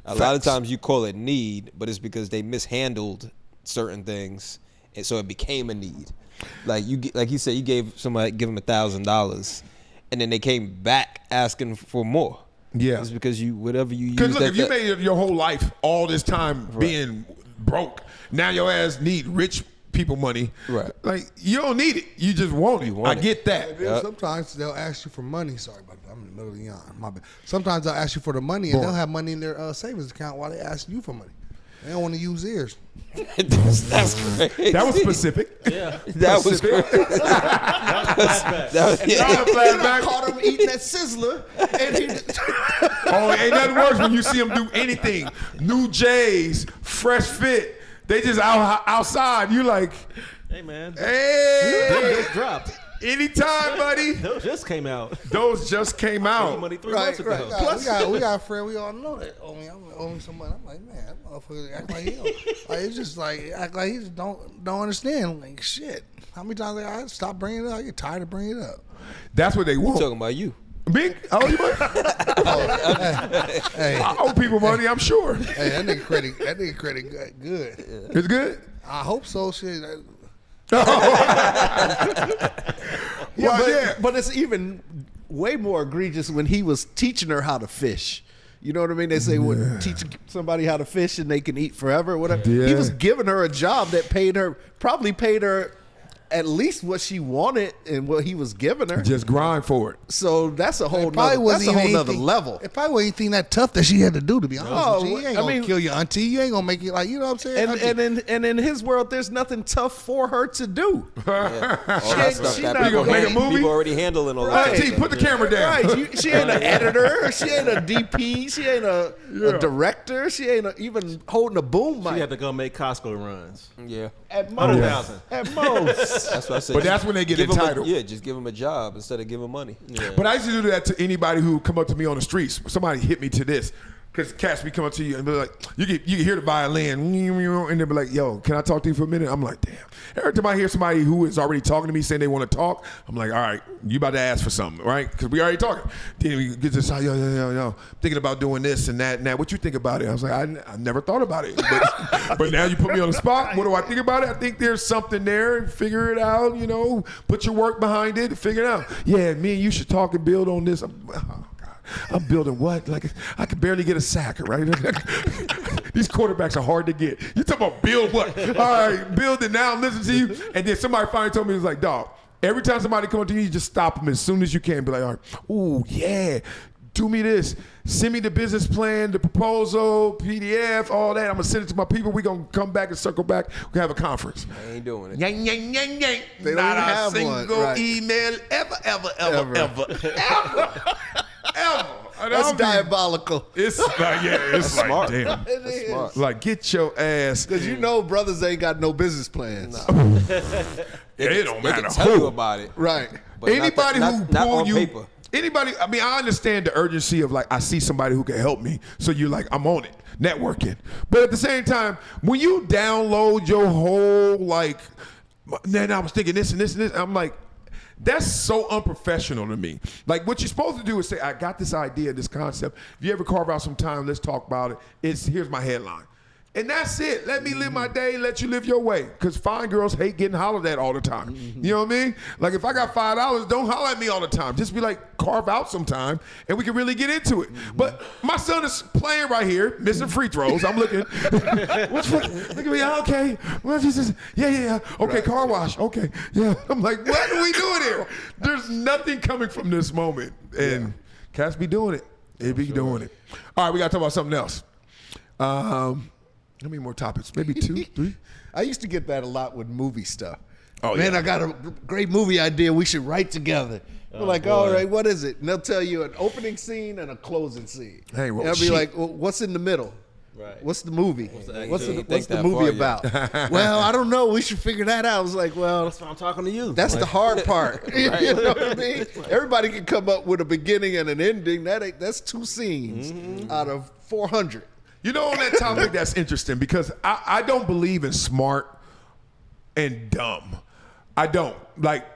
A lot of times you call it need, but it's because they mishandled certain things, and so it became a need. Like you said, you gave them $1,000, and then they came back asking for more. Yeah. It's because whatever you use. Because look, if you made your whole life all this time being broke, now your ass need rich people money. Right. Like, you don't need it. You just want it. want I it. get that. Then sometimes they'll ask you for money. Sorry about that. I'm in the middle of the yawn. My bad. Sometimes they'll ask you for the money, and they'll have money in their savings account while they ask you for money. They don't want to use theirs. that's crazy. That was specific. Yeah. That was crazy. That was, Not a flashback. I caught him eating that Sizzler, and he Oh, ain't nothing worse when you see them do anything. New J's, fresh fit. They just outside. You like, Hey, man. hey. They just dropped. Anytime, buddy. Those just came out. Those just came out. Money 3 months ago. Right. Plus, we got a friend we all know that owe me some money. I'm like, man, that motherfucker act like he don't. Like, it's just like act like he just don't understand. I'm like, shit. How many times I stop bringing it up? I get tired of bringing it up. That's what they want. Talking about you. Me? I owe you money? Hey, I owe people money, I'm sure. hey, that nigga credit good. It's good? I hope so. Shit. But it's even way more egregious when he was teaching her how to fish. You know what I mean? They say when teach somebody how to fish and they can eat forever or whatever. Yeah. He was giving her a job that probably paid her at least what she wanted and what he was giving her. Just grind for it. So that's a whole Probably nother level. It probably wasn't anything that tough that she had to do, to be honest with you. You ain't I gonna mean, kill your auntie. You ain't gonna make it like, you know what I'm saying? And in his world, there's nothing tough for her to do. All that stuff she that not gonna make a movie? people already handling all Right. that. T, put the camera down. Right, she ain't an editor. She ain't a DP. She ain't a director. She ain't even holding a boom You mic. had to go make Costco runs. Yeah. At most. 100,000. At most. That's what I said. But that's when they get Give 'em entitled. just give them a job instead of giving money. Yeah. But I used to do that to anybody who come up to me on the streets. Somebody hit me to this. Because cats be coming to you and be like, you can hear the violin, and they'll be like, yo, can I talk to you for a minute? I'm like, damn. Every time I hear somebody who is already talking to me saying they want to talk, I'm like, all right, you about to ask for something, right? Because we already talking. Then we get this, yo, thinking about doing this and that and that. What you think about it? I was like, I never thought about it. But now you put me on the spot. What do I think about it? I think there's something there. Figure it out, put your work behind it, figure it out. Yeah, me and you should talk and build on this. I'm building what? Like, I can barely get a sack, right? These quarterbacks are hard to get. You talking about build what? All right, build it now, listen to you. And then somebody finally told me, it was like, dog, every time somebody comes to you, you just stop them as soon as you can. Be like, all right, ooh, yeah, do me this. Send me the business plan, the proposal, PDF, all that. I'm going to send it to my people. We're going to come back and circle back. We have a conference. I ain't doing it. Yang, yang, yang, yang. They don't Not even a have single one, right. email ever. That's diabolical. It's like, it's like, smart. damn. It is. Smart. Like, get your ass. Because brothers ain't got no business plans. It don't They matter can tell you who. about it. Right. But Anybody not who pull on you. paper. Anybody, I understand the urgency of like, I see somebody who can help me. So you're like, I'm on it, networking. But at the same time, when you download your whole, like, then I was thinking this and this and this, I'm like, that's so unprofessional to me. Like, what you're supposed to do is say, I got this idea, this concept. If you ever carve out some time, let's talk about it. Here's my headline. And that's it. Let me live my day, let you live your way. Because fine girls hate getting hollered at all the time. You know what I mean? Like, if I got $5, don't holler at me all the time. Just be like, carve out some time, and we can really get into it. But my son is playing right here, missing free throws. I'm looking. Look at me. Okay. Well, yeah. Okay, car wash. Okay. Yeah. I'm like, what are we doing here? There's nothing coming from this moment. And cats be doing it. They be doing it. All right, we got to talk about something else. How many more topics? Maybe 2, 3? I used to get that a lot with movie stuff. Oh, Man, yeah. I got a great movie idea we should write together. We're like, all right, what is it? And they'll tell you an opening scene and a closing scene. Hey, well, and I'll be shit. like, well, what's in the middle? Right. What's the movie? the What's action? the, Think what's the that movie far yet. about? Well, I don't know. We should figure that out. I was like, well, That's why I'm talking to you. that's the hard part. You know what I mean? Everybody can come up with a beginning and an ending. That's 2 scenes out of 400. You know, on that topic, that's interesting because I don't believe in smart and dumb. I don't. Like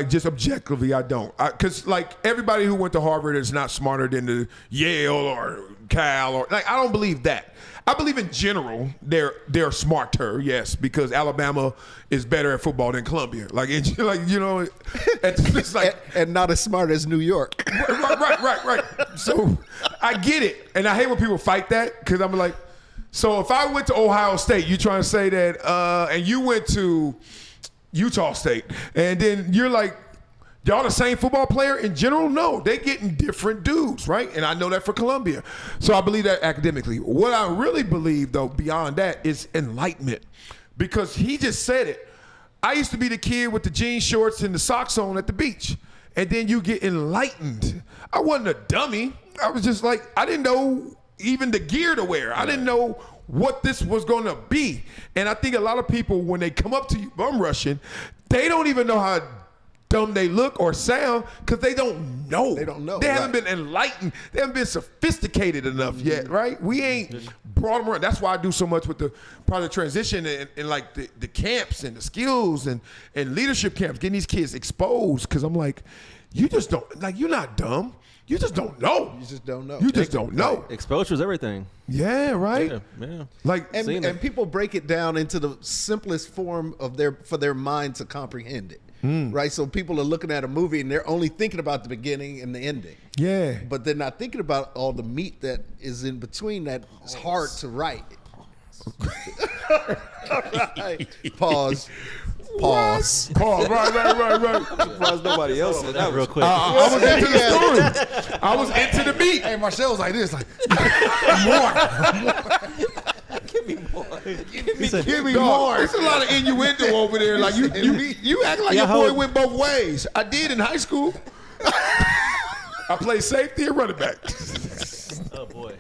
just objectively, I don't. Because, like, everybody who went to Harvard is not smarter than the Yale or Cal. Or like, I don't believe that. I believe in general they're smarter, yes, because Alabama is better at football than Columbia. Like, it's like And not as smart as New York. Right. So I get it, and I hate when people fight that because I'm like, so if I went to Ohio State, you trying to say that, and you went to Utah State, and then you're like, y'all the same football player in general? No, they getting different dudes, right? And I know that for Columbia. So I believe that academically. What I really believe, though, beyond that is enlightenment. Because he just said it. I used to be the kid with the jean shorts and the socks on at the beach. And then you get enlightened I wasn't a dummy. I was just like, I didn't know even the gear to wear. I didn't know what this was going to be. And I think a lot of people, when they come up to you bum rushing, they don't even know how dumb they look or sound because they don't know. They don't know. They haven't been enlightened. They haven't been sophisticated enough yet, right? We ain't brought them around. That's why I do so much with the project transition and like the camps and the skills and leadership camps, getting these kids exposed because I'm like, you just don't, like, you're not dumb. You just don't know. You just don't know. You just don't know. Exposure is everything. Yeah, right? Yeah. Like, And people break it down into the simplest form of for their mind to comprehend it. Right? So people are looking at a movie and they're only thinking about the beginning and the ending. yeah. But they're not thinking about all the meat that is in between that is hard to write. Right. Pause. Pause. Right. Surprised nobody else said that Real quick. I was into the story. I was into the beat. Hey, Marcel was like this, like Give me more. give me Dog, more. there's a lot of innuendo over there. Like you act like your boy went both ways. I did in high school. I played safety and running back. Oh boy.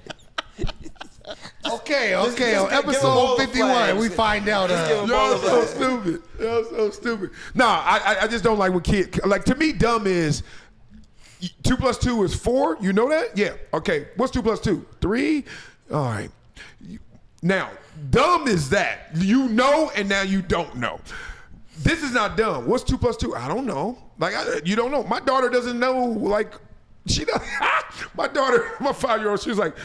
Okay. just On give him all episode the 51, flags. we find out. Y'all so stupid. Y'all so stupid. Nah, I just don't like when kids, like, to me, dumb is 2 + 2 is 4. You know that? Yeah. Okay. What's 2 + 2? 3? All right. Now, dumb is that. You know, and now you don't know. This is not dumb. What's 2 + 2? I don't know. Like, you don't know. My daughter doesn't know, like, she doesn't. My daughter, my 5-year-old, she was like,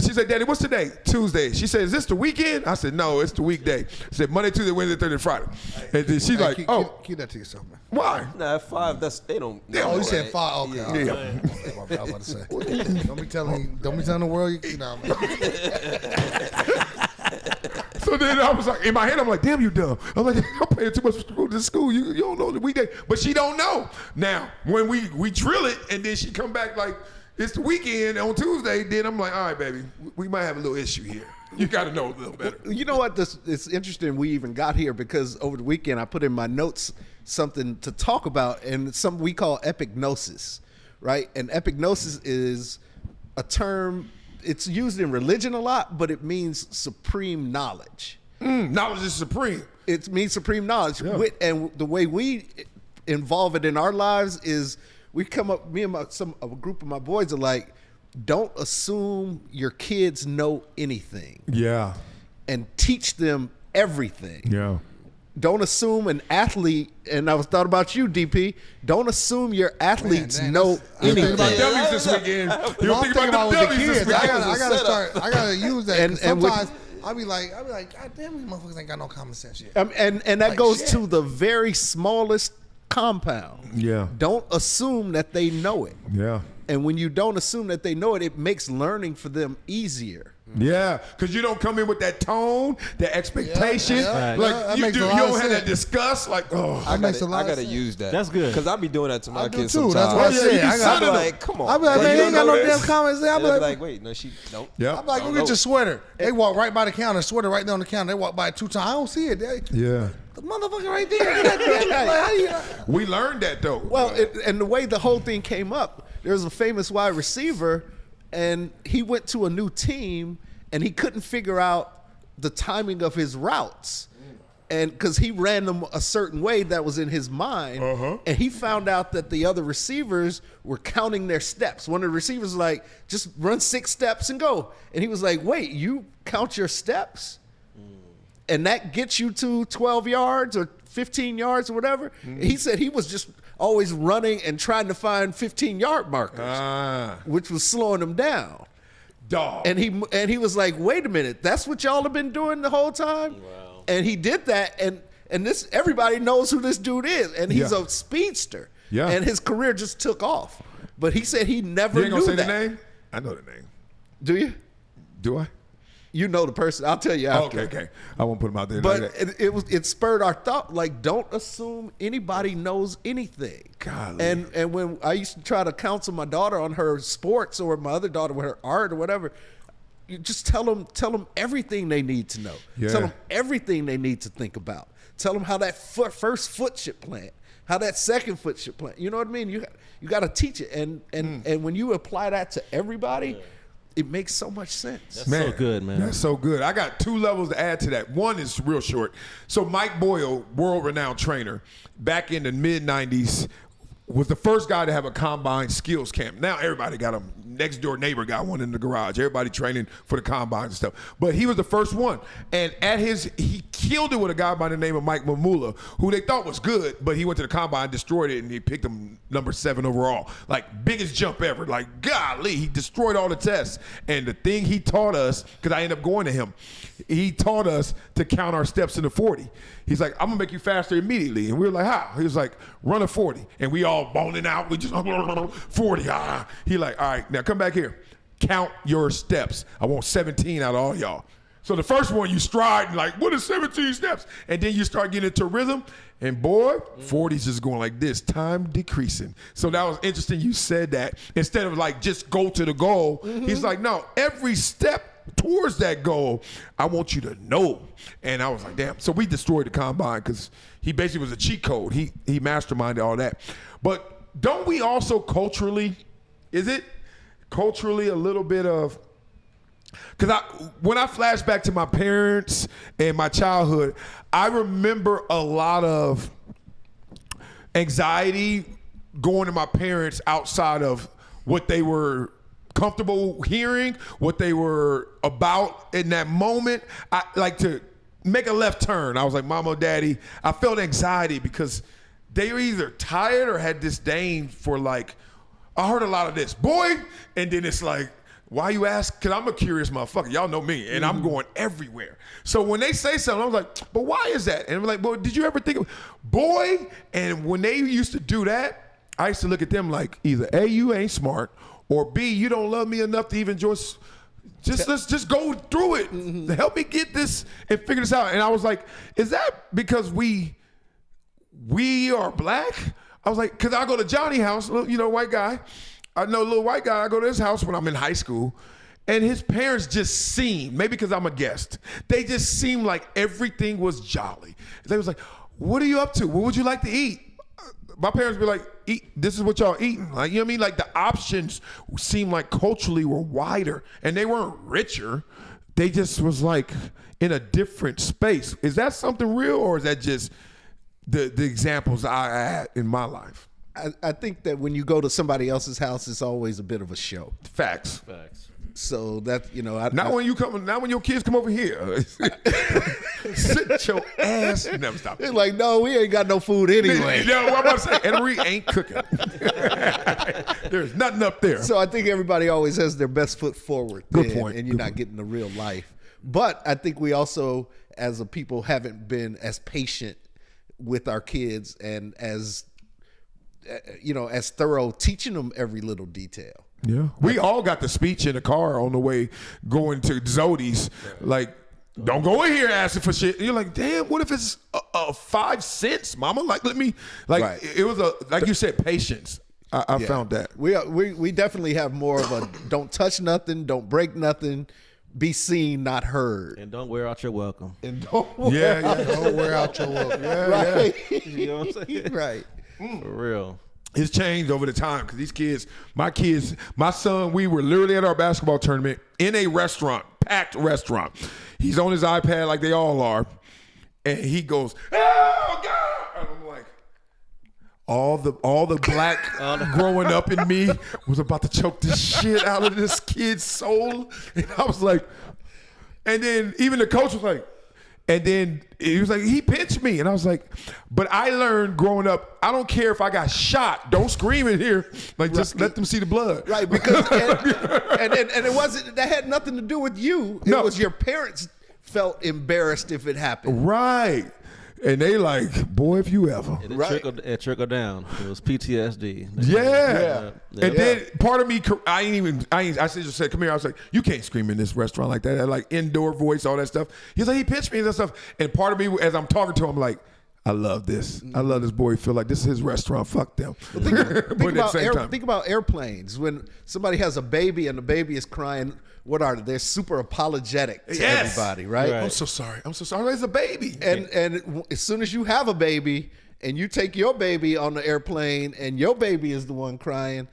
she said, Daddy, what's today? Tuesday. She said, is this the weekend? I said, no, it's the weekday. She said, Monday, Tuesday, Wednesday, Thursday, Friday. And then she's like, keep that to yourself, man. why? Nah, at 5, they don't. Oh, you said right? 5. Okay. Yeah. I was about to say. Don't be telling the world. You know. So then I was like, in my head, I'm like, damn, you dumb. I'm like, I'm paying too much for this school. You don't know the weekday. But she don't know. Now, when we drill it, and then she come back like, it's the weekend on Tuesday, then I'm like, all right, baby, we might have a little issue here. You got to know a little better. You know what? It's interesting we even got here because over the weekend I put in my notes something to talk about, and it's something we call epignosis, right? And epignosis is a term, it's used in religion a lot, but it means supreme knowledge. Knowledge is supreme. It means supreme knowledge. Yeah. And the way we involve it in our lives is we come up, me and a group of my boys are like, don't assume your kids know anything. Yeah. And teach them everything. Yeah. Don't assume an athlete, and I was thought about you, DP. Don't assume your athletes Man, know I was thinking anything. About dummies this weekend. You're I'm thinking about with the the dummies this kids. I weekend. gotta use that. And- 'cause and with- sometimes I'll be like, God damn, these motherfuckers ain't got no common sense yet. And that Like goes shit. to the very smallest compound. Yeah. Don't assume that they know it. Yeah. And when you don't assume that they know it, it makes learning for them easier. Yeah, because you don't come in with that tone, that expectation. Yeah, Right. Like that you makes do, a you lot don't of have that sense. disgust. Like, oh, That makes a lot I of gotta sense. use that. That's good. Because I be doing that to my I do kids too. That's sometimes. why I yeah, said you I son got. of a- like, come on. I be like, Like, man, you they ain't got don't no know damn this? common sense. I And be they'll be like, like, wait, no, she don't. yeah. I'm like, go get your sweater. They walk right by the counter, sweater right there on the counter. They walk by it 2 times. I don't see it. Yeah. The motherfucker right there. Like, how do you? We learned that though. Well, and the way the whole thing came up, there was a famous wide receiver, and he went to a new team, and he couldn't figure out the timing of his routes. And because he ran them a certain way that was in his mind, and he found out that the other receivers were counting their steps. One of the receivers was like, just run 6 steps and go. And he was like, wait, you count your steps? And that gets you to 12 yards or 15 yards or whatever. He said he was just always running and trying to find 15-yard markers, which was slowing him down. Dog. And he was like, wait a minute, that's what y'all have been doing the whole time? Wow. And he did that, and this everybody knows who this dude is, and he's Yeah. a speedster. Yeah. And his career just took off. But he said he never You ain't gonna knew say that. the name? I know the name. Do you? Do I? You know the person. I'll tell you after. Okay. I won't put him out there. But like that. it spurred our thought, like, don't assume anybody knows anything. Golly. And when I used to try to counsel my daughter on her sports, or my other daughter with her art or whatever, you just tell them everything they need to know. Yeah. Tell them everything they need to think about. Tell them how that first foot should plant, how that second foot should plant. You know what I mean? You got to teach it, and when you apply that to everybody, it makes so much sense. That's so good, man. That's so good. I got 2 levels to add to that. One is real short. So Mike Boyle, world-renowned trainer, back in the mid-'90s, was the first guy to have a combine skills camp. Now everybody got them. Next door neighbor got one in the garage. Everybody training for the combine and stuff. But he was the first one. And he killed it with a guy by the name of Mike Mamula, who they thought was good, but he went to the combine, destroyed it, and he picked him number 7 overall. Like, biggest jump ever. Like, golly, he destroyed all the tests. And the thing he taught us, because I ended up going to him, he taught us to count our steps in the 40. He's like, I'm gonna make you faster immediately. And we were like, how? He was like, run a 40. And we all boning out. We just 40. He like, all right, now come back here. Count your steps. I want 17 out of all y'all. So the first one you stride and like, what is 17 steps? And then you start getting into rhythm. And boy, 40's just going like this, time decreasing. So that was interesting you said that. Instead of like just go to the goal, he's like, no, every step towards that goal, I want you to know. And I was like, damn. So we destroyed the combine because he basically was a cheat code. He masterminded all that. But don't we also culturally, is it culturally a little bit of, because when I flash back to my parents and my childhood, I remember a lot of anxiety going to my parents outside of what they were comfortable hearing, what they were about in that moment. I like to make a left turn. I was like, Mama, Daddy, I felt anxiety because they were either tired or had disdain for like, I heard a lot of this, boy, and then it's like, why you ask? Because I'm a curious motherfucker. Y'all know me, and I'm going everywhere. So when they say something, I was like, but why is that? And I'm like, well, did you ever think of, boy? And when they used to do that, I used to look at them like either A, you ain't smart, or B, you don't love me enough to even let's just go through it. Help me get this and figure this out. And I was like, is that because we are black? I was like, because I go to Johnny's house, white guy. I know a little white guy. I go to his house when I'm in high school, and his parents just seem, maybe because I'm a guest, they just seem like everything was jolly. They was like, what are you up to? What would you like to eat? My parents be like, eat. This is what y'all eating. Like, you know what I mean? Like the options seemed like culturally were wider, and they weren't richer. They just was like in a different space. Is that something real, or is that just the examples I had in my life? I think that when you go to somebody else's house, it's always a bit of a show. Facts. So that not when your kids come over here. Sit your ass. Never stop. It's like, no, we ain't got no food anyway. You know what I'm about to say? Henry ain't cooking. There's nothing up there. So I think everybody always has their best foot forward. Good point. And you're not getting the real life. But I think we also, as a people, haven't been as patient with our kids and as thorough teaching them every little detail. Yeah, we all got the speech in the car on the way going to Zodi's. Like, don't go in here asking for shit. And you're like, damn, what if it's 5 cents, mama? Like, let me, like, right. It was like you said, patience. I found that. We definitely have more of a don't touch nothing, don't break nothing, be seen, not heard. And don't wear out your welcome. And don't wear out your welcome. Yeah, right. Yeah. You know what I'm saying? Right. For real. It's changed over the time because these kids, my son, we were literally at our basketball tournament in a restaurant, packed restaurant. He's on his iPad like they all are. And he goes, oh, God. And I'm like, all the black growing up in me was about to choke the shit out of this kid's soul. And I was like, and then even the coach was like, and then he was like, he pinched me. And I was like, but I learned growing up, I don't care if I got shot. Don't scream in here. Like, just let them see the blood. Right, because, and it wasn't, that had nothing to do with you. It was your parents felt embarrassed if it happened. Right. And they like, boy, if you ever. It trickled down. It was PTSD. Yeah. And then part of me, I just said, come here. I was like, you can't scream in this restaurant like that. Like indoor voice, all that stuff. He's like, he pinched me and that stuff. And part of me, as I'm talking to him, I'm like, I love this. I love this boy. Feel like this is his restaurant. Fuck them. Think about airplanes. When somebody has a baby and the baby is crying, what are they? They're super apologetic to everybody, right? I'm so sorry. I'm so sorry. It's a baby. And as soon as you have a baby and you take your baby on the airplane and your baby is the one crying,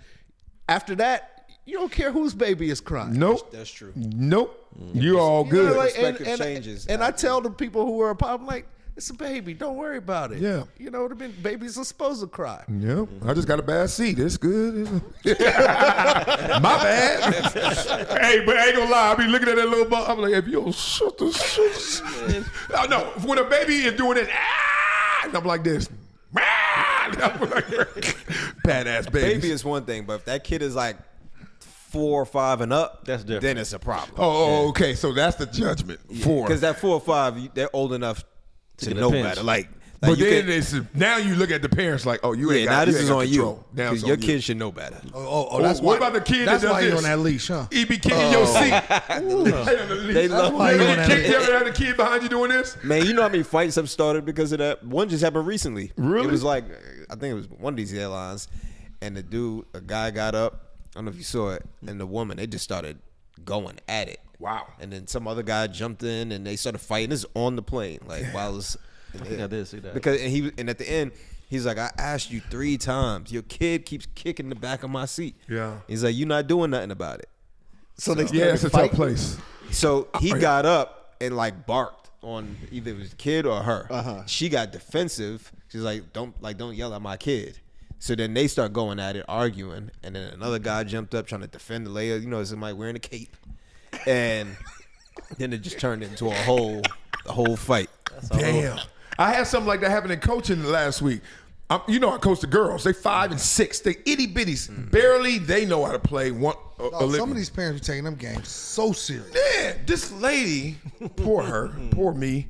after that, you don't care whose baby is crying. Nope. That's true. Nope. You're all good. You know, like, Perspective changes. And I tell the people who are, I'm like, it's a baby. Don't worry about it. Yeah. You know what I mean? Babies are supposed to cry. Yep. I just got a bad seat. It's good. My bad. Hey, but I ain't gonna lie. I be looking at that little bug. I'm like, if you don't shut the shit. Oh, no. When a baby is doing it, and I'm like this. Badass baby. Baby is one thing, but if that kid is like 4 or 5 and up, That's different. then it's a problem. Oh, okay. So that's the judgment. 4. Because that 4 or 5, they're old enough to get a know pinch. better. Like But you then can, it's now you look at the parents like, oh, you ain't got. now this you ain't is got on control. you. Now it's 'Cause on your you. kid should know better. That's what why, about the kid That's that does why you're this? on that leash, huh? He be kicking your seat. They love why you on that You leash. ever had a kid behind you doing this? Man, you know how many fights have started because of that? One just happened recently. Really? It was like, I think it was one of these airlines, and a guy got up, I don't know if you saw it, and the woman, they just started going at it. Wow. And then some other guy jumped in, and they started fighting. This is on the plane, like while it's I think I did see that. because and at the end, he's like, I asked you 3 times. Your kid keeps kicking the back of my seat. Yeah. He's like, you're not doing nothing about it. So they Yeah, it's a tough fighting. place. So he got up and like barked on either it was the kid or her. She got defensive. She's like, don't yell at my kid. So then they start going at it, arguing, and then another guy jumped up trying to defend the lady. You know, somebody wearing a cape, and then it just turned into a whole fight. Damn. I had something like that happen in coaching last week. You know, I coach the girls. They 5 and 6. They itty bitties. Barely they know how to play one. Some of these parents be taking them games so serious. Yeah, this lady, poor her, poor me.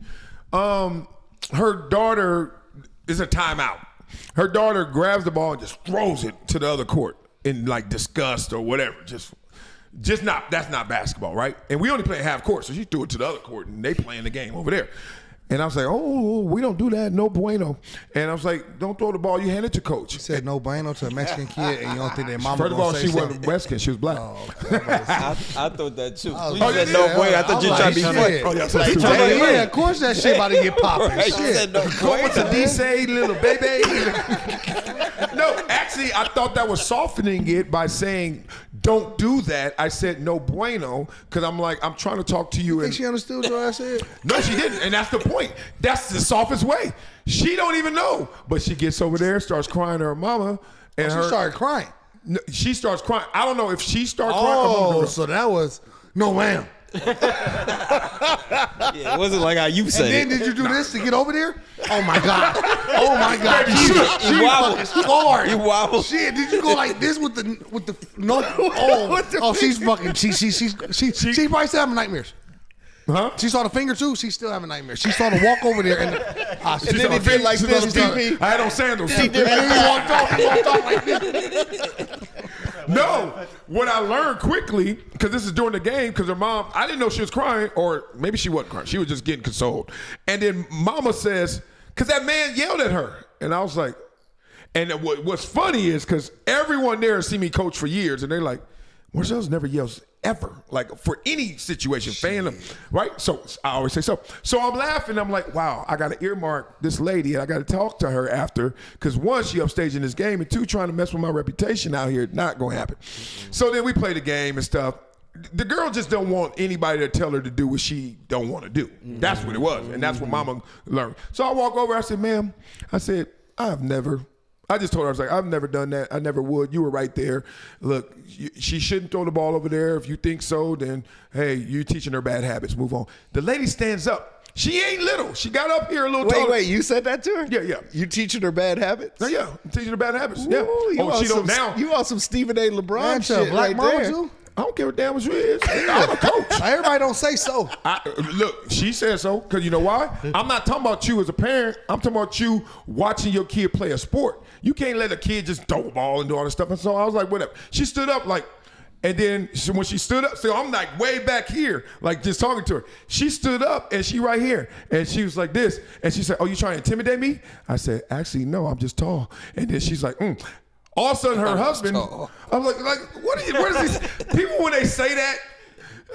Her daughter is a timeout. Her daughter grabs the ball and just throws it to the other court in like disgust or whatever. Just not. That's not basketball, right? And we only play half court, so she threw it to the other court, and they playing the game over there. And I was like, oh, we don't do that, no bueno. And I was like, don't throw the ball, you hand it to coach. You said no bueno to a Mexican kid, and you don't think their mama First of all, gonna she say wasn't something? Mexican, she was black. I thought that too. Oh, You yeah, said yeah, no way. I thought you were I'm trying to be like, funny. shit. Oh, yeah, so Like, she was yeah, black. of course that shit about to get popping. Right, you Shit. said no Going to bueno. DC, little baby. No, actually, I thought that was softening it by saying, don't do that. I said no bueno, because I'm like, I'm trying to talk to you. Think And she understood what I said? no, she didn't. And that's the point. That's the softest way. She don't even know. But she gets over there, starts crying to her mama. And She her, started crying. No, she starts crying. I don't know if she started crying. Her mama Oh, don't know. so that was no ma'am. Yeah, it wasn't like how you said And then it. did you do this to get over there? Oh my God. Oh my God. Baby, She shit. fucking scarred. You wobbled. Shit, did you go like this with the no? Oh, she's fucking. She probably still having nightmares. Huh? She saw the finger too. She's still having nightmares. She saw the walk over there and She then saw he the did thing- like she this, saw the- DB. I had on sandals. and then he walked off like this. No, what I learned quickly, because this is during the game, because her mom, I didn't know she was crying, or maybe she wasn't crying. She was just getting consoled. And then mama says, because that man yelled at her. And I was like, and what's funny is, because everyone there has seen me coach for years, and they're like, Marcellus never yells ever, like for any situation, fan them, right? So I always say so. So I'm laughing. I'm like, wow, I got to earmark this lady, and I got to talk to her after, because one, she upstaging this game, and two, trying to mess with my reputation out here, not going to happen. So then we play the game and stuff. The girl just don't want anybody to tell her to do what she don't want to do. That's what it was, and that's what mama learned. So I walk over, I said, ma'am, I said, I just told her, I was like, I've never done that. I never would. You were right there. Look, she shouldn't throw the ball over there. If you think so, then, hey, you're teaching her bad habits. Move on. The lady stands up. She ain't little. She got up here a little taller. Wait, you said that to her? Yeah. You teaching her bad habits? No, yeah, I'm teaching her bad habits. Yeah. Ooh, you She don't now. You on some Stephen A. LeBron Man, shit black right mama there. too. I don't care what damn what you is. I'm a coach. Everybody don't say so. Look, she said so, because you know why? I'm not talking about you as a parent. I'm talking about you watching your kid play a sport. You can't let a kid just throw a ball and do all this stuff. And so I was like, whatever. She stood up like, And then when she stood up, so I'm like way back here, like just talking to her. She stood up and she right here. And she was like this. And she said, oh, you trying to intimidate me? I said, actually, no, I'm just tall. And then she's like, All of a sudden her husband, I'm like, what is this? People when they say that,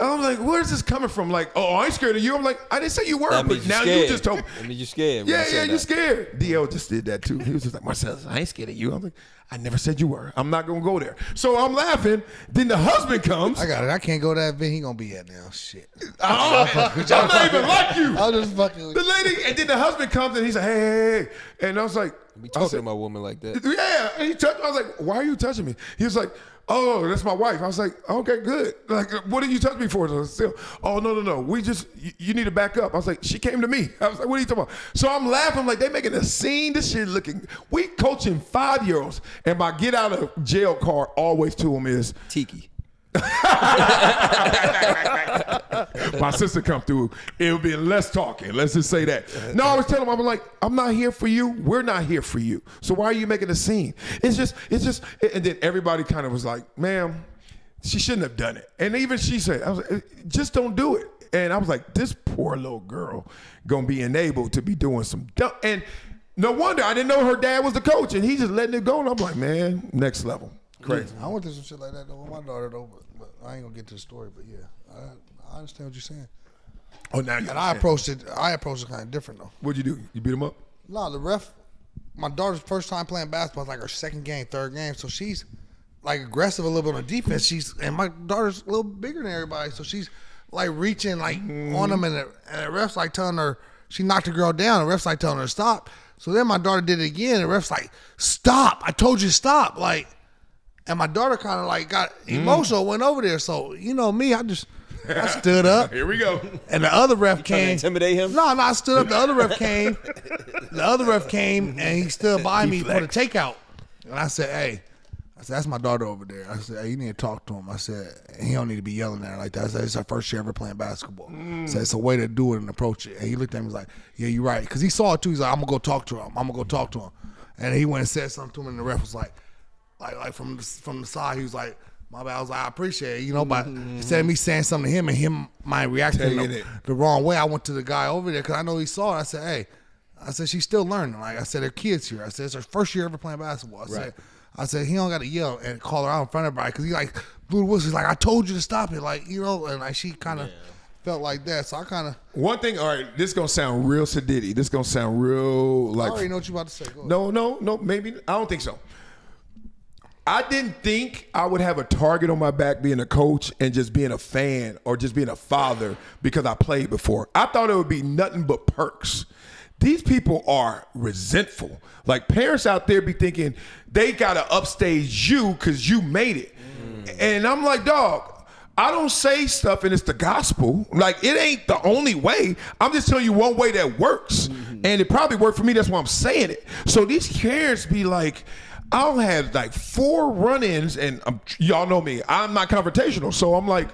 I'm like, where's this coming from? Like, oh, I ain't scared of you. I'm like, I didn't say you were, but now you just told me. I mean, you scared. Yeah, you scared. DL just did that too. He was just like, Marcellus, I ain't scared of you. I'm like, I never said you were. I'm not gonna go there. So I'm laughing. Then the husband comes. I got it. I can't go to that event. He gonna be at now. Shit. I'm not even like you. I'll just fucking with the lady, and then the husband comes and he's like, hey. And I was like, Be talking to my woman like that. yeah. And he touched. I was like, why are you touching me? He was like, oh, that's my wife. I was like, okay, good. Like, what did you touch me for? Still, oh, no. We just, you need to back up. I was like, she came to me. I was like, what are you talking about? So I'm laughing like they making a scene. This shit looking, we coaching 5-year-olds. And my get out of jail card always to them is Tiki. my sister come through. It'll be less talking. Let's just say that. No, I was telling him, I was like, I'm not here for you. We're not here for you. So why are you making a scene? It's just. And then everybody kind of was like, ma'am, she shouldn't have done it. And even she said, I was like, just don't do it. And I was like, this poor little girl gonna be enabled to be doing some dumb. And no wonder I didn't know her dad was the coach, and he's just letting it go. And I'm like, man, next level. Crazy. I went through some shit like that though with my daughter though, but I ain't gonna get to the story. But yeah, I understand what you're saying. Oh, now you And I approached it kind of different though. What'd you do? You beat him up? No, the ref. My daughter's first time playing basketball. It's like her second game, third game. So she's like aggressive a little bit on the defense. And my daughter's a little bigger than everybody, so she's like reaching like on them, and the ref's like telling her she knocked the girl down. The ref's like telling her to stop. So then my daughter did it again. And the ref's like, stop! I told you to stop! Like. And my daughter kind of like got emotional, went over there. So, you know me, I stood up. Here we go. And the other ref Trying to came. intimidate him? No, I stood up. The other ref came. And he stood by me for the takeout. And I said, hey, that's my daughter over there. I said, hey, you need to talk to him. I said, he don't need to be yelling at her like that. I said, it's her first year ever playing basketball. I said, it's a way to do it and approach it. And he looked at me and was like, yeah, you're right. Because he saw it too. He's like, I'm going to go talk to him. And he went and said something to him, and the ref was like from the side, he was like, my bad. I was like, I appreciate it, you know, but instead of me saying something to him and him my reacting the wrong way, I went to the guy over there because I know he saw it. I said, hey, she's still learning. Like I said, her kids here. I said, it's her first year ever playing basketball. I said, he don't got to yell and call her out in front of everybody because he like blew the whistle. He's like, I told you to stop it, like, you know, and like she kind of felt like that. So I kind of one thing. All right, this gonna sound real sadiddy. This gonna sound real like. I already know what you about to say. Go ahead. No. Maybe I don't think so. I didn't think I would have a target on my back being a coach and just being a fan or just being a father because I played before. I thought it would be nothing but perks. These people are resentful. Like parents out there be thinking they gotta upstage you because you made it. And I'm like, dog, I don't say stuff and it's the gospel. Like it ain't the only way. I'm just telling you one way that works. And it probably worked for me. That's why I'm saying it. So these parents be like, I'll have like 4 run-ins, and y'all know me. I'm not confrontational, so I'm like,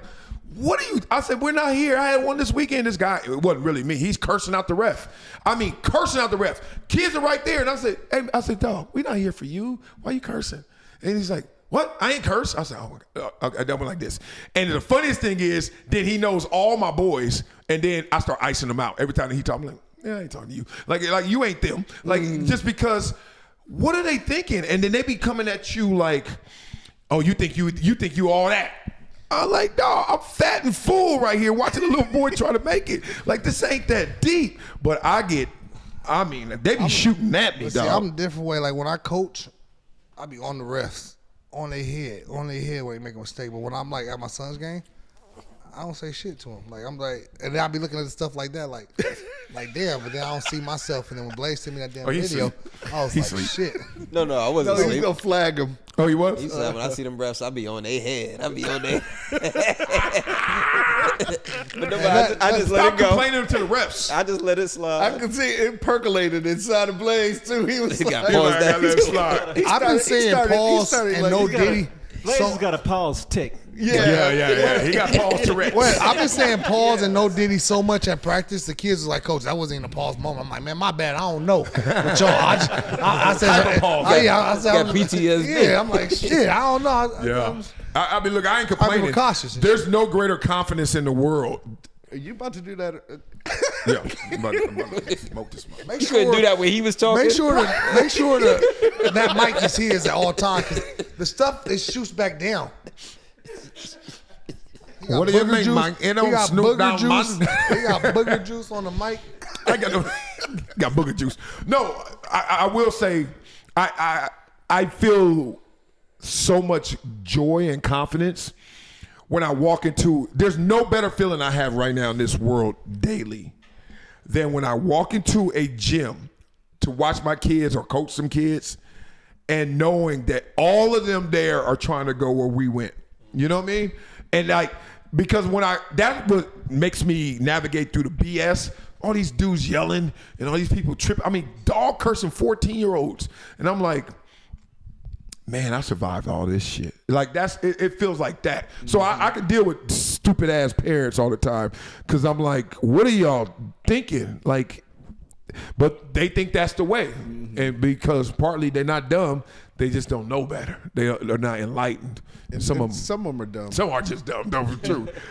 what are you? I said, we're not here. I had one this weekend. This guy, it wasn't really me. He's cursing out the ref. I mean, cursing out the ref. Kids are right there, and I said, hey, dog, we're not here for you. Why are you cursing? And he's like, what? I ain't curse. I said, oh, I went like this. And the funniest thing is, then he knows all my boys, and then I start icing them out every time he talks. I'm like, yeah, I ain't talking to you. Like you ain't them. Like just because. What are they thinking? And then they be coming at you like, oh, you think you all that? I'm like, dawg, I'm fat and full right here watching a little boy try to make it. Like this ain't that deep. But they be shooting at me, dog. See, I'm a different way. Like when I coach, I be on the refs, on their head when they make a mistake. But when I'm like at my son's game, I don't say shit to him. Like I'm like, and then I be looking at the stuff like that, like damn. But then I don't see myself. And then when Blaze sent me that damn video, I was like, shit. No, I wasn't. No, he's gonna flag him. Oh, you was? He said, when I see them refs, I be on their head. I be on their. But no, I just let it go. Stop complaining to the refs. I just let it slide. I can see it percolated inside of Blaze too. He was like, I let it slide. I've been saying pause and no Diddy. Blaze has got a pause tick. Yeah. He got pause Tourette. Well, I've been saying pause and no Diddy so much at practice. The kids was like, Coach, that wasn't even a pause moment. I'm like, man, my bad. I don't know. But yo, I said, got PTSD. Yeah, I'm like, shit, I don't know. I mean, look, I ain't complaining. cautious. There's no greater confidence in the world. Are you about to do that? Yeah, I'm about to smoke this one. Make You couldn't do that when he was talking. Make sure that mic is his at all times. 'Cause the stuff it shoots back down. What do you mean, juice. Mike? It He don't got snoop booger down juice. my. He got booger juice on the mic. I got booger juice. No, I will say, I feel so much joy and confidence when I walk into. There's no better feeling I have right now in this world daily than when I walk into a gym to watch my kids or coach some kids, and knowing that all of them there are trying to go where we went. You know what I mean? And like, because that's what makes me navigate through the BS. All these dudes yelling and all these people tripping. I mean, dog cursing 14-year-olds. And I'm like, man, I survived all this shit. Like it feels like that. So I can deal with stupid ass parents all the time because I'm like, what are y'all thinking? Like, but they think that's the way. And because partly they're not dumb, they just don't know better. They're not enlightened. And some of them are dumb. Some are just dumb. No,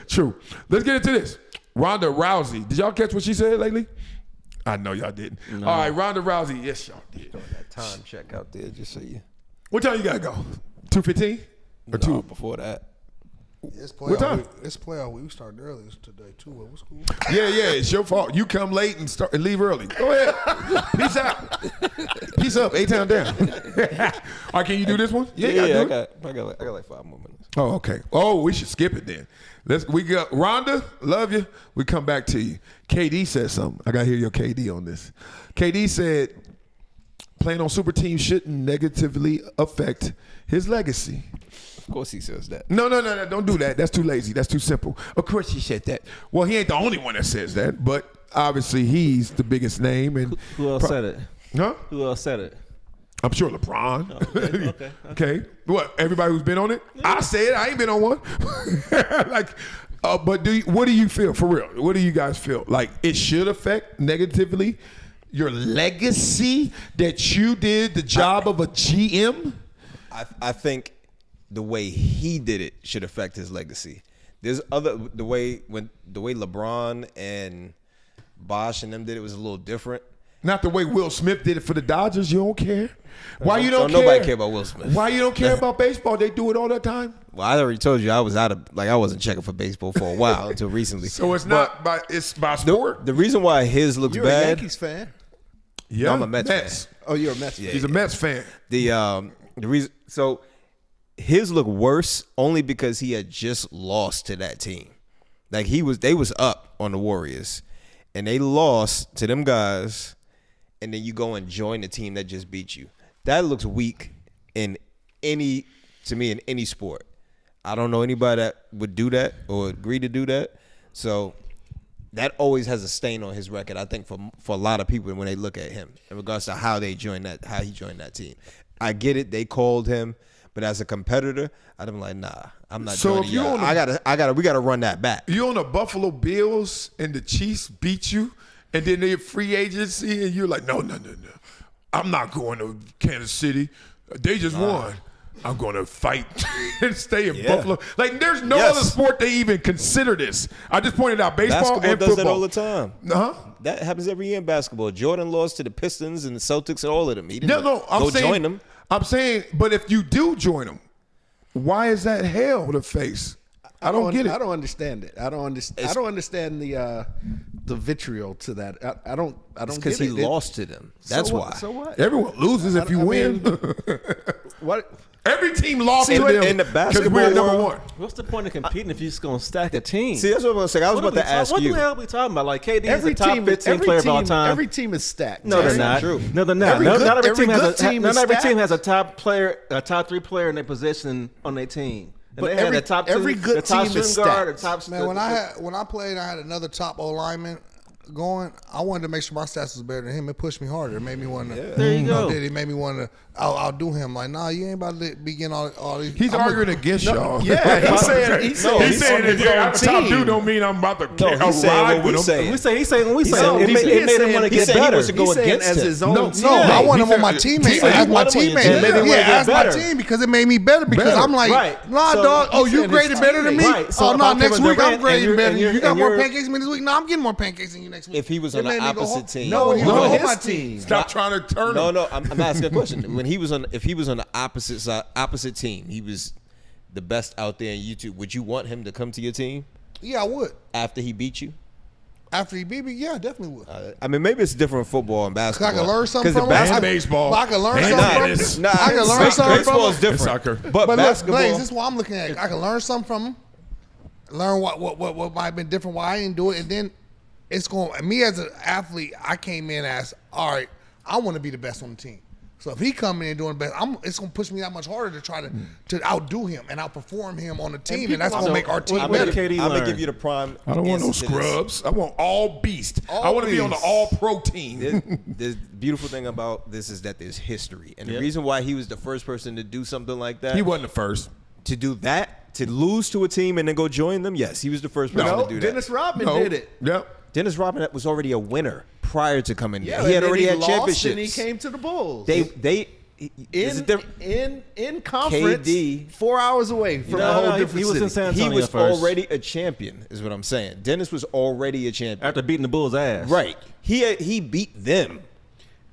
true. Let's get into this. Ronda Rousey. Did y'all catch what she said lately? I know y'all didn't. No. All right, Ronda Rousey. Yes, y'all did. Doing that time check out there, just so you. What time you gotta go? 2:15 or 2 before that? It's What time? It's playoff week. We started early today too. What's cool? Yeah, it's your fault. You come late and leave early. Go ahead. Peace out. Peace up. 8-town down. All right, can you do this one? Yeah. I got like 5 more minutes. Oh, okay. Oh, we should skip it then. We got Rhonda, love you. We come back to you. KD said something. I gotta hear your KD on this. KD said playing on super teams shouldn't negatively affect his legacy. Of course he says that. No, don't do that. That's too lazy. That's too simple. Of course he said that. Well, he ain't the only one that says that, but obviously he's the biggest name. And Who else said it? Huh? Who else said it? I'm sure LeBron. Oh, okay. What? Everybody who's been on it? Yeah. I said I ain't been on one. But what do you feel for real? What do you guys feel like it should affect negatively your legacy that you did the job of a GM? I think the way he did it should affect his legacy. There's the way LeBron and Bosh and them did it was a little different. Not the way Will Smith did it for the Dodgers. You don't care. Why you don't care? Nobody care about Will Smith. Why you don't care about baseball? They do it all the time. Well, I already told you I wasn't checking for baseball for a while until recently. So it's it's by sport. The reason why his looks You're bad. a Yankees fan. Yeah, No, I'm a Mets fan. Oh, you're a Mets fan. He's a Mets fan. The reason his look worse only because he had just lost to that team. Like they was up on the Warriors, and they lost to them guys, and then you go and join the team that just beat you. That looks weak in any sport. I don't know anybody that would do that or agree to do that. So that always has a stain on his record, I think, for a lot of people when they look at him in regards to how he joined that team. I get it, they called him, but as a competitor, I'm like, nah, I'm not joining you. We gotta run that back. You on the Buffalo Bills and the Chiefs beat you, and then they're free agency, and you're like, no. I'm not going to Kansas City. They just won. I'm going to fight and stay in Buffalo. Like, there's no other sport they even consider this. I just pointed out baseball Basketball and does football. that all the time. Uh-huh. That happens every year in basketball. Jordan lost to the Pistons and the Celtics and all of them. He didn't I'm saying, join them. I'm saying, but if you do join them, why is that hell to face? I don't get it. I don't understand it. I don't understand the vitriol to that. I don't Because he lost to them. That's why. So what? Everyone loses if you win. What? Every team lost to them in the because basketball we're number world, one. What's the point of competing if you're just going to stack a team? See, that's what I'm going to say. I was about to ask what you. the hell are we talking about? Like, KD is the top 15 player of all time. Every team is stacked. No, they're not. True. No, they're not. Not every team has a top player, a top 3 player in their position on their team. And But they had every- a top every 2, good the top team is shooting guard, stacked. the top. Man, when I played, I had another top O lineman. going, I wanted to make sure my stats was better than him. It pushed me harder. It made me want to. There you go. It made me want to outdo him. Like, nah, you ain't about to be getting all these. He's arguing against y'all. Yeah, he's saying he's saying if you're at the top dude don't mean I'm about to he's saying ride what with we him. saying. He's saying it made him want to He's get saying he better. wants to go He's saying against as him. his own team. No, I want him on my He teammate. said As he my wanted him on your teammate. team. It made him want to Yeah, get as my better. team because it made me better. Because Better. I'm like, Right. nah, So dog. Oh, he's you saying his graded better than me. Right. So Oh if no, I next came in week I'm Durant grading and better than you. you're- You got and more you're- pancakes than me this week. No, I'm getting more pancakes than you next week. If he was It on made the me go opposite hard. team. No, he was No, on his my team. Stop trying to turn him. No, I'm asking a question. When he was on, if he was on the opposite team, he was the best out there in YouTube. Would you want him to come to your team Yeah, I would. after he beat you? After he beat me, yeah, I definitely would. I mean, maybe it's different in football and Cause basketball. I can learn something from him. And baseball. I can learn And something from tennis. him. I can learn something from baseball him. is different. Soccer. But But look, basketball. Blaze, this is what I'm looking at. I can learn something from him. Learn what might have been different, why I didn't do it, and then it's going. Me as an athlete, I came in as, all right, I want to be the best on the team. So if he come in and doing the best, it's going to push me that much harder to try to outdo him and outperform him on the team, and that's going to make our team I'm better. KD I'm gonna learn? give you the prime. I don't want no answer to this. scrubs. I want all beast. I All want to be on the beast. all protein. The beautiful thing about this is that there's history, and the reason why he was the first person to do something like that, He wasn't the first. to do that, to lose to a team and then go join them. Yes, he was the first person No, to do that. Dennis Rodman No. did it. Yep. Dennis Rodman was already a winner prior to coming Yeah, there. He had and then already had lost championships. and he came to the Bulls. in conference, KD 4 hours away from a whole different he was in city. San He Antonio was first. already a champion, is what I'm saying. Dennis was already a champion. after beating the Bulls' ass. Right. He beat them.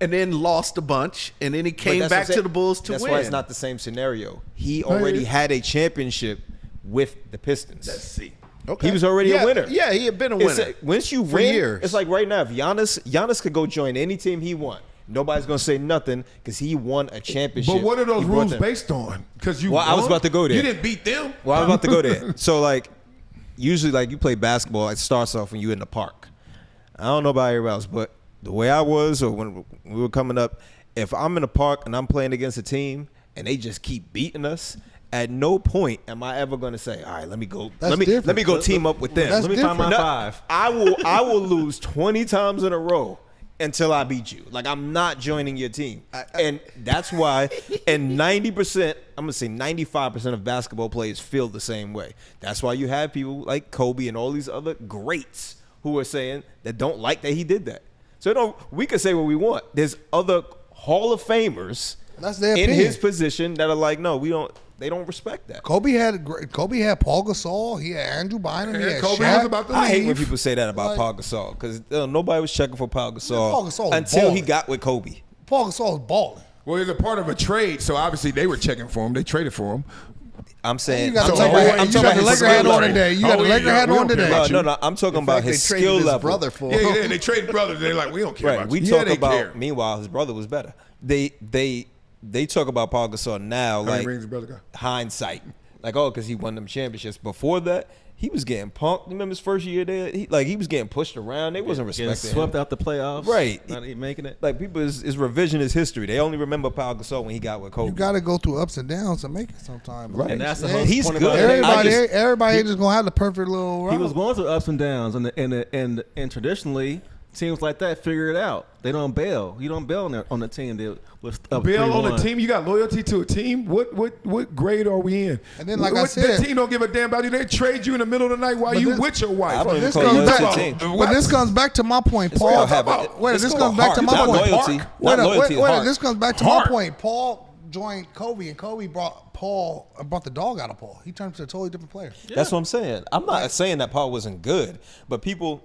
and then lost a bunch, and then he But came that's back what I'm to the Bulls to That's win. why it's not the same scenario. He already had a championship with the Pistons. Let's see. Okay. He was already a winner. Yeah, he had been a It's winner. once you for win, years. it's like right now, if Giannis could go join any team he want. Nobody's gonna say nothing because he won a championship. But what are those He brought rules them. based on? Because you Well, I was won? about to go there. You didn't beat them. Well, I was about to go there. So like, usually like you play basketball, it starts off when you're in the park. I don't know about everybody else, but the way I was, or when we were coming up, if I'm in the park and I'm playing against a team and they just keep beating us, at no point am I ever going to say, all right, let me go, That's let me different. go team up with them. That's Let me find my different. five. I will lose 20 times in a row until I beat you. Like, I'm not joining your team. And that's why, and 90%, I'm going to say 95% of basketball players feel the same way. That's why you have people like Kobe and all these other greats who are saying that don't like that he did that. So we can say what we want. There's other Hall of Famers That's their in opinion. his position that are like, no, they don't respect that. Kobe had Paul Gasol. He had Andrew Bynum. He And had Kobe Shaq. was about to I hate when leave. people say that about Like- Paul Gasol because nobody was checking for Paul Gasol, Paul Gasol was until he balling. got with Kobe. Paul Gasol was balling. Well, he's a part of a trade, so obviously they were checking for him. They traded for him. I'm saying, You got So the Laker wait, hat- I'm you talking got the about Laker his hat skill on level. today. You got Oh, the yeah, Laker hat we on don't care today. about no, I'm talking In about fact, his they traded skill his level. brother for Yeah, him. yeah, they traded brothers. They're like, we don't care Right. about We you. talk they about. care. Meanwhile, his brother was better. They talk about Paul Gasol now, How many like rings his brother got? hindsight, like because he won them championships. Before that, he was getting punked. Remember his first year there? He was getting pushed around. They wasn't Getting respecting swept him. out the playoffs. Right. Not even making it. Like people is revisionist history. They only remember Paul Gasol when he got with Kobe. You got to go through ups and downs to make it sometimes. Right. And that's the Yeah. whole He's point good. about it. Everybody ain't just gonna have the perfect little route. He was going through ups and downs, and traditionally teams like that figure it out. They don't bail. You don't bail on the team that was up Bill on 3-1. the team, you got loyalty to a team. What grade are we in? And then, like I that said- team don't give a damn about you. They trade you in the middle of the night while But you this- with your wife. I don't even this call comes loyalty back- a team. But this comes back to my point, It's Paul. called habit. Wait, It's this called comes back to heart. my Not point. loyalty. Wait, Not loyalty, wait, heart. this comes back to Heart. my point. Paul joined Kobe, and Kobe brought the dog out of Paul. He turned into a totally different player. That's what I'm saying. I'm not saying that Paul wasn't good, but people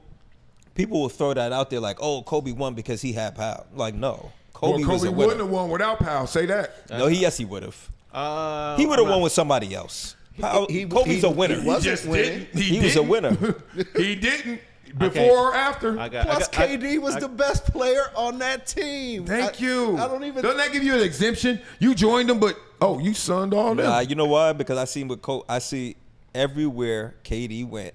will throw that out there like, oh, Kobe won because he had power. Like, no. Kobe, Well, was a Kobe winner. wouldn't have won without Powell. Say that. No, yes, he would have. He would have won with somebody else. Kobe's a winner. he wasn't just winning. didn't. He was a winner. He didn't. Before or after. Plus, KD was the best player on that team. Thank you. I don't even. Doesn't that give you an exemption? You joined them, but you sunned all them. Nah, you know why? Because I see everywhere KD went,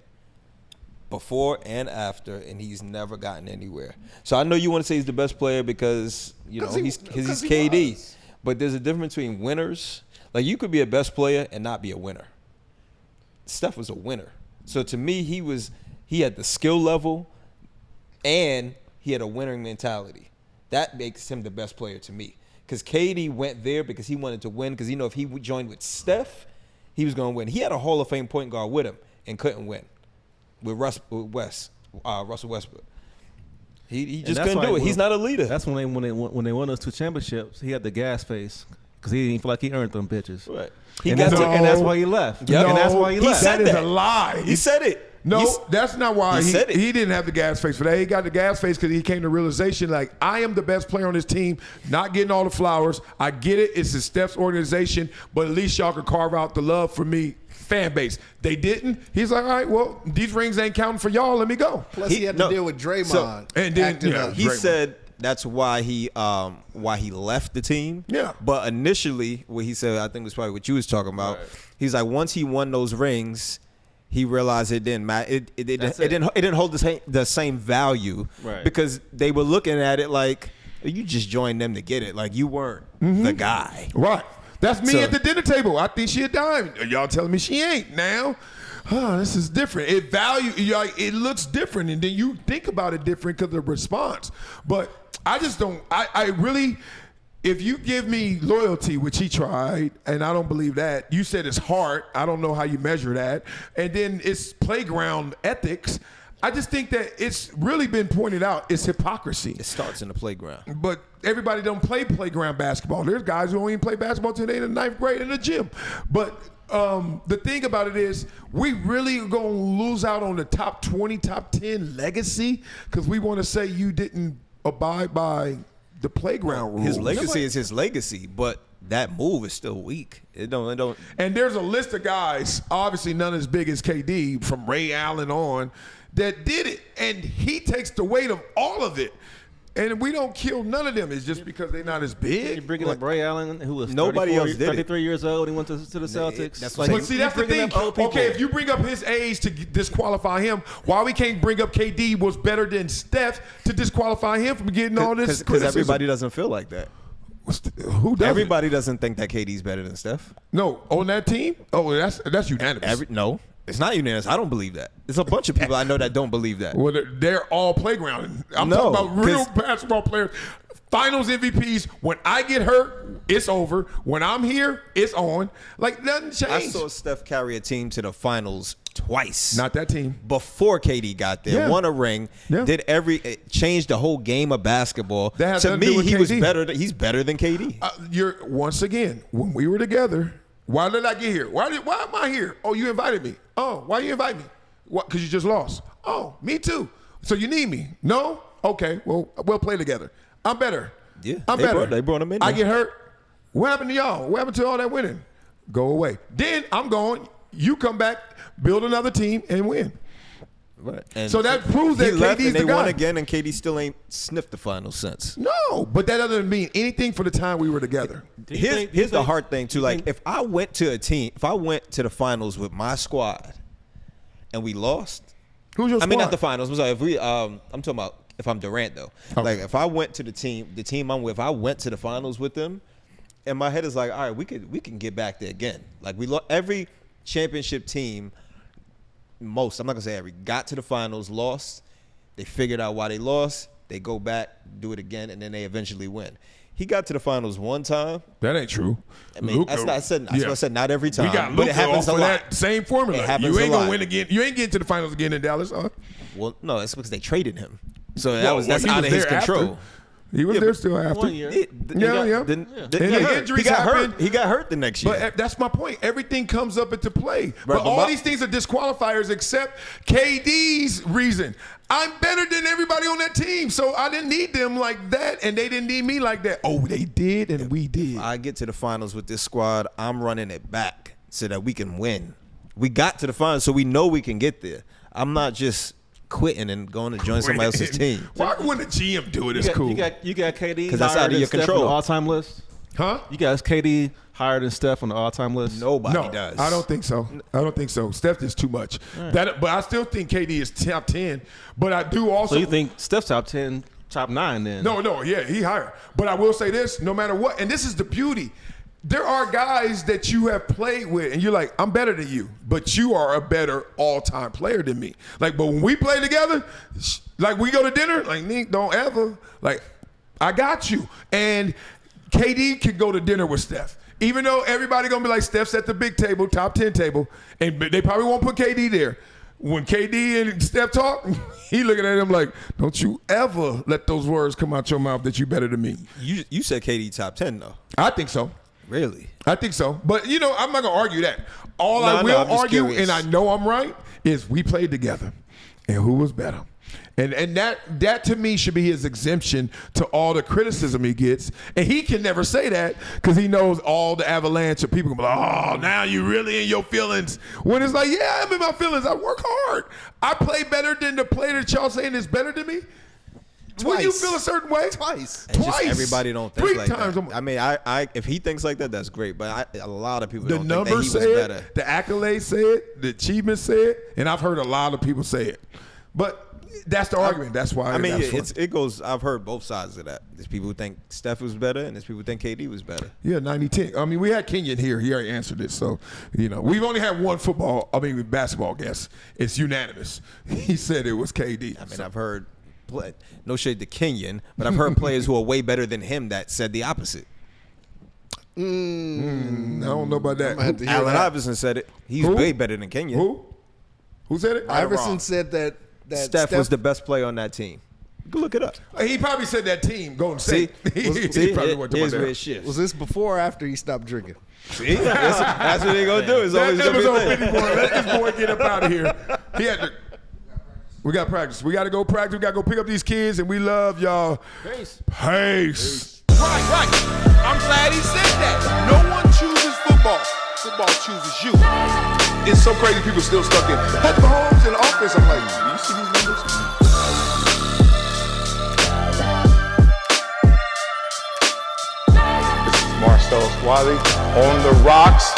before and after, and he's never gotten anywhere. So I know you want to say he's the best player because he's KD, was. but there's a difference between winners. Like you could be a best player and not be a winner. Steph was a winner. So to me, he had the skill level, and he had a winning mentality. That makes him the best player to me. Because KD went there because he wanted to win. Because if he joined with Steph, he was going to win. He had a Hall of Fame point guard with him and couldn't win with Russell Westbrook. He just couldn't do it. He's not a leader. That's when they won those 2 championships. He had the gas face because he didn't feel like he earned them bitches. Right. And that's why he left. Yep. And that's why he left. That is a lie. He said it. No, that's not why he said it. He didn't have the gas face for that. He got the gas face because he came to realization like, I am the best player on this team, not getting all the flowers. I get it. It's the Steph's organization, but at least y'all can carve out the love for me fan base. They didn't. He's like, all right, well, these rings ain't counting for y'all. Let me go. Plus, he had to deal with Draymond. And then he said that's why he left the team. Yeah. But initially, what he said, I think was probably what you was talking about. Right. He's like, once he won those rings, he realized it didn't matter. It didn't hold the same value, right? Because they were looking at it like you just joined them to get it. Like you weren't the guy, right? That's me at the dinner table. I think she a dime. Y'all telling me she ain't now. This is different. It looks different, and then you think about it different because of the response. But I just don't. I really. If you give me loyalty, which he tried, and I don't believe that, you said it's heart. I don't know how you measure that. And then it's playground ethics. I just think that it's really been pointed out. It's hypocrisy. It starts in the playground. But everybody don't play playground basketball. There's guys who don't even play basketball till they're in the 9th grade in the gym. But the thing about it is we really are going to lose out on the top 20, top 10 legacy because we want to say you didn't abide by the playground rules. His legacy is his legacy, but that move is still weak. It don't. And there's a list of guys, obviously none as big as KD, from Ray Allen on, that did it, and he takes the weight of all of it. And we don't kill none of them. It's just because they're not as big. You're bringing up Ray Allen, who was nobody else did 33 years old. He went to the Celtics. That's like, but see, that's the thing. Okay, if you bring up his age to disqualify him, why we can't bring up KD was better than Steph to disqualify him from getting all this Because criticism? everybody doesn't feel like that. Who does? Everybody doesn't think that KD's better than Steph. No, on that team? Oh, that's unanimous. No. It's not unanimous. I don't believe that. There's a bunch of people I know that don't believe that. Well, they're all playground. I'm talking about real basketball players. Finals MVPs. When I get hurt, it's over. When I'm here, it's on. Like, nothing changed. I saw Steph carry a team to the finals twice. Not that team. Before KD got there, won a ring, changed the whole game of basketball. To me, he's better than KD. Once again, when we were together, why did I get here? Why am I here? Oh, you invited me. Oh, why you invite me? What? Because you just lost. Oh, me too. So you need me? No? Okay. Well, we'll play together. I'm better. Yeah, I'm better. They brought him in. I get hurt. What happened to y'all? What happened to all that winning? Go away. Then I'm going. You come back, build another team, and win. Right. And so that proves that KD's the guy. They won again, and KD still ain't sniffed the final since. No, but that doesn't mean anything for the time we were together. Here's the hard thing too. Like, if I went to the finals with my squad, and we lost. Who's your squad? I mean, not the finals. I'm sorry. If I'm talking about if I'm Durant though. Okay. Like, if I went to the team I'm with, if I went to the finals with them, and my head is like, all right, we can get back there again. Like, every championship team. I'm not gonna say every, got to the finals, lost. They figured out why they lost. They go back, do it again, and then they eventually win. He got to the finals one time. That ain't true. I mean, that's what I said. Not every time. We got but it Luka happens off a of lot. that same formula. It happens you ain't a lot. gonna win again. You ain't getting to the finals again in Dallas, huh? Well, no, it's because they traded him. So that's he out was of his there control. After. He was there still after. 1 year. Injuries happen. He got hurt the next year. But that's my point. Everything comes up into play. Right, but all these things are disqualifiers except KD's reason. I'm better than everybody on that team, so I didn't need them like that, and they didn't need me like that. Oh, they did, and we did. I get to the finals with this squad, I'm running it back so that we can win. We got to the finals, so we know we can get there. I'm not just quitting and going to join somebody else's team. Why when the GM do it? It's cool. You got KD because that's out of your control. On the all-time list, huh? You guys KD higher than Steph on the all-time list? Nobody does. I don't think so. Steph is too much. Right. But I still think KD is top 10. But I do also. So you think Steph's top 10, top 9 then? No, yeah, he higher. But I will say this: no matter what, and this is the beauty. there are guys that you have played with, and you're like, I'm better than you, but you are a better all-time player than me. Like, but when we play together, like we go to dinner, like, Nick, don't ever, like, I got you. And KD can go to dinner with Steph. Even though everybody gonna be like, Steph's at the big table, top 10 table, and they probably won't put KD there. When KD and Steph talk, he looking at him like, don't you ever let those words come out your mouth that you better than me. You said KD top 10 though. I think so. Really? I think so. But, you know, I'm not going to argue that. All I I'm will just argue, curious. and I know I'm right, is we played together. And who was better? And that to me should be his exemption to all the criticism he gets. And he can never say that because he knows all the avalanche of people going to be like, oh, now you really in your feelings. When it's like, yeah, I'm in my feelings. I work hard. I play better than the player that y'all saying is better than me. When you feel a certain way? Twice. It's just everybody don't think 3 like times. that. I mean, I if he thinks like that, that's great. But a lot of people The don't think that he numbers was say better. it, the accolades say it, the achievements say it, and I've heard a lot of people say it. But that's the argument. That's why. I mean, that's it goes. I've heard both sides of that. There's people who think Steph was better, and there's people who think KD was better. yeah, 90-10. I mean, we had Kenyon here. He already answered it. So, you know, we've only had one basketball guest. It's unanimous. He said it was KD. I mean, I've heard. No shade to Kenyon, but I've heard players who are way better than him that said the opposite. I don't know about that. Allen Iverson said it. He's Who? way better than Kenyon. Who said it? Iverson said that Steph was the best player on that team. You can look it up. He probably said that team, Golden State. See, probably went to here's my where dad. it shifts. Was this before or after he stopped drinking? See, that's what they gonna do. It's always gonna be Episode a thing. 54. Let this boy get up out of here. He had to. We got practice. We got to go practice. We got to go pick up these kids, and we love y'all. Peace. Right. I'm glad he said that. No one chooses football. Football chooses you. It's so crazy people still stuck in. Patrick Mahomes in the offense. I'm like, do you see these numbers? This is Marcellus Wiley on the rocks.